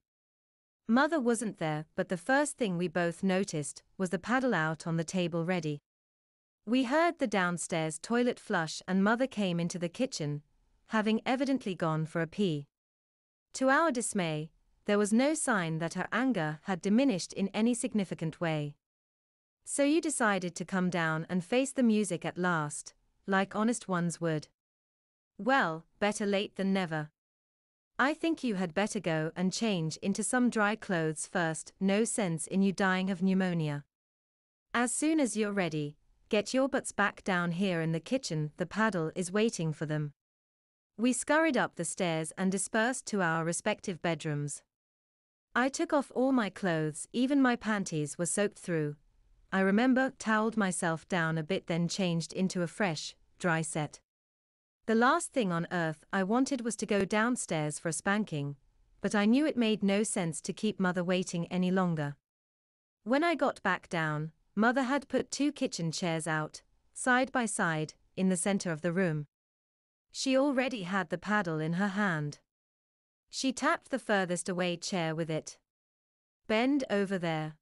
Mother wasn't there, but the first thing we both noticed was the paddle out on the table ready. We heard the downstairs toilet flush and Mother came into the kitchen, having evidently gone for a pee. To our dismay, there was no sign that her anger had diminished in any significant way. "So you decided to come down and face the music at last, like honest ones would. Well, better late than never. I think you had better go and change into some dry clothes first, no sense in you dying of pneumonia. As soon as you're ready, get your butts back down here in the kitchen, the paddle is waiting for them." We scurried up the stairs and dispersed to our respective bedrooms. I took off all my clothes, even my panties were soaked through. I remember toweled myself down a bit, then changed into a fresh, dry set. The last thing on earth I wanted was to go downstairs for a spanking, but I knew it made no sense to keep Mother waiting any longer. When I got back down, Mother had put 2 kitchen chairs out, side by side, in the center of the room. She already had the paddle in her hand. She tapped the furthest away chair with it. "Bend over there."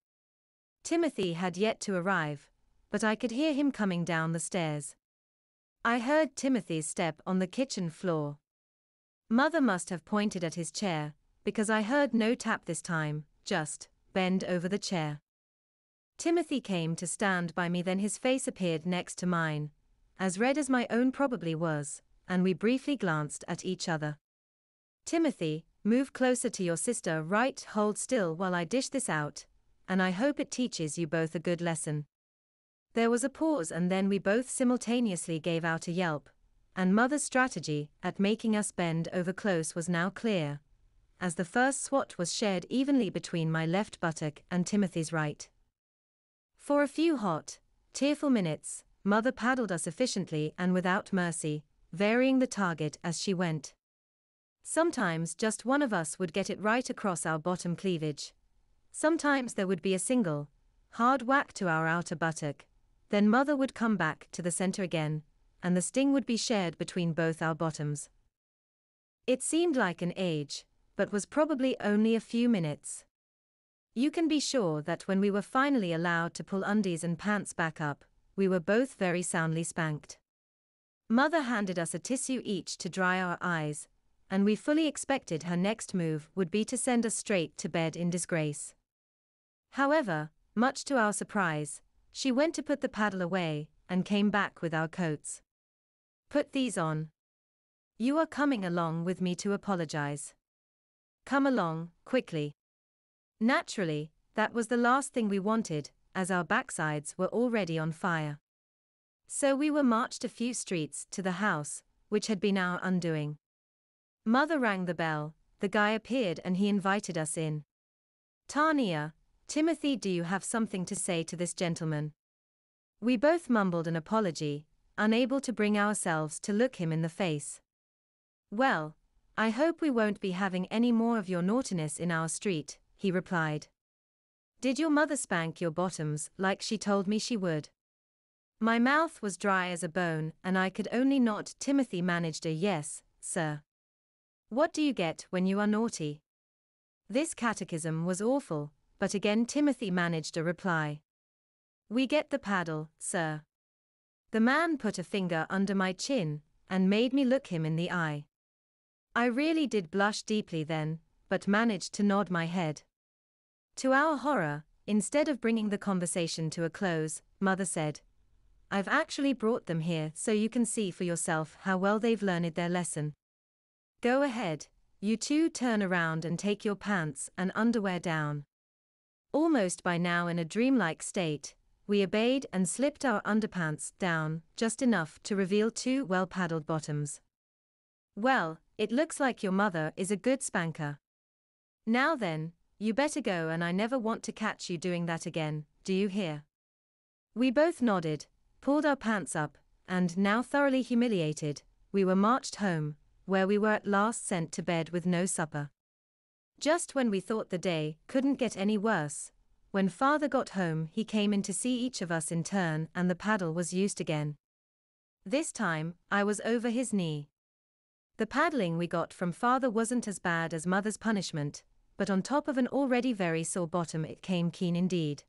Timothy had yet to arrive, but I could hear him coming down the stairs. I heard Timothy's step on the kitchen floor. Mother must have pointed at his chair, because I heard no tap this time, just bend over the chair. Timothy came to stand by me, then his face appeared next to mine, as red as my own probably was, and we briefly glanced at each other. Timothy, move closer to your sister, right? Hold still while I dish this out, and I hope it teaches you both a good lesson. There was a pause and then we both simultaneously gave out a yelp, and Mother's strategy at making us bend over close was now clear, as the first swat was shared evenly between my left buttock and Timothy's right. For a few hot, tearful minutes, Mother paddled us efficiently and without mercy, varying the target as she went. Sometimes just one of us would get it right across our bottom cleavage. Sometimes there would be a single, hard whack to our outer buttock. Then Mother would come back to the center again, and the sting would be shared between both our bottoms. It seemed like an age, but was probably only a few minutes. You can be sure that when we were finally allowed to pull undies and pants back up, we were both very soundly spanked. Mother handed us a tissue each to dry our eyes, and we fully expected her next move would be to send us straight to bed in disgrace. However, much to our surprise, she went to put the paddle away, and came back with our coats. Put these on. You are coming along with me to apologize. Come along, quickly. Naturally, that was the last thing we wanted, as our backsides were already on fire. So we were marched a few streets to the house, which had been our undoing. Mother rang the bell, the guy appeared and he invited us in. Tanya, Timothy, do you have something to say to this gentleman? We both mumbled an apology, unable to bring ourselves to look him in the face. Well, I hope we won't be having any more of your naughtiness in our street, he replied. Did your mother spank your bottoms like she told me she would? My mouth was dry as a bone and I could only nod. Timothy managed a yes, sir. What do you get when you are naughty? This catechism was awful, but again Timothy managed a reply. We get the paddle, sir. The man put a finger under my chin, and made me look him in the eye. I really did blush deeply then, but managed to nod my head. To our horror, instead of bringing the conversation to a close, Mother said, I've actually brought them here so you can see for yourself how well they've learned their lesson. Go ahead, you two, turn around and take your pants and underwear down. Almost by now in a dreamlike state, we obeyed and slipped our underpants down, just enough to reveal two well-paddled bottoms. Well, it looks like your mother is a good spanker. Now then, you better go and I never want to catch you doing that again, do you hear? We both nodded, pulled our pants up, and now thoroughly humiliated, we were marched home, where we were at last sent to bed with no supper. Just when we thought the day couldn't get any worse, when Father got home he came in to see each of us in turn and the paddle was used again. This time, I was over his knee. The paddling we got from Father wasn't as bad as Mother's punishment, but on top of an already very sore bottom it came keen indeed.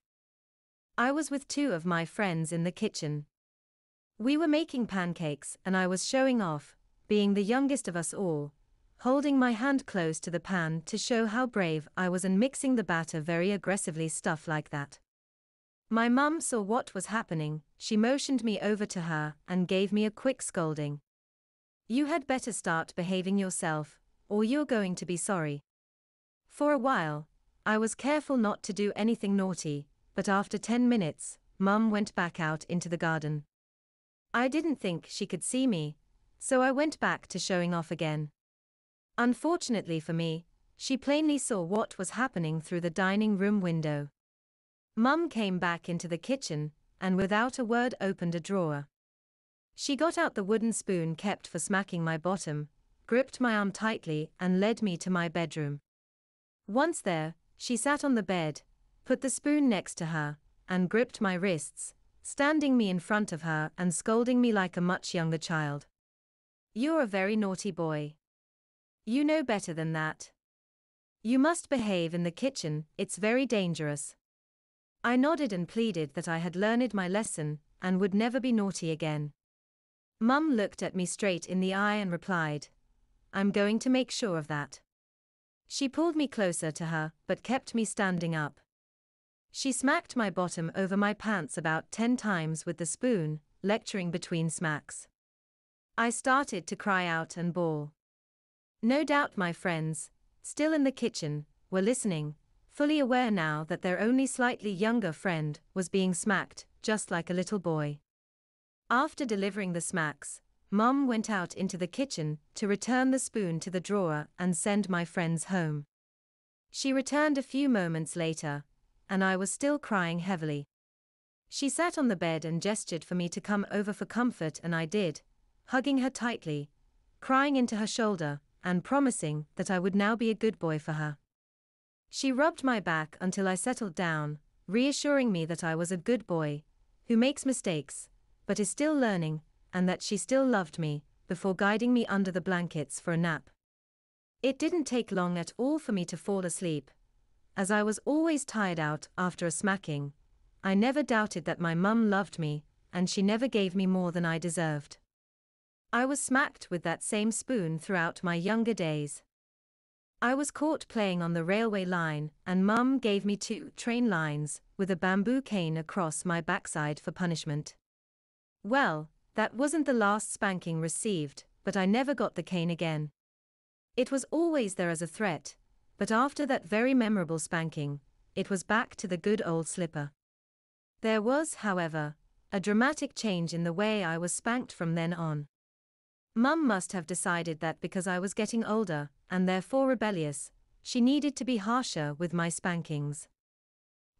I was with two of my friends in the kitchen. We were making pancakes and I was showing off, being the youngest of us all, holding my hand close to the pan to show how brave I was and mixing the batter very aggressively, stuff like that. My mum saw what was happening, she motioned me over to her and gave me a quick scolding. You had better start behaving yourself, or you're going to be sorry. For a while, I was careful not to do anything naughty, but after 10 minutes, Mum went back out into the garden. I didn't think she could see me, so I went back to showing off again. Unfortunately for me, she plainly saw what was happening through the dining room window. Mum came back into the kitchen, and without a word opened a drawer. She got out the wooden spoon kept for smacking my bottom, gripped my arm tightly and led me to my bedroom. Once there, she sat on the bed, put the spoon next to her, and gripped my wrists, standing me in front of her and scolding me like a much younger child. You're a very naughty boy. You know better than that. You must behave in the kitchen, it's very dangerous. I nodded and pleaded that I had learned my lesson, and would never be naughty again. Mum looked at me straight in the eye and replied, "I'm going to make sure of that." She pulled me closer to her, but kept me standing up. She smacked my bottom over my pants about 10 times with the spoon, lecturing between smacks. I started to cry out and bawl. No doubt my friends, still in the kitchen, were listening, fully aware now that their only slightly younger friend was being smacked, just like a little boy. After delivering the smacks, Mum went out into the kitchen to return the spoon to the drawer and send my friends home. She returned a few moments later, and I was still crying heavily. She sat on the bed and gestured for me to come over for comfort, and I did, hugging her tightly, crying into her shoulder, and promising that I would now be a good boy for her. She rubbed my back until I settled down, reassuring me that I was a good boy, who makes mistakes, but is still learning, and that she still loved me, before guiding me under the blankets for a nap. It didn't take long at all for me to fall asleep. As I was always tired out after a smacking, I never doubted that my mum loved me, and she never gave me more than I deserved. I was smacked with that same spoon throughout my younger days. I was caught playing on the railway line, and Mum gave me 2 train lines with a bamboo cane across my backside for punishment. Well, that wasn't the last spanking received, but I never got the cane again. It was always there as a threat, but after that very memorable spanking, it was back to the good old slipper. There was, however, a dramatic change in the way I was spanked from then on. Mum must have decided that because I was getting older, and therefore rebellious, she needed to be harsher with my spankings.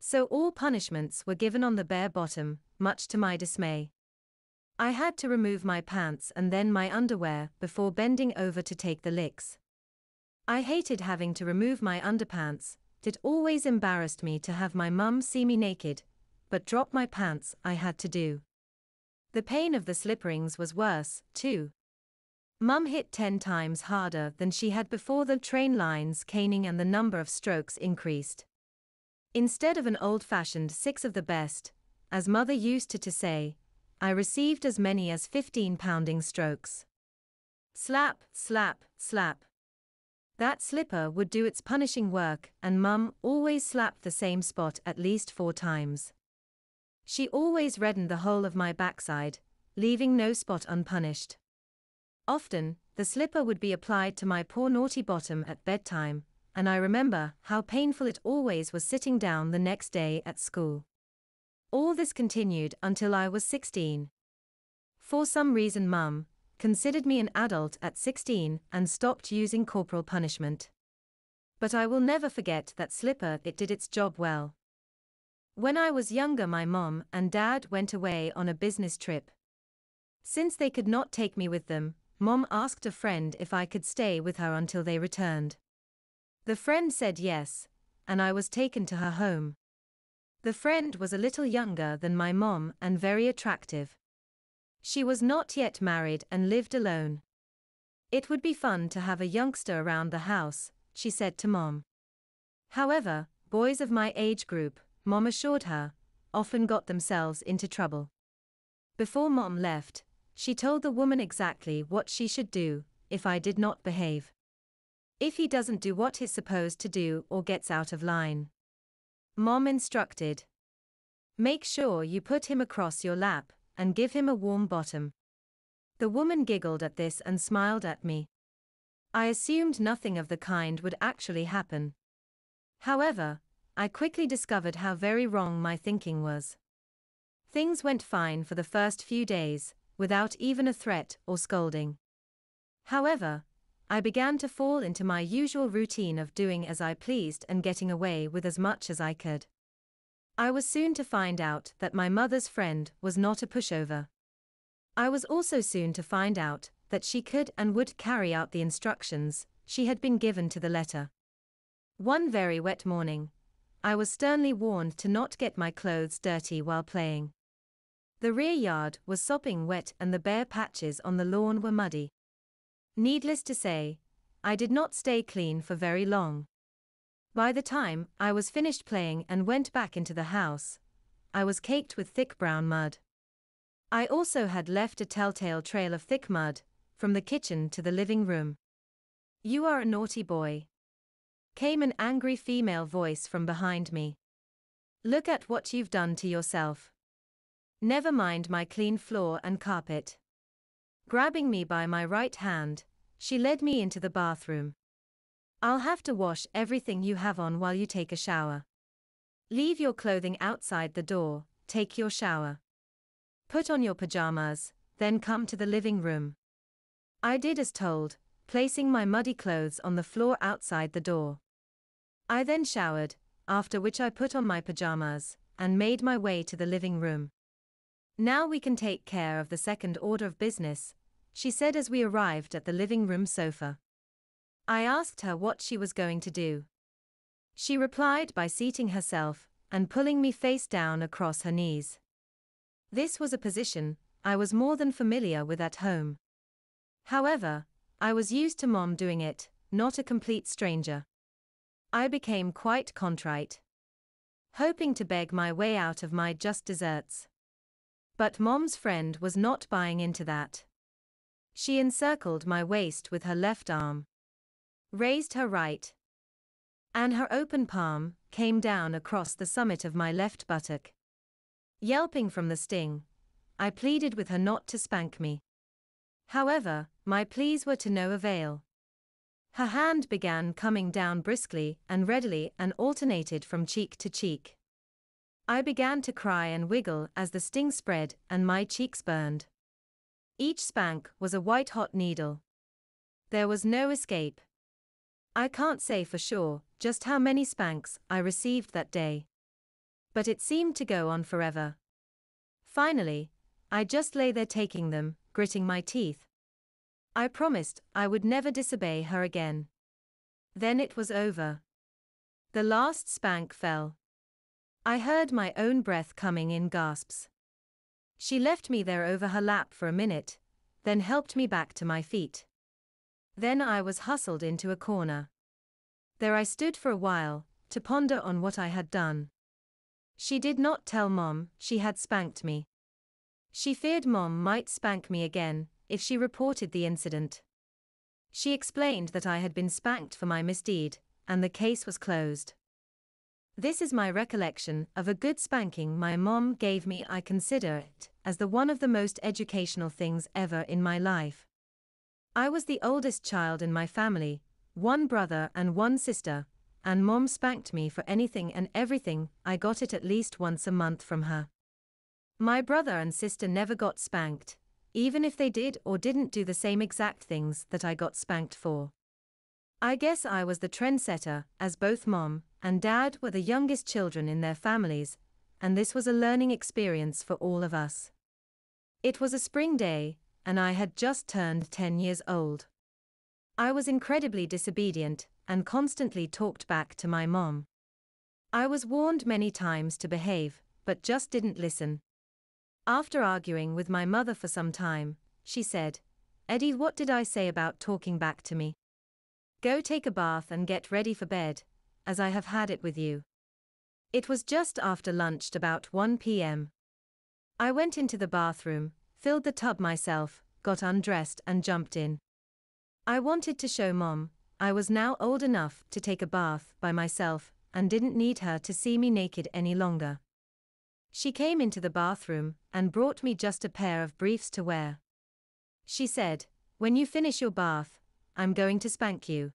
So all punishments were given on the bare bottom, much to my dismay. I had to remove my pants and then my underwear before bending over to take the licks. I hated having to remove my underpants. It always embarrassed me to have my mum see me naked, but drop my pants I had to do. The pain of the slipperings was worse, too. Mum hit 10 times harder than she had before the train lines caning, and the number of strokes increased. Instead of an old-fashioned 6 of the best, as Mother used to say, I received as many as 15 pounding strokes. Slap, slap, slap. That slipper would do its punishing work, and Mum always slapped the same spot at least 4 times. She always reddened the whole of my backside, leaving no spot unpunished. Often, the slipper would be applied to my poor naughty bottom at bedtime, and I remember how painful it always was sitting down the next day at school. All this continued until I was 16. For some reason Mum considered me an adult at 16 and stopped using corporal punishment. But I will never forget that slipper, it did its job well. When I was younger, my mom and dad went away on a business trip. Since they could not take me with them, Mom asked a friend if I could stay with her until they returned. The friend said yes, and I was taken to her home. The friend was a little younger than my mom and very attractive. She was not yet married and lived alone. It would be fun to have a youngster around the house, she said to Mom. However, boys of my age group, Mom assured her, often got themselves into trouble. Before Mom left, she told the woman exactly what she should do if I did not behave. If he doesn't do what he's supposed to do or gets out of line. Mom instructed. Make sure you put him across your lap and give him a warm bottom. The woman giggled at this and smiled at me. I assumed nothing of the kind would actually happen. However, I quickly discovered how very wrong my thinking was. Things went fine for the first few days, without even a threat or scolding. However, I began to fall into my usual routine of doing as I pleased and getting away with as much as I could. I was soon to find out that my mother's friend was not a pushover. I was also soon to find out that she could and would carry out the instructions she had been given to the letter. One very wet morning, I was sternly warned to not get my clothes dirty while playing. The rear yard was sopping wet and the bare patches on the lawn were muddy. Needless to say, I did not stay clean for very long. By the time I was finished playing and went back into the house, I was caked with thick brown mud. I also had left a telltale trail of thick mud, from the kitchen to the living room. "You are a naughty boy," came an angry female voice from behind me. "Look at what you've done to yourself. Never mind my clean floor and carpet." Grabbing me by my right hand, she led me into the bathroom. "I'll have to wash everything you have on while you take a shower. Leave your clothing outside the door, take your shower. Put on your pajamas, then come to the living room." I did as told, placing my muddy clothes on the floor outside the door. I then showered, after which I put on my pajamas, and made my way to the living room. "Now we can take care of the second order of business," she said as we arrived at the living room sofa. I asked her what she was going to do. She replied by seating herself, and pulling me face down across her knees. This was a position I was more than familiar with at home. However, I was used to Mom doing it, not a complete stranger. I became quite contrite, hoping to beg my way out of my just desserts. But Mom's friend was not buying into that. She encircled my waist with her left arm, raised her right, and her open palm came down across the summit of my left buttock. Yelping from the sting, I pleaded with her not to spank me. However, my pleas were to no avail. Her hand began coming down briskly and readily and alternated from cheek to cheek. I began to cry and wiggle as the sting spread and my cheeks burned. Each spank was a white-hot needle. There was no escape. I can't say for sure just how many spanks I received that day, but it seemed to go on forever. Finally, I just lay there taking them, gritting my teeth. I promised I would never disobey her again. Then it was over. The last spank fell. I heard my own breath coming in gasps. She left me there over her lap for a minute, then helped me back to my feet. Then I was hustled into a corner. There I stood for a while, to ponder on what I had done. She did not tell Mom she had spanked me. She feared Mom might spank me again if she reported the incident. She explained that I had been spanked for my misdeed, and the case was closed. This is my recollection of a good spanking my mom gave me. I consider it as one of the most educational things ever in my life. I was the oldest child in my family, one brother and one sister, and Mom spanked me for anything and everything. I got it at least once a month from her. My brother and sister never got spanked, even if they did or didn't do the same exact things that I got spanked for. I guess I was the trendsetter, as both Mom and Dad were the youngest children in their families, and this was a learning experience for all of us. It was a spring day, and I had just turned 10 years old. I was incredibly disobedient and constantly talked back to my mom. I was warned many times to behave, but just didn't listen. After arguing with my mother for some time, she said, "Eddie, what did I say about talking back to me? Go take a bath and get ready for bed, as I have had it with you." It was just after lunch, about 1 p.m. I went into the bathroom, filled the tub myself, got undressed and jumped in. I wanted to show Mom I was now old enough to take a bath by myself and didn't need her to see me naked any longer. She came into the bathroom and brought me just a pair of briefs to wear. She said, "When you finish your bath, I'm going to spank you."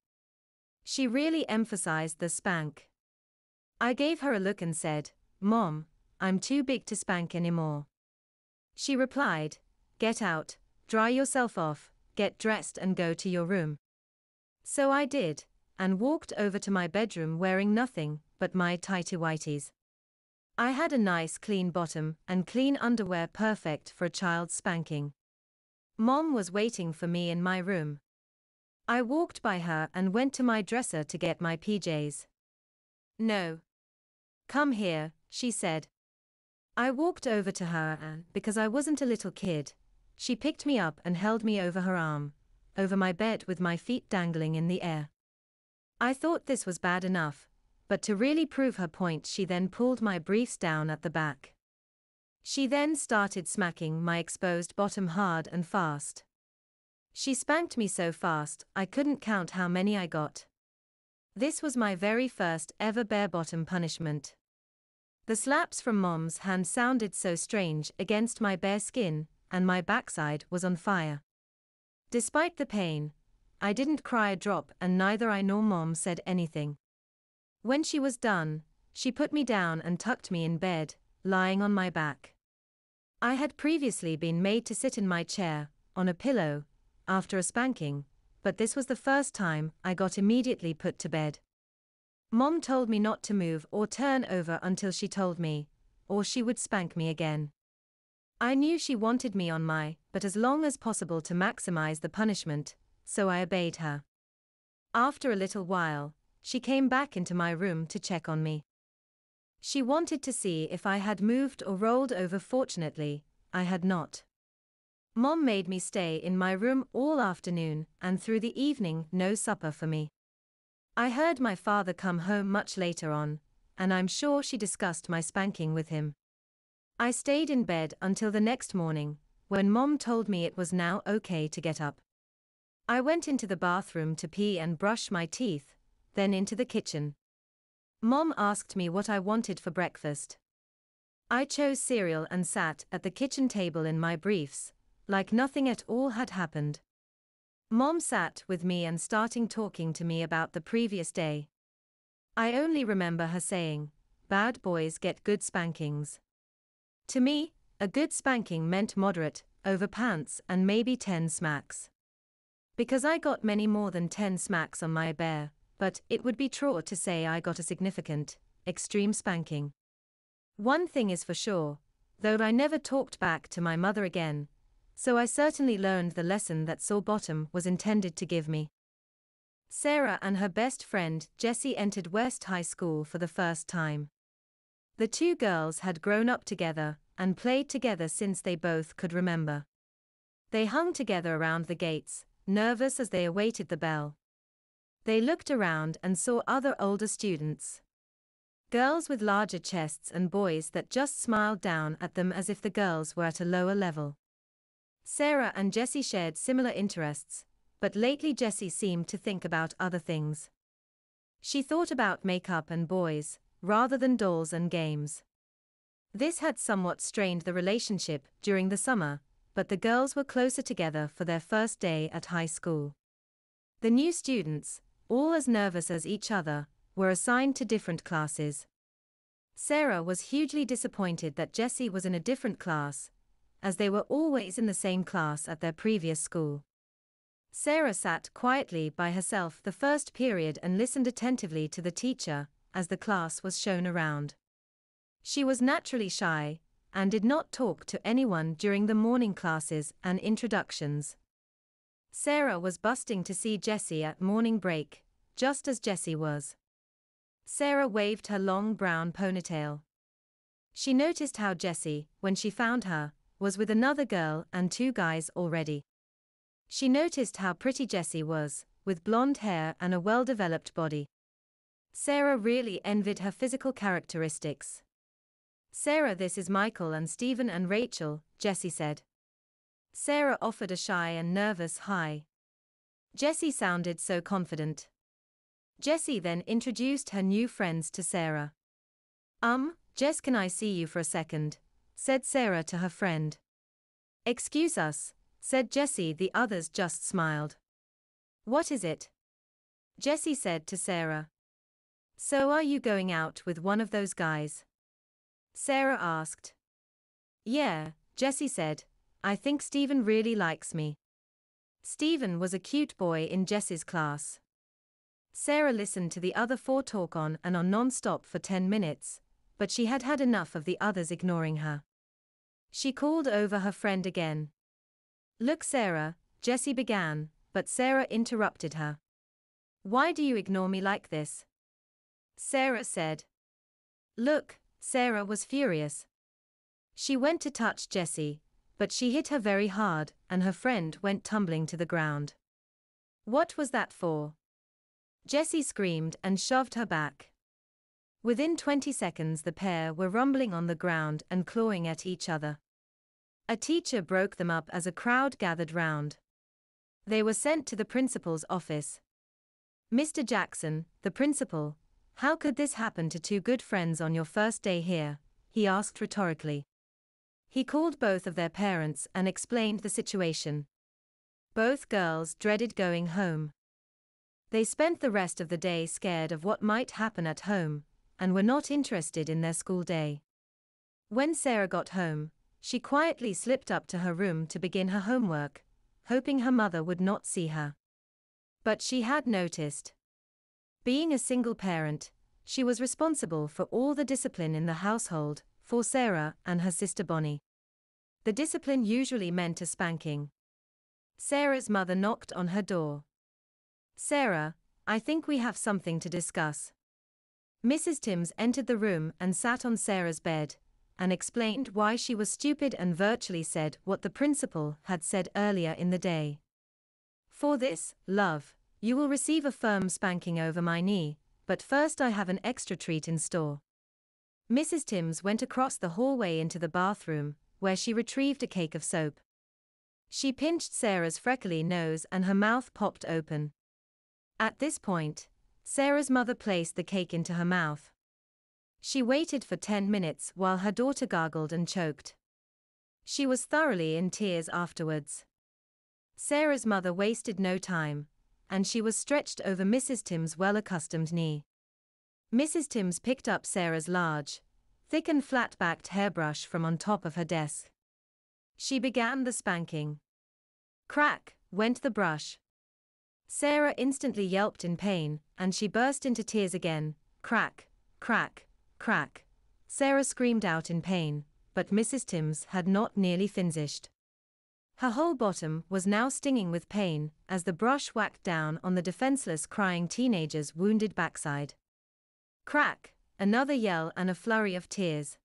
She really emphasized the spank. I gave her a look and said, "Mom, I'm too big to spank anymore." She replied, "Get out, dry yourself off, get dressed and go to your room." So I did, and walked over to my bedroom wearing nothing but my tighty-whities. I had a nice clean bottom and clean underwear, perfect for a child's spanking. Mom was waiting for me in my room. I walked by her and went to my dresser to get my PJs. "No. Come here," she said. I walked over to her and, because I wasn't a little kid, she picked me up and held me over her arm, over my bed with my feet dangling in the air. I thought this was bad enough, but to really prove her point, she then pulled my briefs down at the back. She then started smacking my exposed bottom hard and fast. She spanked me so fast I couldn't count how many I got. This was my very first ever bare-bottom punishment. The slaps from Mom's hand sounded so strange against my bare skin, and my backside was on fire. Despite the pain, I didn't cry a drop, and neither I nor Mom said anything. When she was done, she put me down and tucked me in bed, lying on my back. I had previously been made to sit in my chair, on a pillow, after a spanking, but this was the first time I got immediately put to bed. Mom told me not to move or turn over until she told me, or she would spank me again. I knew she wanted me on my, but as long as possible to maximize the punishment, so I obeyed her. After a little while, she came back into my room to check on me. She wanted to see if I had moved or rolled over. Fortunately, I had not. Mom made me stay in my room all afternoon, and through the evening no supper for me. I heard my father come home much later on, and I'm sure she discussed my spanking with him. I stayed in bed until the next morning, when Mom told me it was now okay to get up. I went into the bathroom to pee and brush my teeth, then into the kitchen. Mom asked me what I wanted for breakfast. I chose cereal and sat at the kitchen table in my briefs, like nothing at all had happened. Mom sat with me and starting talking to me about the previous day. I only remember her saying, "Bad boys get good spankings." To me, a good spanking meant moderate, over pants and maybe 10 smacks. Because I got many more than 10 smacks on my bear, but it would be true to say I got a significant, extreme spanking. One thing is for sure, though I never talked back to my mother again, so I certainly learned the lesson that sore bottom was intended to give me. Sarah and her best friend Jessie entered West High School for the first time. The two girls had grown up together and played together since they both could remember. They hung together around the gates, nervous as they awaited the bell. They looked around and saw other older students. Girls with larger chests and boys that just smiled down at them as if the girls were at a lower level. Sarah and Jessie shared similar interests, but lately Jessie seemed to think about other things. She thought about makeup and boys, rather than dolls and games. This had somewhat strained the relationship during the summer, but the girls were closer together for their first day at high school. The new students, all as nervous as each other, were assigned to different classes. Sarah was hugely disappointed that Jessie was in a different class, as they were always in the same class at their previous school. Sarah sat quietly by herself the first period and listened attentively to the teacher, as the class was shown around. She was naturally shy, and did not talk to anyone during the morning classes and introductions. Sarah was busting to see Jessie at morning break, just as Jessie was. Sarah waved her long brown ponytail. She noticed how Jessie, when she found her, was with another girl and 2 guys already. She noticed how pretty Jessie was, with blonde hair and a well-developed body. Sarah really envied her physical characteristics. "Sarah, this is Michael and Stephen and Rachel," Jessie said. Sarah offered a shy and nervous hi. Jessie sounded so confident. Jessie then introduced her new friends to Sarah. Jess, can I see you for a second?" said Sarah to her friend. "Excuse us," said Jessie. The others just smiled. "What is it?" Jessie said to Sarah. "So are you going out with one of those guys?" Sarah asked. "Yeah," Jessie said, "I think Stephen really likes me." Stephen was a cute boy in Jessie's class. Sarah listened to the other 4 talk on and on non-stop for 10 minutes, but she had had enough of the others ignoring her. She called over her friend again. "Look, Sarah," Jessie began, but Sarah interrupted her. "Why do you ignore me like this?" Sarah said. "Look," Sarah was furious. She went to touch Jessie, but she hit her very hard, and her friend went tumbling to the ground. "What was that for?" Jessie screamed and shoved her back. Within 20 seconds the pair were rumbling on the ground and clawing at each other. A teacher broke them up as a crowd gathered round. They were sent to the principal's office. "Mr. Jackson, the principal, how could this happen to two good friends on your first day here?" he asked rhetorically. He called both of their parents and explained the situation. Both girls dreaded going home. They spent the rest of the day scared of what might happen at home, and were not interested in their school day. When Sarah got home, she quietly slipped up to her room to begin her homework, hoping her mother would not see her. But she had noticed. Being a single parent, she was responsible for all the discipline in the household, for Sarah and her sister Bonnie. The discipline usually meant a spanking. Sarah's mother knocked on her door. "Sarah, I think we have something to discuss." Mrs. Timms entered the room and sat on Sarah's bed, and explained why she was stupid and virtually said what the principal had said earlier in the day. "For this, love, you will receive a firm spanking over my knee, but first I have an extra treat in store." Mrs. Timms went across the hallway into the bathroom, where she retrieved a cake of soap. She pinched Sarah's freckly nose and her mouth popped open. At this point, Sarah's mother placed the cake into her mouth. She waited for 10 minutes while her daughter gargled and choked. She was thoroughly in tears afterwards. Sarah's mother wasted no time, and she was stretched over Mrs. Timms' well-accustomed knee. Mrs. Timms picked up Sarah's large, thick and flat-backed hairbrush from on top of her desk. She began the spanking. Crack went the brush. Sarah instantly yelped in pain, and she burst into tears again. Crack, crack, crack. Sarah screamed out in pain, but Mrs. Timms had not nearly finished. Her whole bottom was now stinging with pain as the brush whacked down on the defenseless crying teenager's wounded backside. Crack, another yell and a flurry of tears.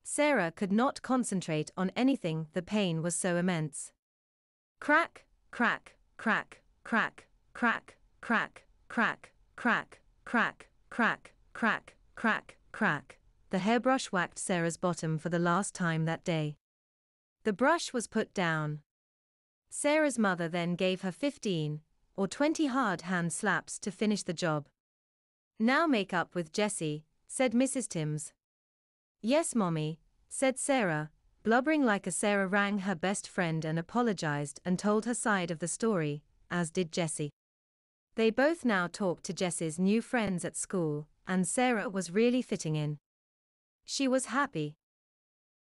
Sarah could not concentrate on anything, the pain was so immense. Crack, crack, crack, crack, crack, crack, crack, crack, crack, crack, crack, crack, crack. The hairbrush whacked Sarah's bottom for the last time that day. The brush was put down. Sarah's mother then gave her 15 or 20 hard hand slaps to finish the job. "Now make up with Jessie," said Mrs. Timms. "Yes, Mommy," said Sarah, blubbering like a Sarah rang her best friend and apologized and told her side of the story, as did Jessie. They both now talked to Jessie's new friends at school, and Sarah was really fitting in. She was happy.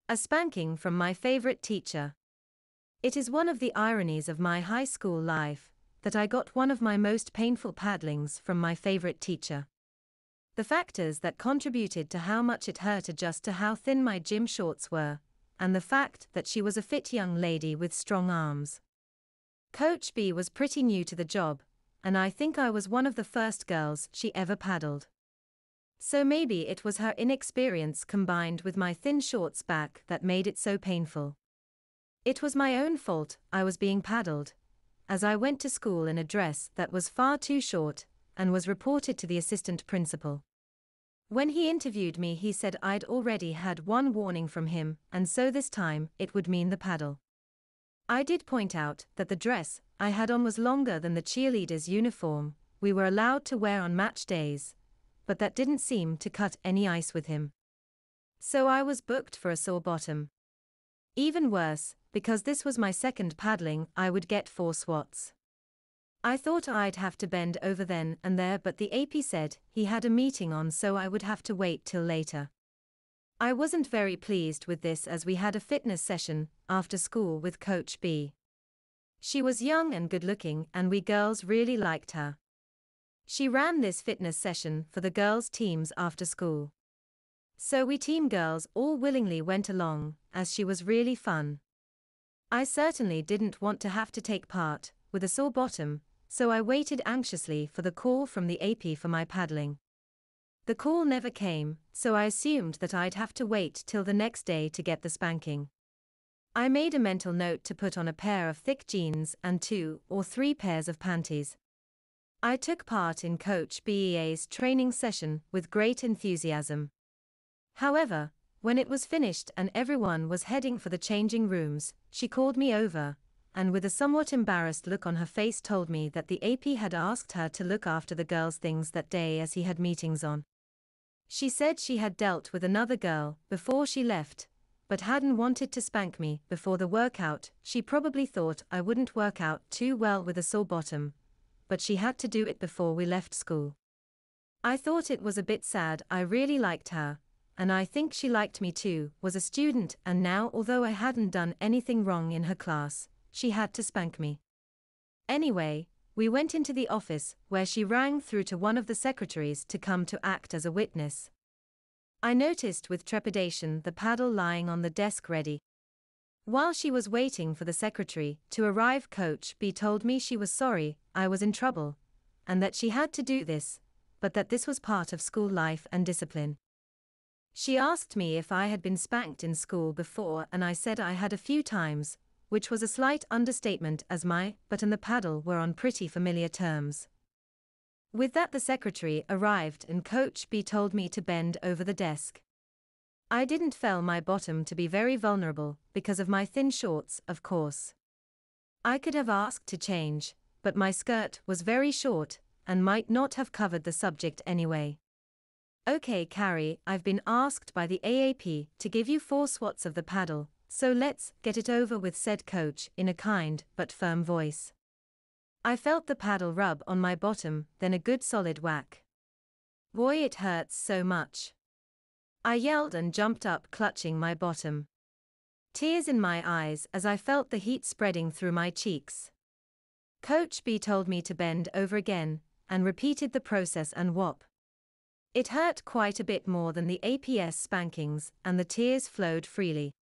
A spanking from my favorite teacher. It is one of the ironies of my high school life that I got one of my most painful paddlings from my favorite teacher. The factors that contributed to how much it hurt adjust to how thin my gym shorts were, and the fact that she was a fit young lady with strong arms. Coach B was pretty new to the job, and I think I was one of the first girls she ever paddled. So maybe it was her inexperience combined with my thin shorts back that made it so painful. It was my own fault I was being paddled, as I went to school in a dress that was far too short, and was reported to the assistant principal. When he interviewed me, he said I'd already had one warning from him, and so this time it would mean the paddle. I did point out that the dress I had on was longer than the cheerleader's uniform we were allowed to wear on match days, but that didn't seem to cut any ice with him. So I was booked for a sore bottom. Even worse, because this was my second paddling, I would get 4 swats. I thought I'd have to bend over then and there, but the AP said he had a meeting on, so I would have to wait till later. I wasn't very pleased with this, as we had a fitness session after school with Coach B. She was young and good-looking, and we girls really liked her. She ran this fitness session for the girls' teams after school. So we team girls all willingly went along, as she was really fun. I certainly didn't want to have to take part with a sore bottom, so I waited anxiously for the call from the AP for my paddling. The call never came, so I assumed that I'd have to wait till the next day to get the spanking. I made a mental note to put on a pair of thick jeans and 2 or 3 pairs of panties. I took part in Coach Bea's training session with great enthusiasm. However, when it was finished and everyone was heading for the changing rooms, she called me over, and with a somewhat embarrassed look on her face told me that the AP had asked her to look after the girls' things that day as he had meetings on. She said she had dealt with another girl before she left, but hadn't wanted to spank me before the workout. She probably thought I wouldn't work out too well with a sore bottom, but she had to do it before we left school. I thought it was a bit sad. I really liked her, and I think she liked me too, was a student, and now although I hadn't done anything wrong in her class, she had to spank me. Anyway, we went into the office, where she rang through to one of the secretaries to come to act as a witness. I noticed with trepidation the paddle lying on the desk ready. While she was waiting for the secretary to arrive, Coach B told me she was sorry I was in trouble, and that she had to do this, but that this was part of school life and discipline. She asked me if I had been spanked in school before, and I said I had a few times, which was a slight understatement as my butt and the paddle were on pretty familiar terms. With that, the secretary arrived and Coach B told me to bend over the desk. I didn't feel my bottom to be very vulnerable because of my thin shorts, of course. I could have asked to change, but my skirt was very short and might not have covered the subject anyway. Okay, Carrie, I've been asked by the AAP to give you 4 swats of the paddle, so let's get it over with, said Coach in a kind but firm voice. I felt the paddle rub on my bottom, then a good solid whack. Boy, it hurts so much. I yelled and jumped up, clutching my bottom. Tears in my eyes as I felt the heat spreading through my cheeks. Coach B told me to bend over again, and repeated the process and whop. It hurt quite a bit more than the APS spankings, and the tears flowed freely.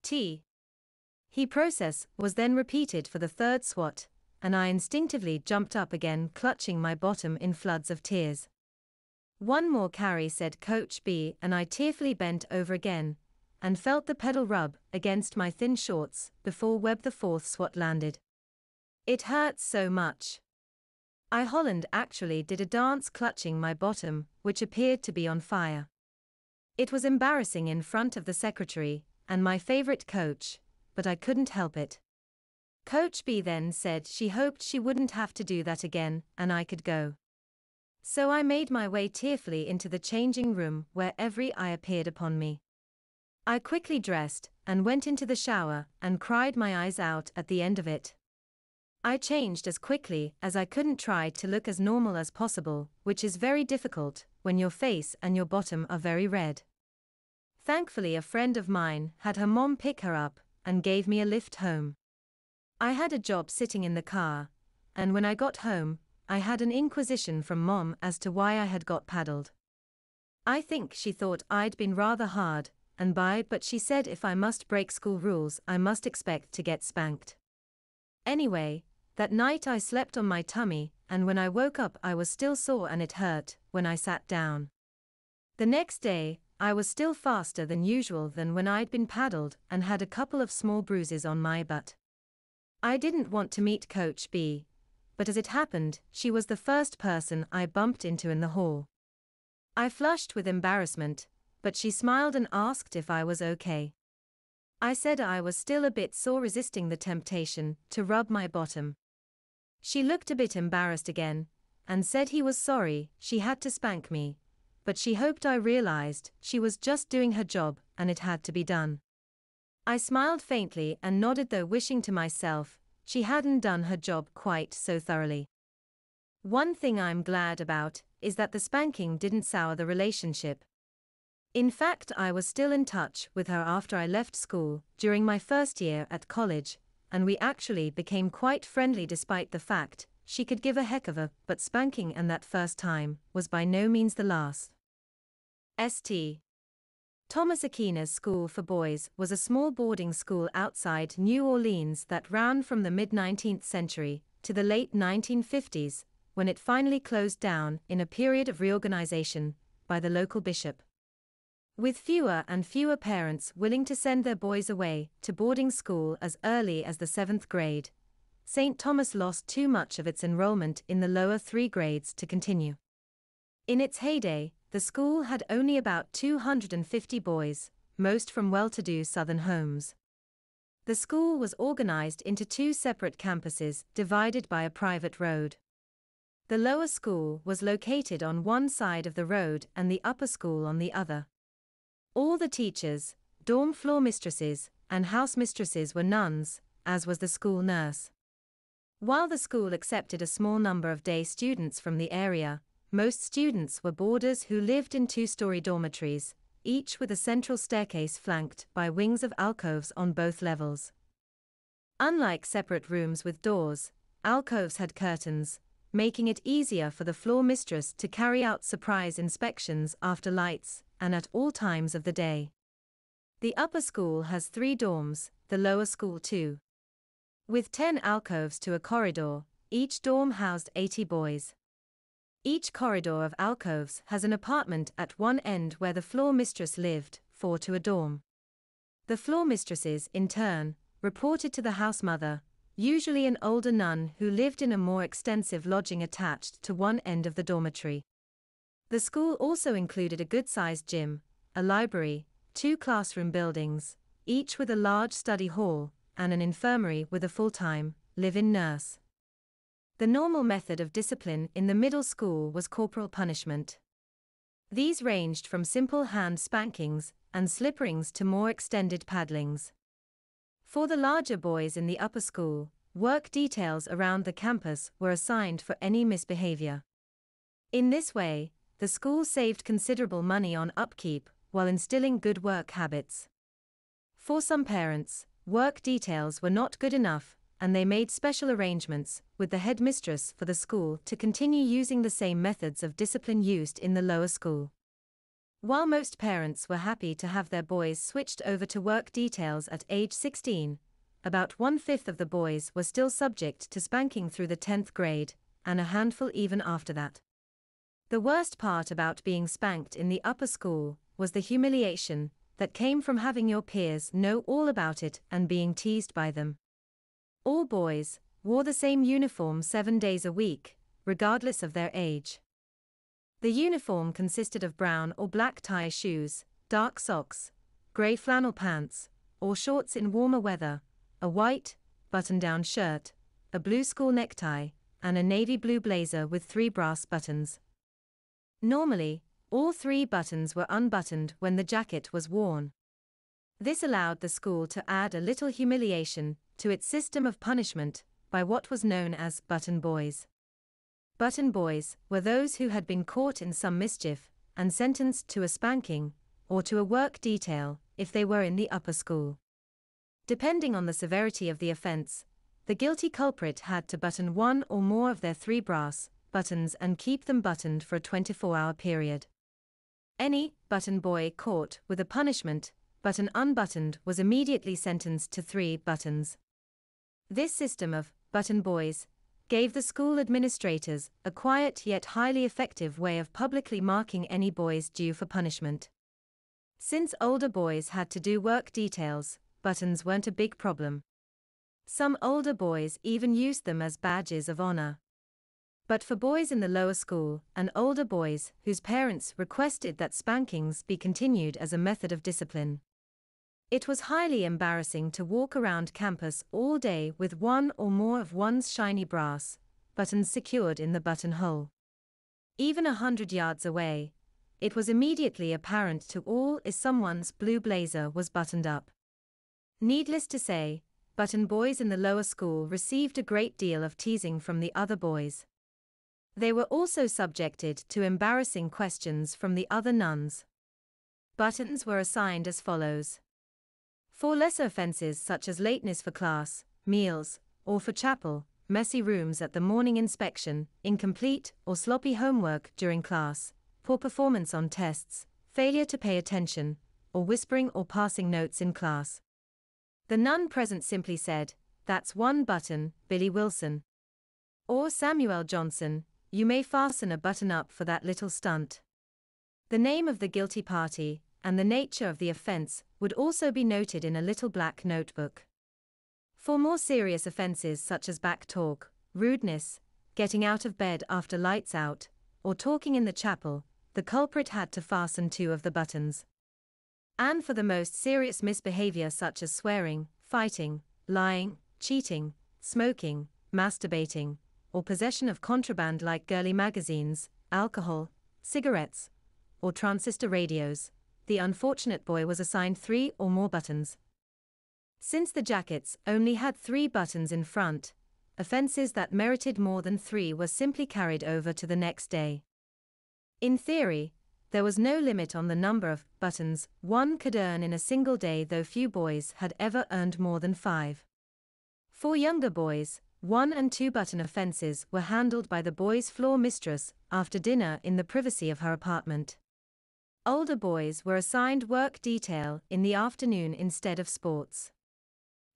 He process was then repeated for the 3rd swat, and I instinctively jumped up again, clutching my bottom in floods of tears. 1 more, Carrie, said Coach B, and I tearfully bent over again, and felt the pedal rub against my thin shorts before the 4th swat landed. It hurts so much. I Holland actually did a dance clutching my bottom, which appeared to be on fire. It was embarrassing in front of the secretary and my favorite coach, but I couldn't help it. Coach B then said she hoped she wouldn't have to do that again and I could go. So I made my way tearfully into the changing room where every eye appeared upon me. I quickly dressed and went into the shower and cried my eyes out at the end of it. I changed as quickly as I couldn't, try to look as normal as possible, which is very difficult when your face and your bottom are very red. Thankfully, a friend of mine had her mom pick her up and gave me a lift home. I had a job sitting in the car, and when I got home, I had an inquisition from Mom as to why I had got paddled. I think she thought I'd been rather hard, but she said if I must break school rules, I must expect to get spanked. Anyway, that night I slept on my tummy, and when I woke up I was still sore and it hurt when I sat down. The next day, I was still faster than usual than when I'd been paddled and had a couple of small bruises on my butt. I didn't want to meet Coach B, but as it happened, she was the first person I bumped into in the hall. I flushed with embarrassment, but she smiled and asked if I was okay. I said I was still a bit sore, resisting the temptation to rub my bottom. She looked a bit embarrassed again, and said he was sorry she had to spank me, but she hoped I realized she was just doing her job and it had to be done. I smiled faintly and nodded, though wishing to myself she hadn't done her job quite so thoroughly. One thing I'm glad about is that the spanking didn't sour the relationship. In fact, I was still in touch with her after I left school during my first year at college, and we actually became quite friendly despite the fact she could give a heck of a but spanking, and that first time was by no means the last. St. Thomas Aquinas School for Boys was a small boarding school outside New Orleans that ran from the mid-19th century to the late 1950s, when it finally closed down in a period of reorganization by the local bishop. With fewer and fewer parents willing to send their boys away to boarding school as early as the 7th grade, St. Thomas lost too much of its enrollment in the lower 3 grades to continue. In its heyday, the school had only about 250 boys, most from well-to-do southern homes. The school was organized into 2 separate campuses divided by a private road. The lower school was located on one side of the road and the upper school on the other. All the teachers, dorm floor mistresses, and house mistresses were nuns, as was the school nurse. While the school accepted a small number of day students from the area, most students were boarders who lived in 2-story dormitories, each with a central staircase flanked by wings of alcoves on both levels. Unlike separate rooms with doors, alcoves had curtains, making it easier for the floor mistress to carry out surprise inspections after lights and at all times of the day. The upper school has 3 dorms, the lower school 2. With 10 alcoves to a corridor, each dorm housed 80 boys. Each corridor of alcoves has an apartment at one end where the floor mistress lived, 4 to a dorm. The floor mistresses, in turn, reported to the house mother, usually an older nun who lived in a more extensive lodging attached to one end of the dormitory. The school also included a good-sized gym, a library, 2 classroom buildings, each with a large study hall, and an infirmary with a full-time, live-in nurse. The normal method of discipline in the middle school was corporal punishment. These ranged from simple hand spankings and slipperings to more extended paddlings. For the larger boys in the upper school, work details around the campus were assigned for any misbehavior. In this way, the school saved considerable money on upkeep while instilling good work habits. For some parents, work details were not good enough, and they made special arrangements with the headmistress for the school to continue using the same methods of discipline used in the lower school. While most parents were happy to have their boys switched over to work details at age 16, about 1/5 of the boys were still subject to spanking through the 10th grade, and a handful even after that. The worst part about being spanked in the upper school was the humiliation that came from having your peers know all about it and being teased by them. All boys wore the same uniform 7 days a week, regardless of their age. The uniform consisted of brown or black tie shoes, dark socks, gray flannel pants, or shorts in warmer weather, a white, button-down shirt, a blue school necktie, and a navy blue blazer with 3 brass buttons. Normally, all 3 buttons were unbuttoned when the jacket was worn. This allowed the school to add a little humiliation to its system of punishment by what was known as button boys. Button boys were those who had been caught in some mischief and sentenced to a spanking or to a work detail if they were in the upper school. Depending on the severity of the offense, the guilty culprit had to button 1 or more of their 3 brass buttons and keep them buttoned for a 24-hour period. Any button boy caught with a punishment button unbuttoned was immediately sentenced to 3 buttons. This system of button boys gave the school administrators a quiet yet highly effective way of publicly marking any boys due for punishment. Since older boys had to do work details, buttons weren't a big problem. Some older boys even used them as badges of honor. But for boys in the lower school and older boys whose parents requested that spankings be continued as a method of discipline, it was highly embarrassing to walk around campus all day with 1 or more of one's shiny brass buttons secured in the buttonhole. Even 100 yards away, it was immediately apparent to all if someone's blue blazer was buttoned up. Needless to say, button boys in the lower school received a great deal of teasing from the other boys. They were also subjected to embarrassing questions from the other nuns. Buttons were assigned as follows. For lesser offenses such as lateness for class, meals, or for chapel, messy rooms at the morning inspection, incomplete or sloppy homework during class, poor performance on tests, failure to pay attention, or whispering or passing notes in class, the nun present simply said, "That's 1 button, Billy Wilson." Or Samuel Johnson, "You may fasten a button up for that little stunt." The name of the guilty party and the nature of the offense would also be noted in a little black notebook. For more serious offenses such as back talk, rudeness, getting out of bed after lights out, or talking in the chapel, the culprit had to fasten 2 of the buttons. And for the most serious misbehavior such as swearing, fighting, lying, cheating, smoking, masturbating, or possession of contraband like girly magazines, alcohol, cigarettes, or transistor radios, the unfortunate boy was assigned 3 or more buttons. Since the jackets only had 3 buttons in front, offenses that merited more than 3 were simply carried over to the next day. In theory, there was no limit on the number of buttons one could earn in a single day, though few boys had ever earned more than 5. For younger boys, 1 and 2 button offenses were handled by the boy's floor mistress after dinner in the privacy of her apartment. Older boys were assigned work detail in the afternoon instead of sports.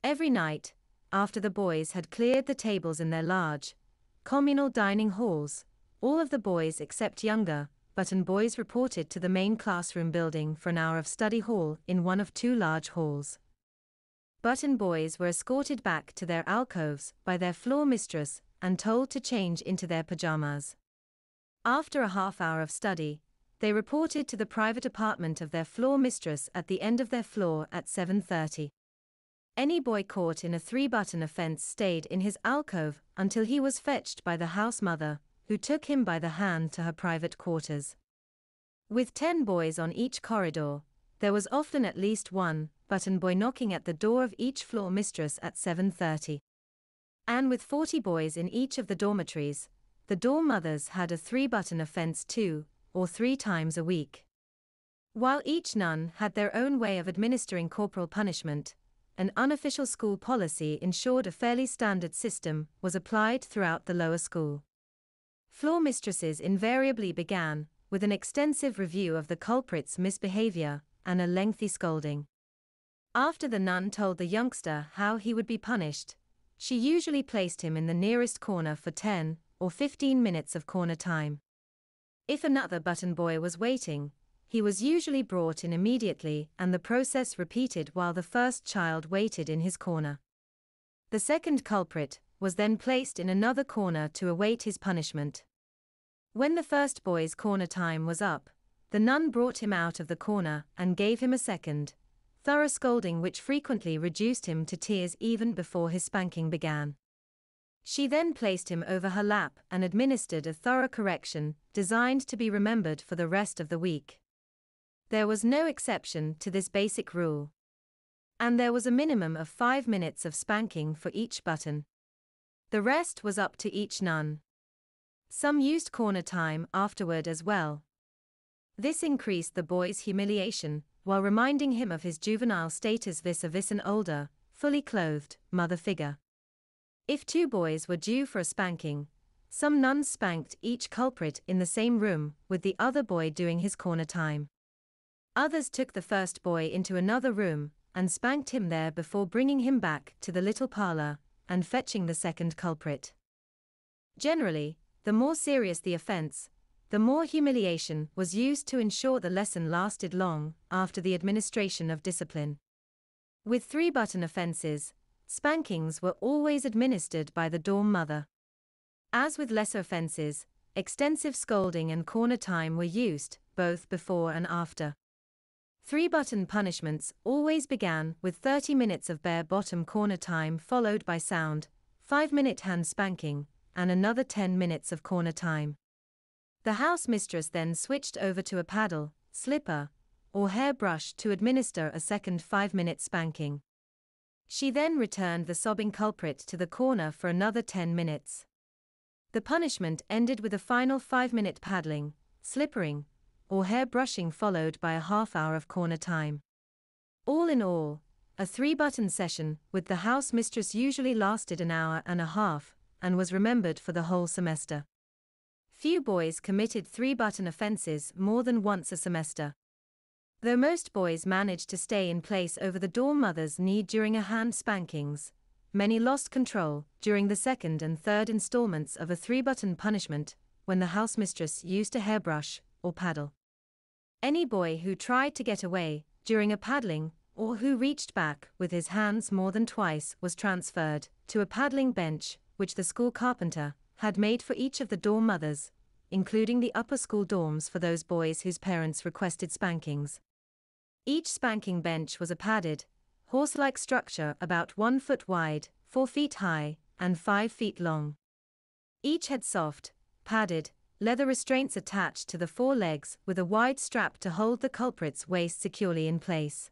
Every night, after the boys had cleared the tables in their large, communal dining halls, all of the boys except younger button boys reported to the main classroom building for an hour of study hall in one of 2 large halls. Button boys were escorted back to their alcoves by their floor mistress and told to change into their pajamas. After a half-hour of study, they reported to the private apartment of their floor mistress at the end of their floor at 7:30. Any boy caught in a 3-button offense stayed in his alcove until he was fetched by the house mother, who took him by the hand to her private quarters. With 10 boys on each corridor, there was often at least 1 button boy knocking at the door of each floor mistress at 7:30. And with 40 boys in each of the dormitories, the dorm mothers had a 3-button offense 2 or 3 times a week. While each nun had their own way of administering corporal punishment, an unofficial school policy ensured a fairly standard system was applied throughout the lower school. Floor mistresses invariably began with an extensive review of the culprit's misbehavior and a lengthy scolding. After the nun told the youngster how he would be punished, she usually placed him in the nearest corner for 10 or 15 minutes of corner time. If another button boy was waiting, he was usually brought in immediately and the process repeated while the first child waited in his corner. The second culprit was then placed in another corner to await his punishment. When the first boy's corner time was up, the nun brought him out of the corner and gave him a second, thorough scolding which frequently reduced him to tears even before his spanking began. She then placed him over her lap and administered a thorough correction designed to be remembered for the rest of the week. There was no exception to this basic rule. And there was a minimum of 5 minutes of spanking for each button. The rest was up to each nun. Some used corner time afterward as well. This increased the boy's humiliation, while reminding him of his juvenile status vis-a-vis an older, fully clothed, mother figure. If 2 boys were due for a spanking, some nuns spanked each culprit in the same room, with the other boy doing his corner time. Others took the first boy into another room and spanked him there before bringing him back to the little parlor and fetching the second culprit. Generally, the more serious the offense, the more humiliation was used to ensure the lesson lasted long after the administration of discipline. With 3-button offenses, spankings were always administered by the dorm mother. As with lesser offenses, extensive scolding and corner time were used, both before and after. 3-button punishments always began with 30 minutes of bare-bottom corner time followed by sound, 5-minute hand spanking, and another 10 minutes of corner time. The house mistress then switched over to a paddle, slipper, or hairbrush to administer a second 5-minute spanking. She then returned the sobbing culprit to the corner for another 10 minutes. The punishment ended with a final 5-minute paddling, slippering, or hair brushing followed by a half-hour of corner time. All in all, a 3-button session with the house mistress usually lasted an hour and a half, and was remembered for the whole semester. Few boys committed 3-button offenses more than once a semester. Though most boys managed to stay in place over the dorm mother's knee during a hand spankings, many lost control during the second and third installments of a 3-button punishment when the house mistress used a hairbrush or paddle. Any boy who tried to get away during a paddling or who reached back with his hands more than twice, was transferred to a paddling bench, which the school carpenter had made for each of the dorm mothers, including the upper school dorms for those boys whose parents requested spankings. Each spanking bench was a padded, horse-like structure about 1 foot wide, 4 feet high, and 5 feet long. Each had soft, padded, leather restraints attached to the 4 legs with a wide strap to hold the culprit's waist securely in place.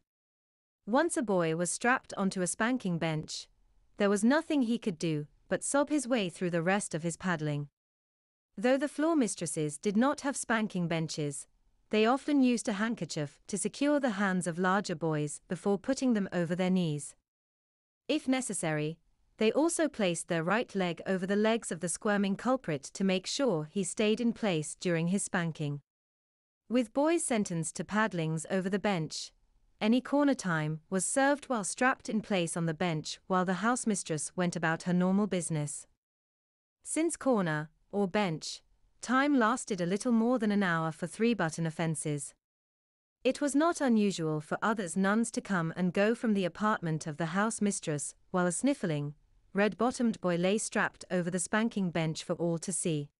Once a boy was strapped onto a spanking bench, there was nothing he could do but sob his way through the rest of his paddling. Though the floor mistresses did not have spanking benches, they often used a handkerchief to secure the hands of larger boys before putting them over their knees. If necessary, they also placed their right leg over the legs of the squirming culprit to make sure he stayed in place during his spanking. With boys sentenced to paddlings over the bench, any corner time was served while strapped in place on the bench while the housemistress went about her normal business. Since corner, or bench, time lasted a little more than an hour for 3-button offenses. It was not unusual for others nuns to come and go from the apartment of the housemistress while a sniffling, red-bottomed boy lay strapped over the spanking bench for all to see.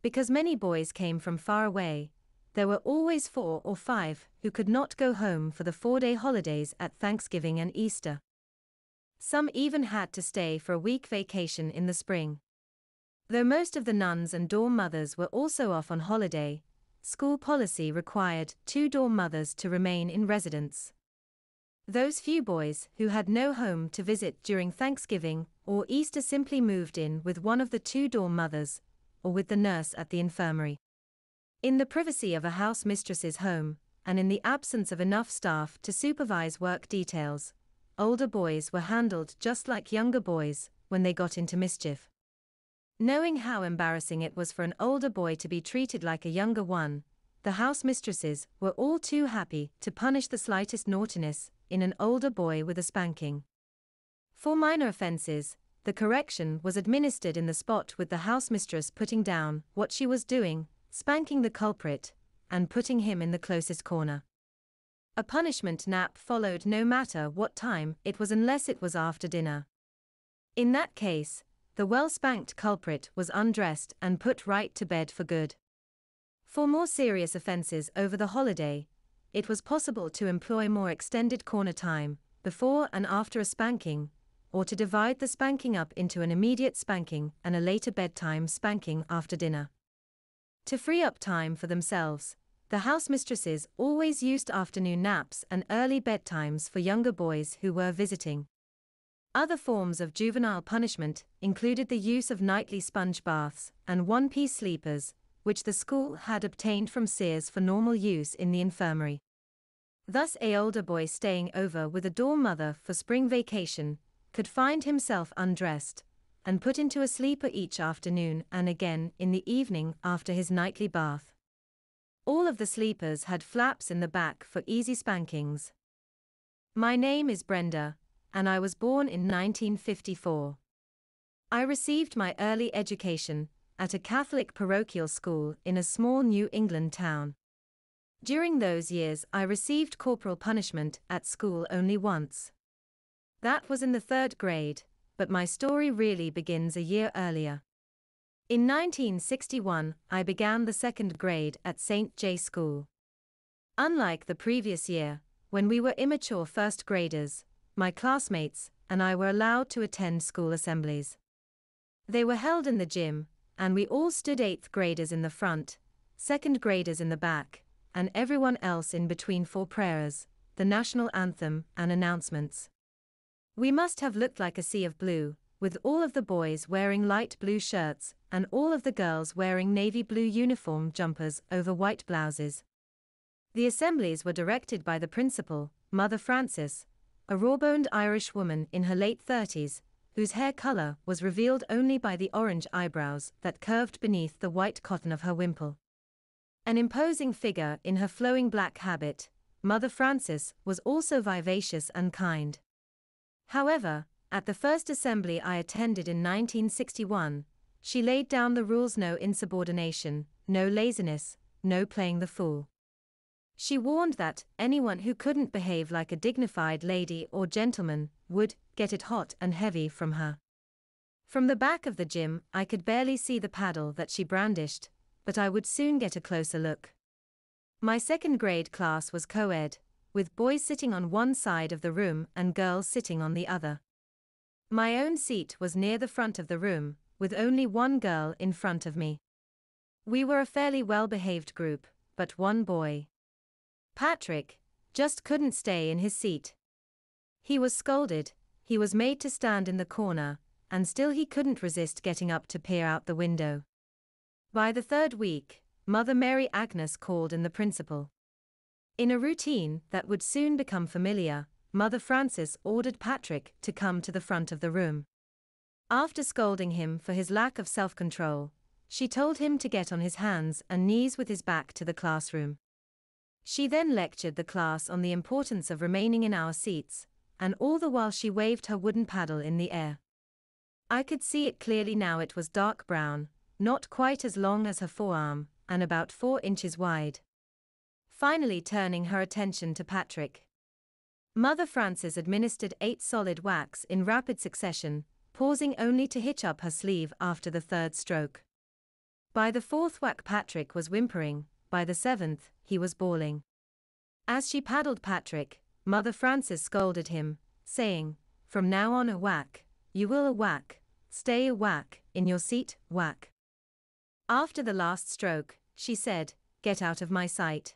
Because many boys came from far away, there were always 4 or 5 who could not go home for the 4-day holidays at Thanksgiving and Easter. Some even had to stay for a week vacation in the spring. Though most of the nuns and dorm mothers were also off on holiday, school policy required 2 dorm mothers to remain in residence. Those few boys who had no home to visit during Thanksgiving or Easter simply moved in with one of the 2 dorm mothers, or with the nurse at the infirmary. In the privacy of a house mistress's home, and in the absence of enough staff to supervise work details, older boys were handled just like younger boys when they got into mischief. Knowing how embarrassing it was for an older boy to be treated like a younger one, the house mistresses were all too happy to punish the slightest naughtiness in an older boy with a spanking. For minor offenses, the correction was administered in the spot, with the housemistress putting down what she was doing, spanking the culprit, and putting him in the closest corner. A punishment nap followed no matter what time it was, unless it was after dinner. In that case, the well-spanked culprit was undressed and put right to bed for good. For more serious offenses over the holiday, it was possible to employ more extended corner time, before and after a spanking, or to divide the spanking up into an immediate spanking and a later bedtime spanking after dinner. To free up time for themselves, the housemistresses always used afternoon naps and early bedtimes for younger boys who were visiting. Other forms of juvenile punishment included the use of nightly sponge baths and one-piece sleepers, which the school had obtained from Sears for normal use in the infirmary. Thus, an older boy staying over with a dorm mother for spring vacation could find himself undressed and put into a sleeper each afternoon and again in the evening after his nightly bath. All of the sleepers had flaps in the back for easy spankings. My name is Brenda, and I was born in 1954. I received my early education at a Catholic parochial school in a small New England town. During those years, I received corporal punishment at school only once. That was in the 3rd grade, but my story really begins a year earlier. In 1961, I began the 2nd grade at St. J. School. Unlike the previous year, when we were immature 1st graders, my classmates and I were allowed to attend school assemblies. They were held in the gym, and we all stood 8th graders in the front, 2nd graders in the back, and everyone else in between for prayers, the national anthem, and announcements. We must have looked like a sea of blue, with all of the boys wearing light blue shirts and all of the girls wearing navy blue uniform jumpers over white blouses. The assemblies were directed by the principal, Mother Frances, a raw-boned Irish woman in her late 30s, whose hair color was revealed only by the orange eyebrows that curved beneath the white cotton of her wimple. An imposing figure in her flowing black habit, Mother Frances was also vivacious and kind. However, at the first assembly I attended in 1961, she laid down the rules: no insubordination, no laziness, no playing the fool. She warned that anyone who couldn't behave like a dignified lady or gentleman would get it hot and heavy from her. From the back of the gym, I could barely see the paddle that she brandished, but I would soon get a closer look. My second grade class was co-ed, with boys sitting on one side of the room and girls sitting on the other. My own seat was near the front of the room, with only one girl in front of me. We were a fairly well-behaved group, but one boy, Patrick, just couldn't stay in his seat. He was scolded, he was made to stand in the corner, and still he couldn't resist getting up to peer out the window. By the third week, Mother Mary Agnes called in the principal. In a routine that would soon become familiar, Mother Frances ordered Patrick to come to the front of the room. After scolding him for his lack of self-control, she told him to get on his hands and knees with his back to the classroom. She then lectured the class on the importance of remaining in our seats, and all the while she waved her wooden paddle in the air. I could see it clearly now. It was dark brown, not quite as long as her forearm, and about 4 inches wide. Finally turning her attention to Patrick, Mother Frances administered 8 solid whacks in rapid succession, pausing only to hitch up her sleeve after the third stroke. By the 4th whack Patrick was whimpering, by the 7th, he was bawling. As she paddled Patrick, Mother Frances scolded him, saying, "From now on a whack, you will a whack, stay a whack, in your seat, whack." After the last stroke, she said, "Get out of my sight."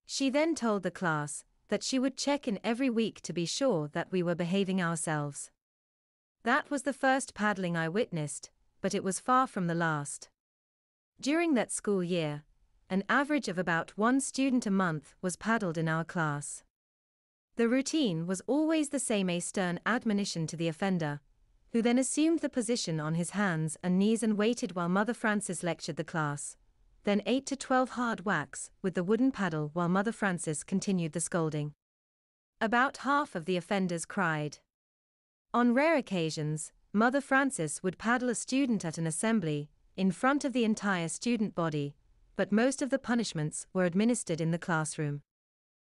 She then told the class that she would check in every week to be sure that we were behaving ourselves. That was the first paddling I witnessed, but it was far from the last. During that school year, an average of about 1 student a month was paddled in our class. The routine was always the same: a stern admonition to the offender, who then assumed the position on his hands and knees and waited while Mother Frances lectured the class, then 8 to 12 hard whacks with the wooden paddle while Mother Frances continued the scolding. About half of the offenders cried. On rare occasions, Mother Frances would paddle a student at an assembly, in front of the entire student body, but most of the punishments were administered in the classroom.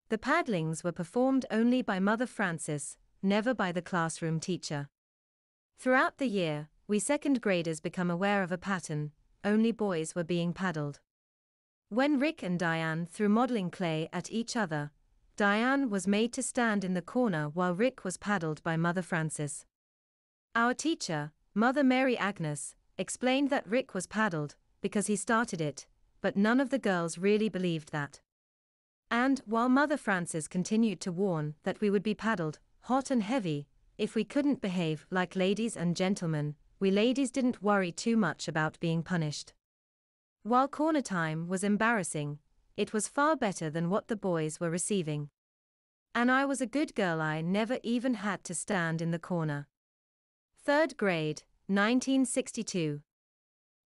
The paddlings were performed only by Mother Frances, never by the classroom teacher. Throughout the year, we second graders become aware of a pattern: only boys were being paddled. When Rick and Diane threw modeling clay at each other, Diane was made to stand in the corner while Rick was paddled by Mother Frances. Our teacher, Mother Mary Agnes, explained that Rick was paddled because he started it, but none of the girls really believed that. And while Mother Frances continued to warn that we would be paddled, hot and heavy, if we couldn't behave like ladies and gentlemen, we ladies didn't worry too much about being punished. While corner time was embarrassing, it was far better than what the boys were receiving. And I was a good girl, I never even had to stand in the corner. 3rd grade, 1962.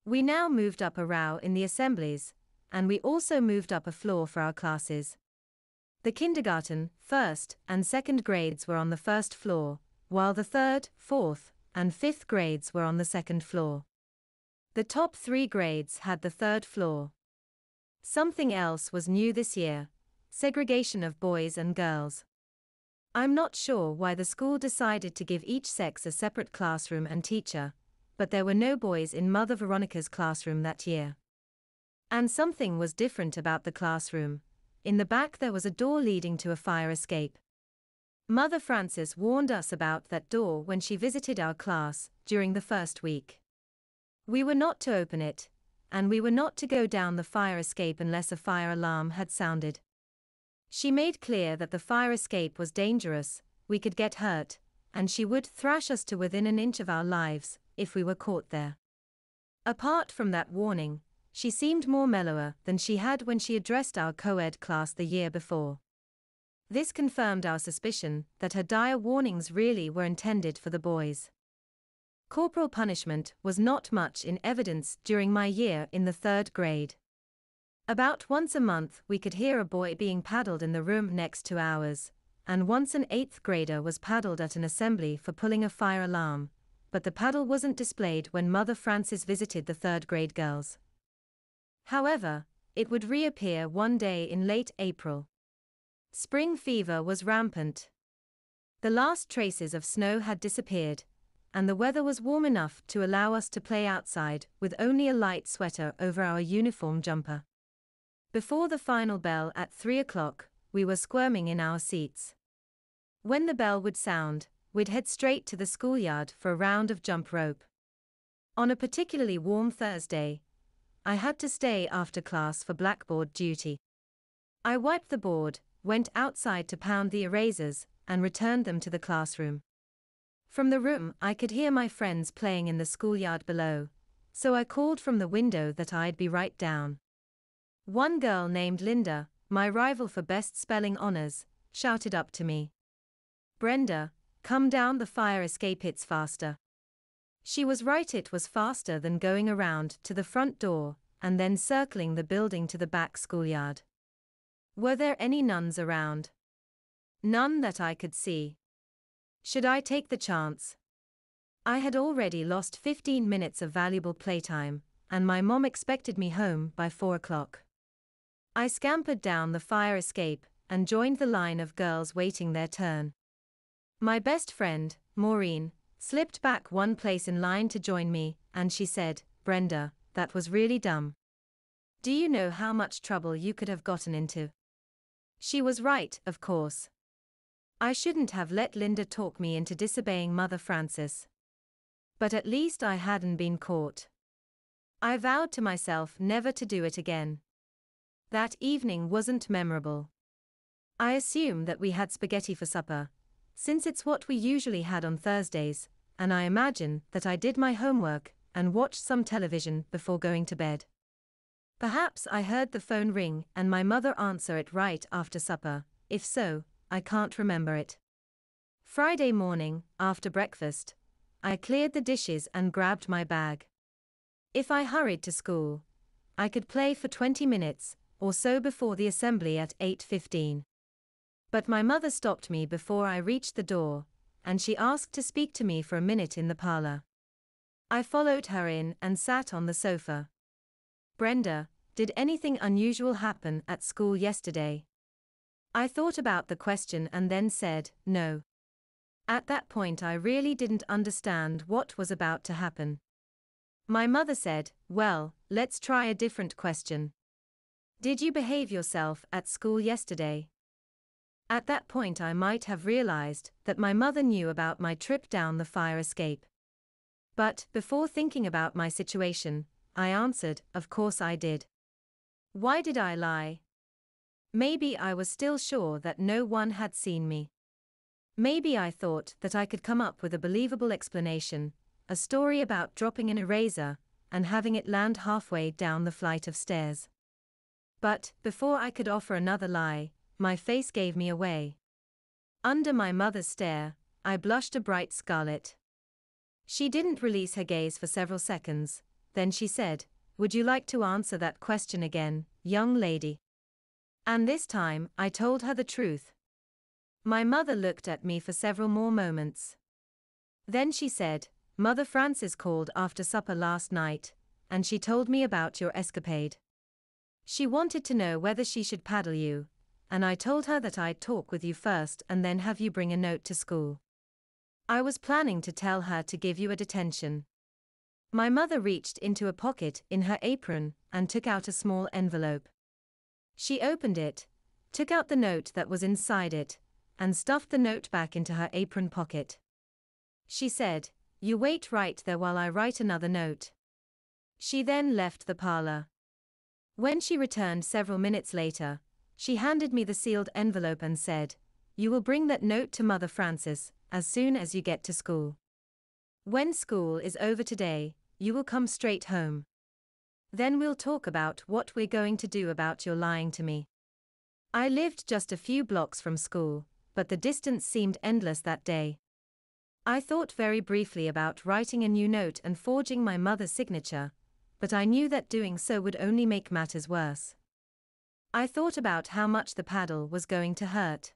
We now moved up a row in the assemblies, and we also moved up a floor for our classes. The kindergarten, 1st, and 2nd grades were on the 1st floor, while the 3rd, 4th, and 5th grades were on the 2nd floor. The top 3 grades had the 3rd floor. Something else was new this year: segregation of boys and girls. I'm not sure why the school decided to give each sex a separate classroom and teacher, but there were no boys in Mother Veronica's classroom that year. And something was different about the classroom. In the back there was a door leading to a fire escape. Mother Frances warned us about that door when she visited our class during the first week. We were not to open it, and we were not to go down the fire escape unless a fire alarm had sounded. She made clear that the fire escape was dangerous, we could get hurt, and she would thrash us to within an inch of our lives if we were caught there. Apart from that warning, she seemed more mellower than she had when she addressed our co-ed class the year before. This confirmed our suspicion that her dire warnings really were intended for the boys. Corporal punishment was not much in evidence during my year in the 3rd grade. About once a month we could hear a boy being paddled in the room next to ours, and once an 8th grader was paddled at an assembly for pulling a fire alarm, but the paddle wasn't displayed when Mother Frances visited the 3rd grade girls. However, it would reappear one day in late April. Spring fever was rampant. The last traces of snow had disappeared, and the weather was warm enough to allow us to play outside with only a light sweater over our uniform jumper. Before the final bell at 3 o'clock, we were squirming in our seats. When the bell would sound, we'd head straight to the schoolyard for a round of jump rope. On a particularly warm Thursday, I had to stay after class for blackboard duty. I wiped the board, went outside to pound the erasers, and returned them to the classroom. From the room, I could hear my friends playing in the schoolyard below, so I called from the window that I'd be right down. One girl named Linda, my rival for best spelling honors, shouted up to me, "Brenda, come down the fire escape, it's faster." She was right, it was faster than going around to the front door and then circling the building to the back schoolyard. Were there any nuns around? None that I could see. Should I take the chance? I had already lost 15 minutes of valuable playtime, and my mom expected me home by 4 o'clock. I scampered down the fire escape and joined the line of girls waiting their turn. My best friend, Maureen, slipped back one place in line to join me, and she said, "Brenda, that was really dumb. Do you know how much trouble you could have gotten into?" She was right, of course. I shouldn't have let Linda talk me into disobeying Mother Frances. But at least I hadn't been caught. I vowed to myself never to do it again. That evening wasn't memorable. I assume that we had spaghetti for supper, since it's what we usually had on Thursdays, and I imagine that I did my homework and watched some television before going to bed. Perhaps I heard the phone ring and my mother answer it right after supper. If so, I can't remember it. Friday morning, after breakfast, I cleared the dishes and grabbed my bag. If I hurried to school, I could play for 20 minutes or so before the assembly at 8:15. But my mother stopped me before I reached the door, and she asked to speak to me for a minute in the parlor. I followed her in and sat on the sofa. "Brenda, did anything unusual happen at school yesterday?" I thought about the question and then said, "No." At that point I really didn't understand what was about to happen. My mother said, "Well, let's try a different question. Did you behave yourself at school yesterday?" At that point I might have realized that my mother knew about my trip down the fire escape. But, before thinking about my situation, I answered, "Of course I did." Why did I lie? Maybe I was still sure that no one had seen me. Maybe I thought that I could come up with a believable explanation, a story about dropping an eraser and having it land halfway down the flight of stairs. But, before I could offer another lie, my face gave me away. Under my mother's stare, I blushed a bright scarlet. She didn't release her gaze for several seconds, then she said, "Would you like to answer that question again, young lady?" And this time, I told her the truth. My mother looked at me for several more moments. Then she said, "Mother Frances called after supper last night, and she told me about your escapade. She wanted to know whether she should paddle you, and I told her that I'd talk with you first and then have you bring a note to school. I was planning to tell her to give you a detention." My mother reached into a pocket in her apron and took out a small envelope. She opened it, took out the note that was inside it, and stuffed the note back into her apron pocket. She said, "You wait right there while I write another note." She then left the parlor. When she returned several minutes later, she handed me the sealed envelope and said, "You will bring that note to Mother Frances as soon as you get to school. When school is over today, you will come straight home. Then we'll talk about what we're going to do about your lying to me." I lived just a few blocks from school, but the distance seemed endless that day. I thought very briefly about writing a new note and forging my mother's signature, but I knew that doing so would only make matters worse. I thought about how much the paddle was going to hurt.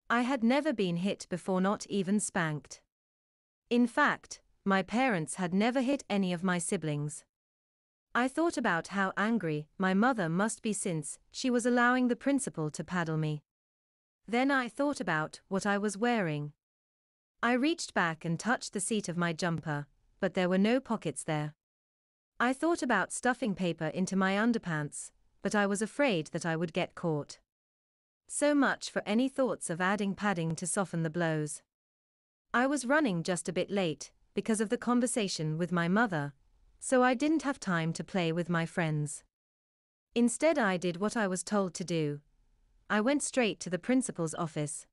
I had never been hit before, not even spanked. In fact, my parents had never hit any of my siblings. I thought about how angry my mother must be since she was allowing the principal to paddle me. Then I thought about what I was wearing. I reached back and touched the seat of my jumper, but there were no pockets there. I thought about stuffing paper into my underpants, but I was afraid that I would get caught. So much for any thoughts of adding padding to soften the blows. I was running just a bit late, because of the conversation with my mother, so I didn't have time to play with my friends. Instead, I did what I was told to do. I went straight to the principal's office.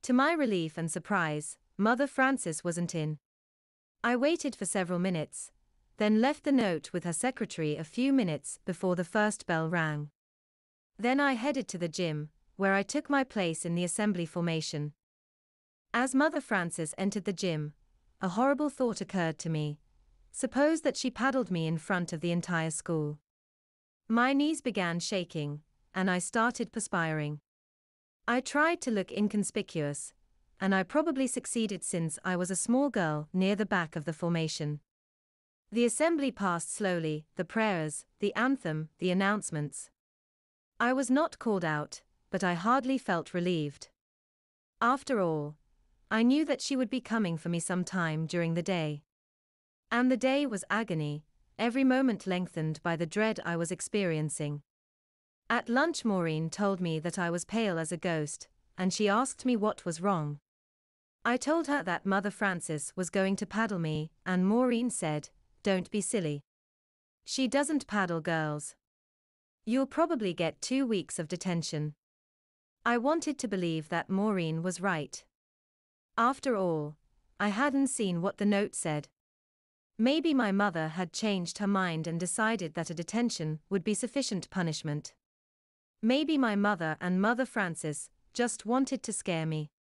To my relief and surprise, Mother Frances wasn't in. I waited for several minutes, then left the note with her secretary a few minutes before the first bell rang. Then I headed to the gym, where I took my place in the assembly formation. As Mother Frances entered the gym, a horrible thought occurred to me. Suppose that she paddled me in front of the entire school. My knees began shaking, and I started perspiring. I tried to look inconspicuous, and I probably succeeded since I was a small girl near the back of the formation. The assembly passed slowly, the prayers, the anthem, the announcements. I was not called out, but I hardly felt relieved. After all, I knew that she would be coming for me sometime during the day. And the day was agony, every moment lengthened by the dread I was experiencing. At lunch, Maureen told me that I was pale as a ghost, and she asked me what was wrong. I told her that Mother Frances was going to paddle me, and Maureen said, "Don't be silly. She doesn't paddle girls. You'll probably get 2 weeks of detention." I wanted to believe that Maureen was right. After all, I hadn't seen what the note said. Maybe my mother had changed her mind and decided that a detention would be sufficient punishment. Maybe my mother and Mother Frances just wanted to scare me.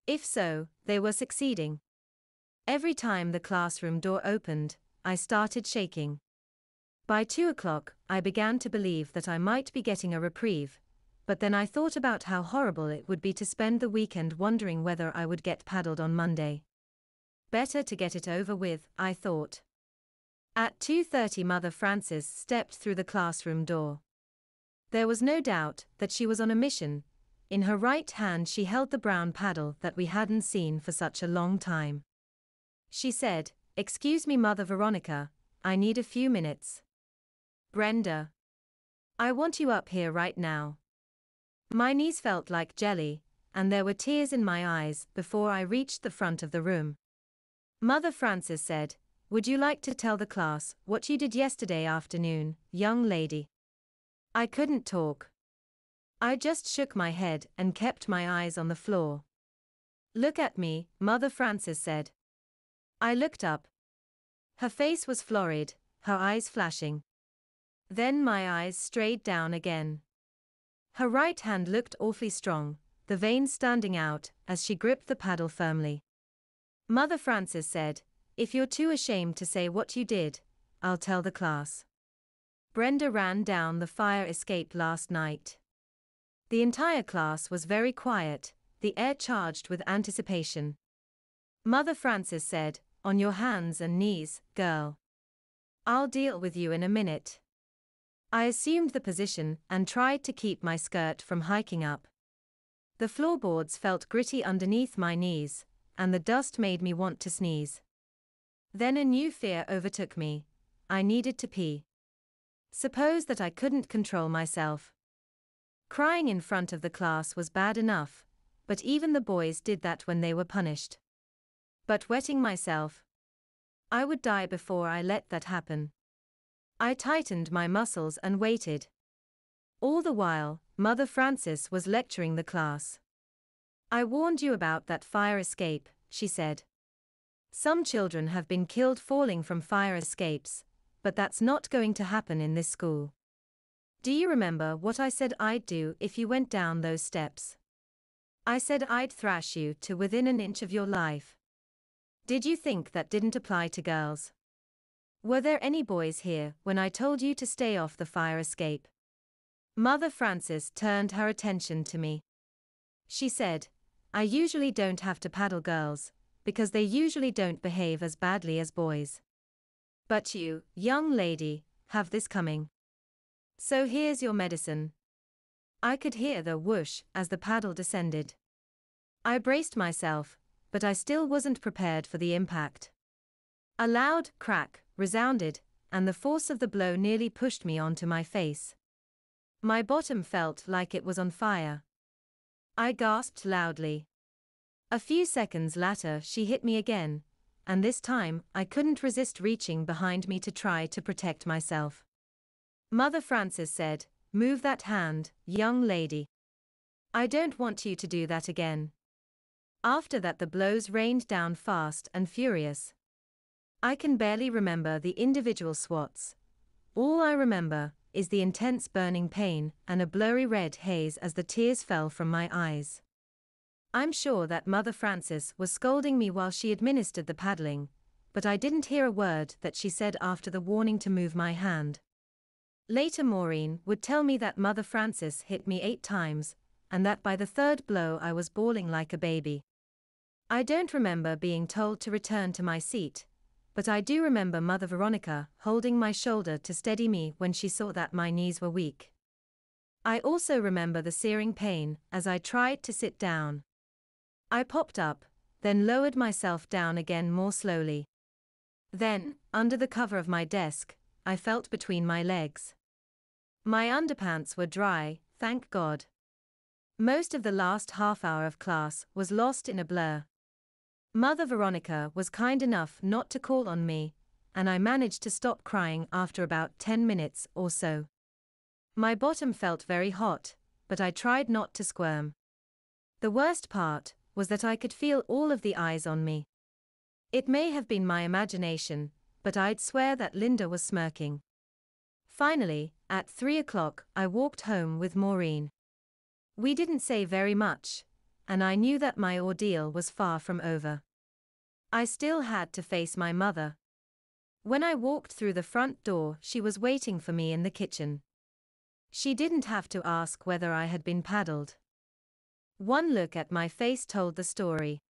If so, they were succeeding. Every time the classroom door opened, I started shaking. By 2 o'clock, I began to believe that I might be getting a reprieve, but then I thought about how horrible it would be to spend the weekend wondering whether I would get paddled on Monday. Better to get it over with, I thought. At 2:30, Mother Frances stepped through the classroom door. There was no doubt that she was on a mission. In her right hand she held the brown paddle that we hadn't seen for such a long time. She said, "Excuse me, Mother Veronica, I need a few minutes." "Brenda, I want you up here right now." My knees felt like jelly, and there were tears in my eyes before I reached the front of the room. Mother Frances said, "Would you like to tell the class what you did yesterday afternoon, young lady?" I couldn't talk. I just shook my head and kept my eyes on the floor. "Look at me," Mother Frances said. I looked up. Her face was florid, her eyes flashing. Then my eyes strayed down again. Her right hand looked awfully strong, the veins standing out as she gripped the paddle firmly. Mother Frances said, "If you're too ashamed to say what you did, I'll tell the class. Brenda ran down the fire escape last night." The entire class was very quiet, the air charged with anticipation. Mother Frances said, "On your hands and knees, girl. I'll deal with you in a minute." I assumed the position and tried to keep my skirt from hiking up. The floorboards felt gritty underneath my knees, and the dust made me want to sneeze. Then a new fear overtook me. I needed to pee. Suppose that I couldn't control myself. Crying in front of the class was bad enough, but even the boys did that when they were punished. But wetting myself? I would die before I let that happen. I tightened my muscles and waited. All the while, Mother Frances was lecturing the class. "I warned you about that fire escape," she said. "Some children have been killed falling from fire escapes, but that's not going to happen in this school. Do you remember what I said I'd do if you went down those steps? I said I'd thrash you to within an inch of your life. Did you think that didn't apply to girls? Were there any boys here when I told you to stay off the fire escape?" Mother Frances turned her attention to me. She said, "I usually don't have to paddle girls, because they usually don't behave as badly as boys. But you, young lady, have this coming. So here's your medicine. I could hear the whoosh as the paddle descended. I braced myself, but I still wasn't prepared for the impact. A loud crack resounded, and the force of the blow nearly pushed me onto my face. My bottom felt like it was on fire. I gasped loudly. A few seconds later she hit me again, and this time I couldn't resist reaching behind me to try to protect myself. Mother Frances said, "Move that hand, young lady. I don't want you to do that again." After that the blows rained down fast and furious. I can barely remember the individual swats. All I remember is the intense burning pain and a blurry red haze as the tears fell from my eyes. I'm sure that Mother Frances was scolding me while she administered the paddling, but I didn't hear a word that she said after the warning to move my hand. Later Maureen would tell me that Mother Frances hit me 8 times, and that by the 3rd blow I was bawling like a baby. I don't remember being told to return to my seat, but I do remember Mother Veronica holding my shoulder to steady me when she saw that my knees were weak. I also remember the searing pain as I tried to sit down. I popped up, then lowered myself down again more slowly. Then, under the cover of my desk, I felt between my legs. My underpants were dry, thank God. Most of the last half hour of class was lost in a blur. Mother Veronica was kind enough not to call on me, and I managed to stop crying after about 10 minutes or so. My bottom felt very hot, but I tried not to squirm. The worst part was that I could feel all of the eyes on me. It may have been my imagination, but I'd swear that Linda was smirking. Finally, at 3 o'clock, I walked home with Maureen. We didn't say very much, and I knew that my ordeal was far from over. I still had to face my mother. When I walked through the front door, she was waiting for me in the kitchen. She didn't have to ask whether I had been paddled. One look at my face told the story.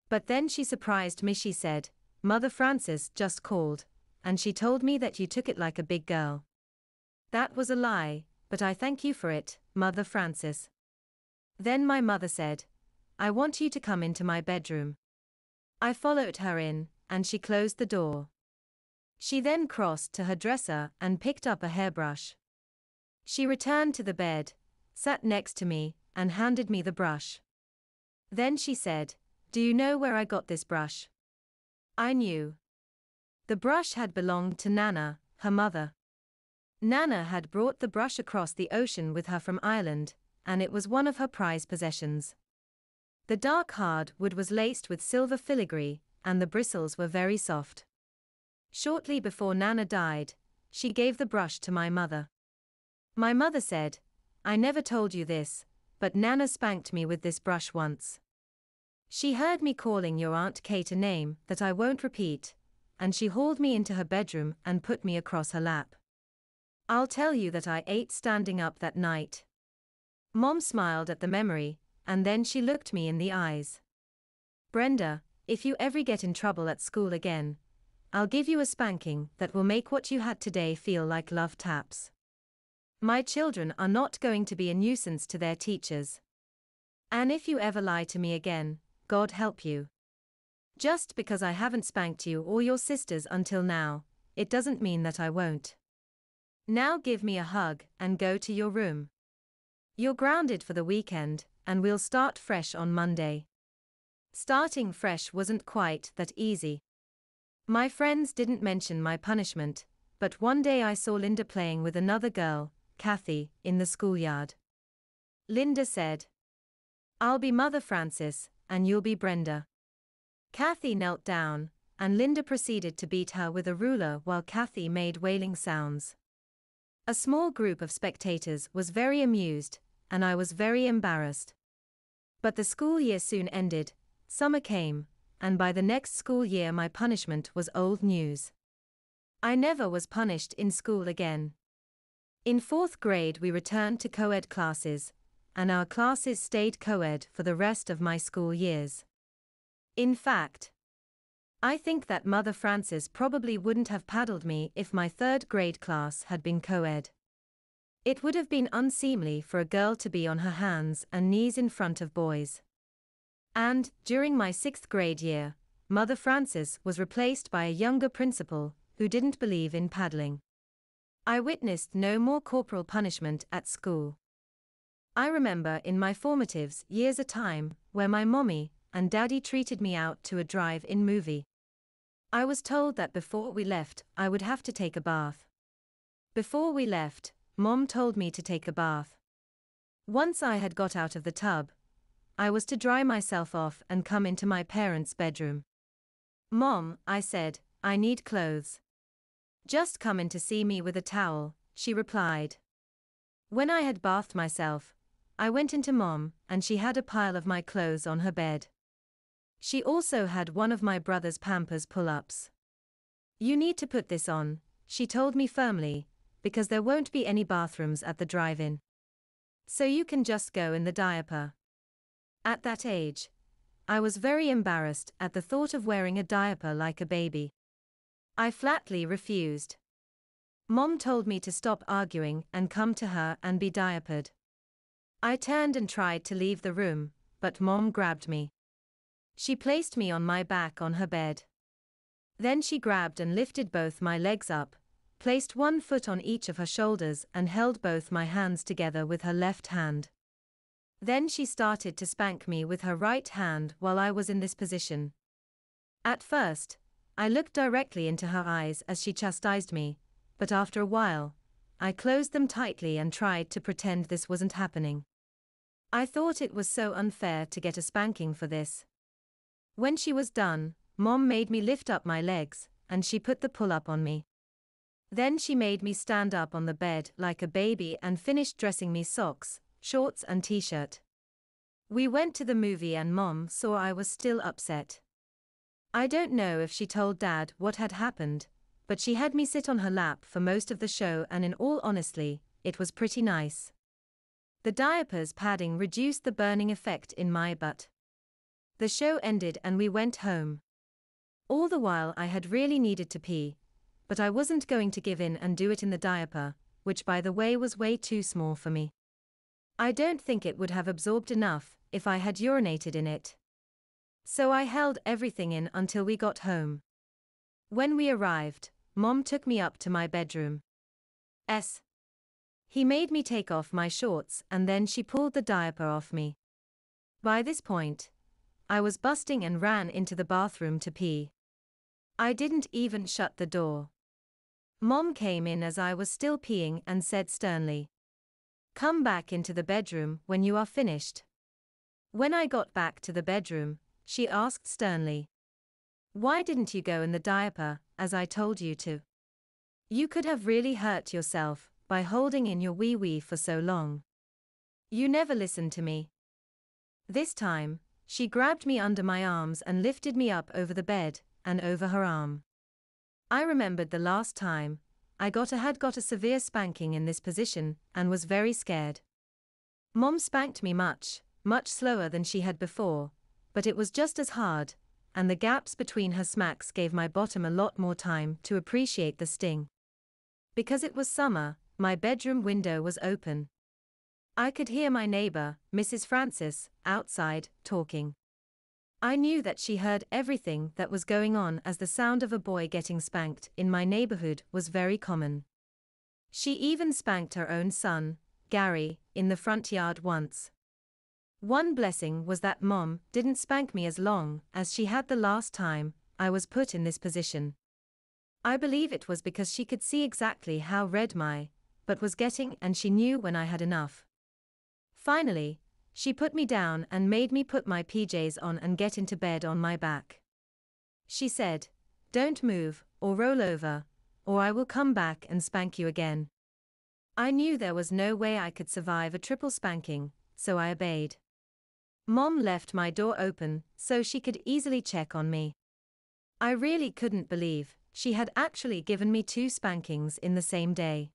But then she surprised me. She said, "Mother Frances just called, and she told me that you took it like a big girl." That was a lie, but I thank you for it, Mother Frances. Then my mother said, "I want you to come into my bedroom." I followed her in, and she closed the door. She then crossed to her dresser and picked up a hairbrush. She returned to the bed, sat next to me, and handed me the brush. Then she said, "Do you know where I got this brush?" I knew. The brush had belonged to Nana, her mother. Nana had brought the brush across the ocean with her from Ireland, and it was one of her prized possessions. The dark hard wood was laced with silver filigree, and the bristles were very soft. Shortly before Nana died, she gave the brush to my mother. My mother said, "I never told you this, but Nana spanked me with this brush once. She heard me calling your Aunt Kate a name that I won't repeat, and she hauled me into her bedroom and put me across her lap. I'll tell you that I ate standing up that night." Mom smiled at the memory, and then she looked me in the eyes. "Brenda, if you ever get in trouble at school again, I'll give you a spanking that will make what you had today feel like love taps. My children are not going to be a nuisance to their teachers. And if you ever lie to me again, God help you. Just because I haven't spanked you or your sisters until now, it doesn't mean that I won't. Now give me a hug and go to your room. You're grounded for the weekend, and we'll start fresh on Monday." Starting fresh wasn't quite that easy. My friends didn't mention my punishment, but one day I saw Linda playing with another girl, Kathy, in the schoolyard. Linda said, "I'll be Mother Frances, and you'll be Brenda." Kathy knelt down, and Linda proceeded to beat her with a ruler while Kathy made wailing sounds. A small group of spectators was very amused, and I was very embarrassed. But the school year soon ended, summer came, and by the next school year my punishment was old news. I never was punished in school again. In 4th grade we returned to co-ed classes, and our classes stayed co-ed for the rest of my school years. In fact, I think that Mother Frances probably wouldn't have paddled me if my third grade class had been co-ed. It would have been unseemly for a girl to be on her hands and knees in front of boys. And, during my sixth grade year, Mother Frances was replaced by a younger principal who didn't believe in paddling. I witnessed no more corporal punishment at school. I remember in my formative years a time where my mommy and daddy treated me out to a drive-in movie. I was told that before we left, I would have to take a bath. Before we left, Mom told me to take a bath. Once I had got out of the tub, I was to dry myself off and come into my parents' bedroom. "Mom," I said, "I need clothes." "Just come in to see me with a towel," she replied. When I had bathed myself, I went into Mom, and she had a pile of my clothes on her bed. She also had one of my brother's Pampers pull-ups. "You need to put this on," she told me firmly, "because there won't be any bathrooms at the drive-in. So you can just go in the diaper." At that age, I was very embarrassed at the thought of wearing a diaper like a baby. I flatly refused. Mom told me to stop arguing and come to her and be diapered. I turned and tried to leave the room, but Mom grabbed me. She placed me on my back on her bed. Then she grabbed and lifted both my legs up, placed one foot on each of her shoulders and held both my hands together with her left hand. Then she started to spank me with her right hand while I was in this position. At first, I looked directly into her eyes as she chastised me, but after a while, I closed them tightly and tried to pretend this wasn't happening. I thought it was so unfair to get a spanking for this. When she was done, Mom made me lift up my legs, and she put the pull-up on me. Then she made me stand up on the bed like a baby and finished dressing me socks, shorts and t-shirt. We went to the movie and Mom saw I was still upset. I don't know if she told Dad what had happened, but she had me sit on her lap for most of the show, and in all honesty, it was pretty nice. The diaper's padding reduced the burning effect in my butt. The show ended and we went home. All the while I had really needed to pee, but I wasn't going to give in and do it in the diaper, which by the way was way too small for me. I don't think it would have absorbed enough if I had urinated in it. So I held everything in until we got home. When we arrived, Mom took me up to my bedroom. He made me take off my shorts and then she pulled the diaper off me. By this point, I was busting and ran into the bathroom to pee. I didn't even shut the door. Mom came in as I was still peeing and said sternly, "Come back into the bedroom when you are finished." When I got back to the bedroom, she asked sternly, "Why didn't you go in the diaper, as I told you to? You could have really hurt yourself by holding in your wee-wee for so long. You never listened to me." This time, she grabbed me under my arms and lifted me up over the bed and over her arm. I remembered the last time I had got a severe spanking in this position and was very scared. Mom spanked me much slower than she had before, but it was just as hard, and the gaps between her smacks gave my bottom a lot more time to appreciate the sting. Because it was summer, my bedroom window was open. I could hear my neighbor, Mrs. Francis, outside, talking. I knew that she heard everything that was going on, as the sound of a boy getting spanked in my neighborhood was very common. She even spanked her own son, Gary, in the front yard once. One blessing was that Mom didn't spank me as long as she had the last time I was put in this position. I believe it was because she could see exactly how red my butt was getting and she knew when I had enough. Finally, she put me down and made me put my PJs on and get into bed on my back. She said, "Don't move or roll over, or I will come back and spank you again." I knew there was no way I could survive a triple spanking, so I obeyed. Mom left my door open so she could easily check on me. I really couldn't believe she had actually given me 2 spankings in the same day.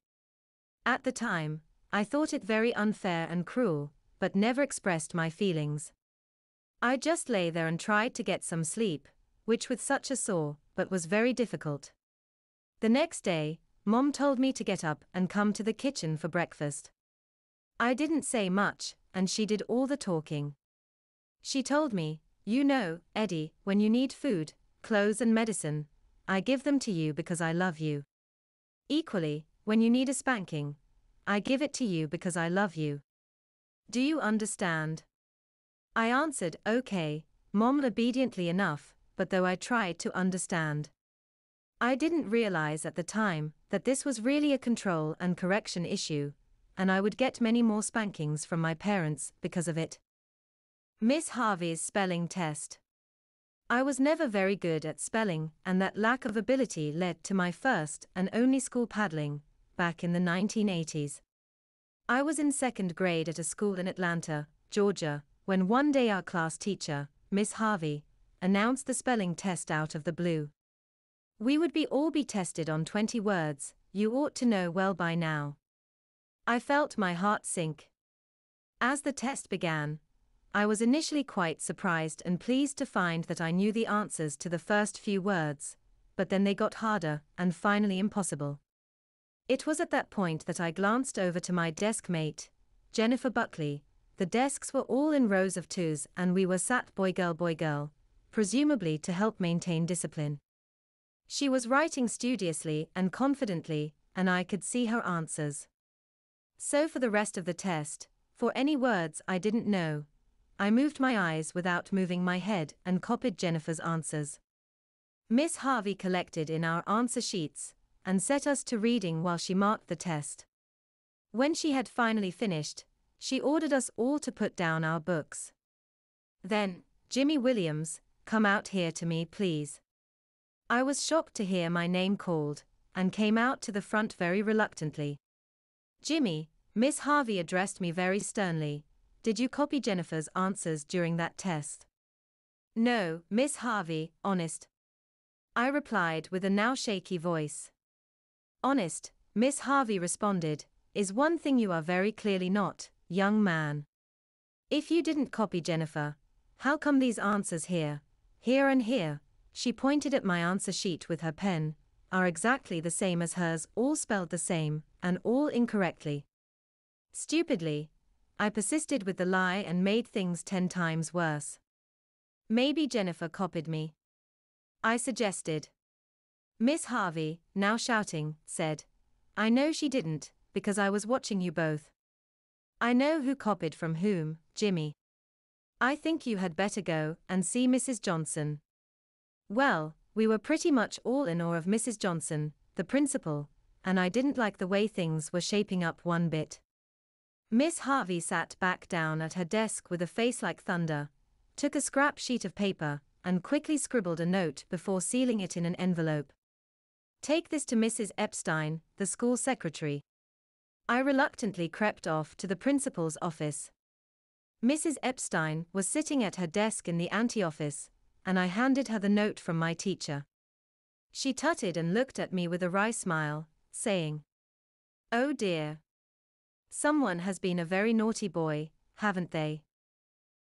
At the time, I thought it very unfair and cruel, but never expressed my feelings. I just lay there and tried to get some sleep, which with such a sore, but was very difficult. The next day, Mom told me to get up and come to the kitchen for breakfast. I didn't say much, and she did all the talking. She told me, "You know, Eddie, when you need food, clothes and medicine, I give them to you because I love you. Equally, when you need a spanking, I give it to you because I love you. Do you understand?" I answered, "Okay, Mom," obediently enough, but though I tried to understand. I didn't realize at the time that this was really a control and correction issue, and I would get many more spankings from my parents because of it. Miss Harvey's spelling test. I was never very good at spelling, and that lack of ability led to my first and only school paddling, back in the 1980s. I was in second grade at a school in Atlanta, Georgia, when one day our class teacher, Miss Harvey, announced the spelling test out of the blue. We would all be tested on 20 words, you ought to know well by now. I felt my heart sink. As the test began, I was initially quite surprised and pleased to find that I knew the answers to the first few words, but then they got harder and finally impossible. It was at that point that I glanced over to my desk mate, Jennifer Buckley. The desks were all in rows of twos and we were sat boy girl, presumably to help maintain discipline. She was writing studiously and confidently, and I could see her answers. So for the rest of the test, for any words I didn't know, I moved my eyes without moving my head and copied Jennifer's answers. Miss Harvey collected in our answer sheets and set us to reading while she marked the test. When she had finally finished, she ordered us all to put down our books. Then, "Jimmy Williams, come out here to me, please." I was shocked to hear my name called, and came out to the front very reluctantly. "Jimmy," Miss Harvey addressed me very sternly, "did you copy Jennifer's answers during that test?" "No, Miss Harvey, honest," I replied with a now shaky voice. "Honest," Miss Harvey responded, "is one thing you are very clearly not, young man. If you didn't copy Jennifer, how come these answers here and here," she pointed at my answer sheet with her pen, "are exactly the same as hers, all spelled the same, and all incorrectly?" Stupidly, I persisted with the lie and made things 10 times worse. "Maybe Jennifer copied me," I suggested. Miss Harvey, now shouting, said, "I know she didn't, because I was watching you both. I know who copied from whom, Jimmy. I think you had better go and see Mrs. Johnson." Well, we were pretty much all in awe of Mrs. Johnson, the principal, and I didn't like the way things were shaping up one bit. Miss Harvey sat back down at her desk with a face like thunder, took a scrap sheet of paper, and quickly scribbled a note before sealing it in an envelope. "Take this to Mrs. Epstein, the school secretary." I reluctantly crept off to the principal's office. Mrs. Epstein was sitting at her desk in the ante-office, and I handed her the note from my teacher. She tutted and looked at me with a wry smile, saying, "Oh dear. Someone has been a very naughty boy, haven't they?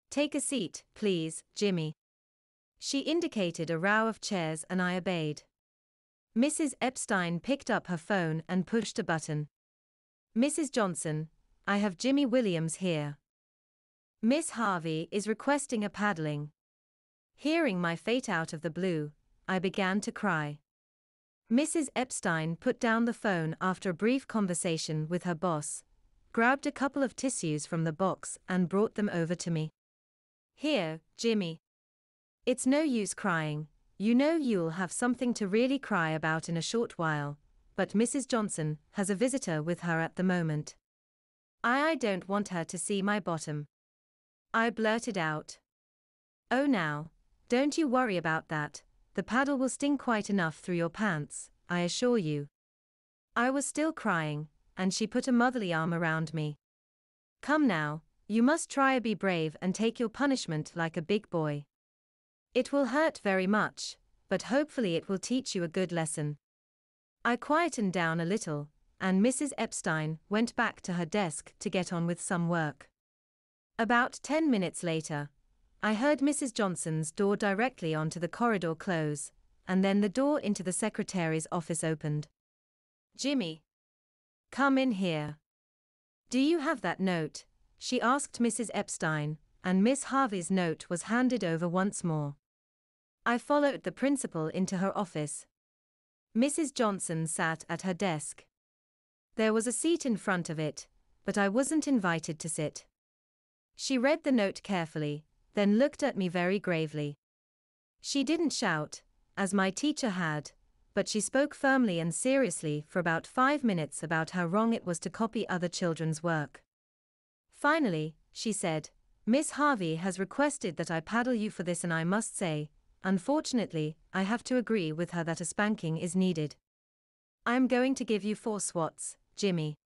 Take a seat, please, Jimmy." She indicated a row of chairs and I obeyed. Mrs. Epstein picked up her phone and pushed a button. "Mrs. Johnson, I have Jimmy Williams here. Miss Harvey is requesting a paddling." Hearing my fate out of the blue, I began to cry. Mrs. Epstein put down the phone after a brief conversation with her boss, grabbed a couple of tissues from the box and brought them over to me. "Here, Jimmy. It's no use crying, you know you'll have something to really cry about in a short while, but Mrs. Johnson has a visitor with her at the moment. I don't want her to see my bottom." I blurted out. "Oh now, don't you worry about that, the paddle will sting quite enough through your pants, I assure you." I was still crying, and she put a motherly arm around me. "Come now, you must try to be brave and take your punishment like a big boy. It will hurt very much, but hopefully it will teach you a good lesson." I quietened down a little, and Mrs. Epstein went back to her desk to get on with some work. About 10 minutes later, I heard Mrs. Johnson's door directly onto the corridor close, and then the door into the secretary's office opened. "Jimmy, come in here. Do you have that note?" she asked Mrs. Epstein, and Miss Harvey's note was handed over once more. I followed the principal into her office. Mrs. Johnson sat at her desk. There was a seat in front of it, but I wasn't invited to sit. She read the note carefully, then looked at me very gravely. She didn't shout, as my teacher had, but she spoke firmly and seriously for about 5 minutes about how wrong it was to copy other children's work. Finally, she said, "Miss Harvey has requested that I paddle you for this, and I must say, unfortunately, I have to agree with her that a spanking is needed. I am going to give you 4 swats, Jimmy."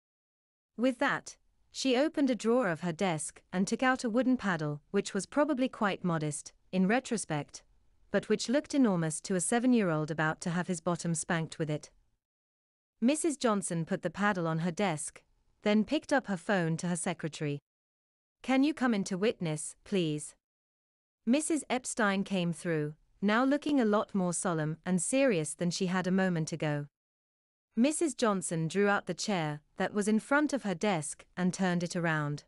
With that, she opened a drawer of her desk and took out a wooden paddle, which was probably quite modest, in retrospect, but which looked enormous to a 7-year-old about to have his bottom spanked with it. Mrs. Johnson put the paddle on her desk, then picked up her phone to her secretary. "Can you come in to witness, please?" Mrs. Epstein came through, now looking a lot more solemn and serious than she had a moment ago. Mrs. Johnson drew out the chair that was in front of her desk and turned it around.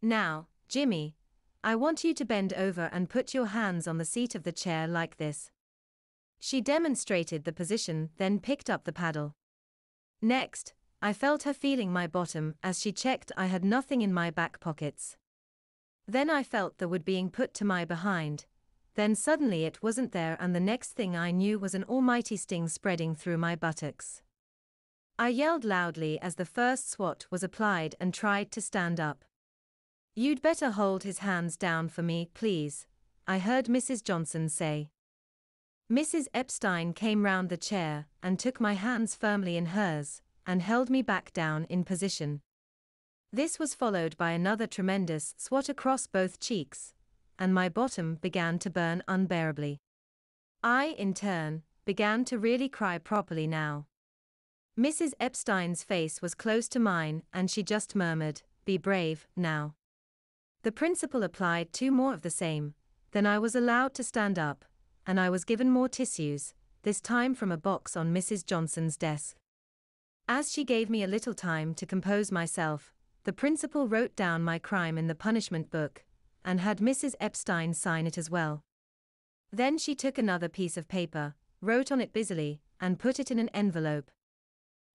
"Now, Jimmy, I want you to bend over and put your hands on the seat of the chair like this." She demonstrated the position, then picked up the paddle. Next, I felt her feeling my bottom as she checked I had nothing in my back pockets. Then I felt the wood being put to my behind. Then suddenly it wasn't there, and the next thing I knew was an almighty sting spreading through my buttocks. I yelled loudly as the first swat was applied and tried to stand up. "You'd better hold his hands down for me, please," I heard Mrs. Johnson say. Mrs. Epstein came round the chair and took my hands firmly in hers, and held me back down in position. This was followed by another tremendous swat across both cheeks, and my bottom began to burn unbearably. I, in turn, began to really cry properly now. Mrs. Epstein's face was close to mine, and she just murmured, "Be brave, now." The principal applied 2 more of the same, then I was allowed to stand up, and I was given more tissues, this time from a box on Mrs. Johnson's desk. As she gave me a little time to compose myself, the principal wrote down my crime in the punishment book, and had Mrs. Epstein sign it as well. Then she took another piece of paper, wrote on it busily, and put it in an envelope.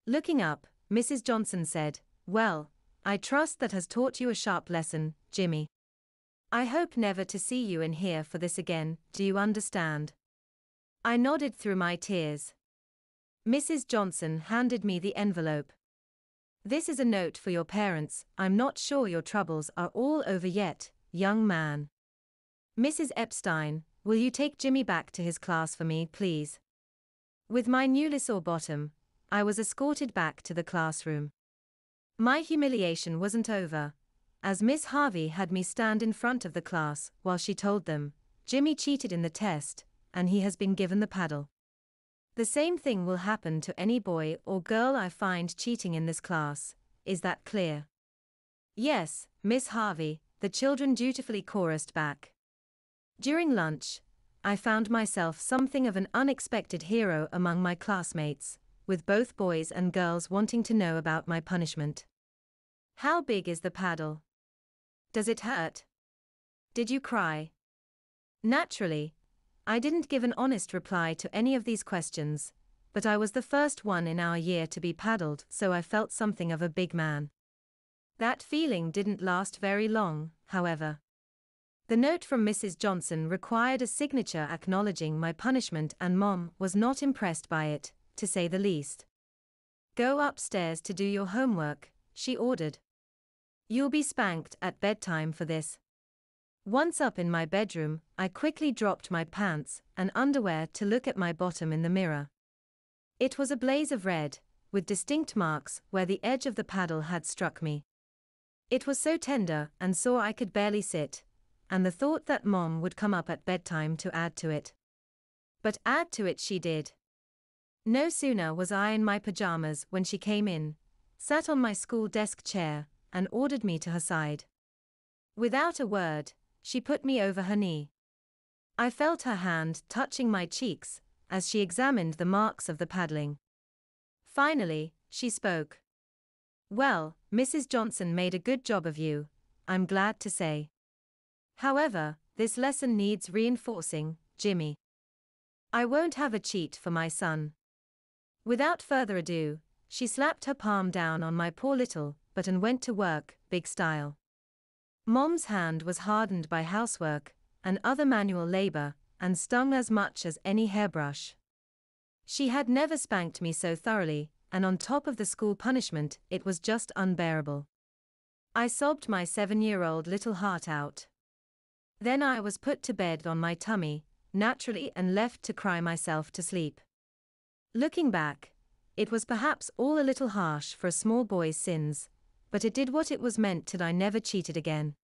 Looking up, Mrs. Johnson said, "Well, I trust that has taught you a sharp lesson, Jimmy. I hope never to see you in here for this again, do you understand?" I nodded through my tears. Mrs. Johnson handed me the envelope. "This is a note for your parents. I'm not sure your troubles are all over yet, young man. Mrs. Epstein, will you take Jimmy back to his class for me, please?" With my newly sore bottom, I was escorted back to the classroom. My humiliation wasn't over, as Miss Harvey had me stand in front of the class while she told them, "Jimmy cheated in the test, and he has been given the paddle. The same thing will happen to any boy or girl I find cheating in this class. Is that clear?" "Yes, Miss Harvey," the children dutifully chorused back. During lunch, I found myself something of an unexpected hero among my classmates, with both boys and girls wanting to know about my punishment. "How big is the paddle? Does it hurt? Did you cry?" Naturally, I didn't give an honest reply to any of these questions, but I was the first one in our year to be paddled, so I felt something of a big man. That feeling didn't last very long, however. The note from Mrs. Johnson required a signature acknowledging my punishment, and Mom was not impressed by it, to say the least. "Go upstairs to do your homework," she ordered. "You'll be spanked at bedtime for this." Once up in my bedroom, I quickly dropped my pants and underwear to look at my bottom in the mirror. It was a blaze of red, with distinct marks where the edge of the paddle had struck me. It was so tender and sore I could barely sit, and the thought that Mom would come up at bedtime to add to it. But add to it she did. No sooner was I in my pajamas when she came in, sat on my school desk chair, and ordered me to her side. Without a word, she put me over her knee. I felt her hand touching my cheeks as she examined the marks of the paddling. Finally, she spoke. "Well, Mrs. Johnson made a good job of you, I'm glad to say. However, this lesson needs reinforcing, Jimmy. I won't have a cheat for my son." Without further ado, she slapped her palm down on my poor little butt and went to work, big style. Mom's hand was hardened by housework and other manual labor, and stung as much as any hairbrush. She had never spanked me so thoroughly, and on top of the school punishment, it was just unbearable. I sobbed my 7-year-old little heart out. Then I was put to bed on my tummy, naturally, and left to cry myself to sleep. Looking back, it was perhaps all a little harsh for a small boy's sins, but it did what it was meant to. I never cheated again.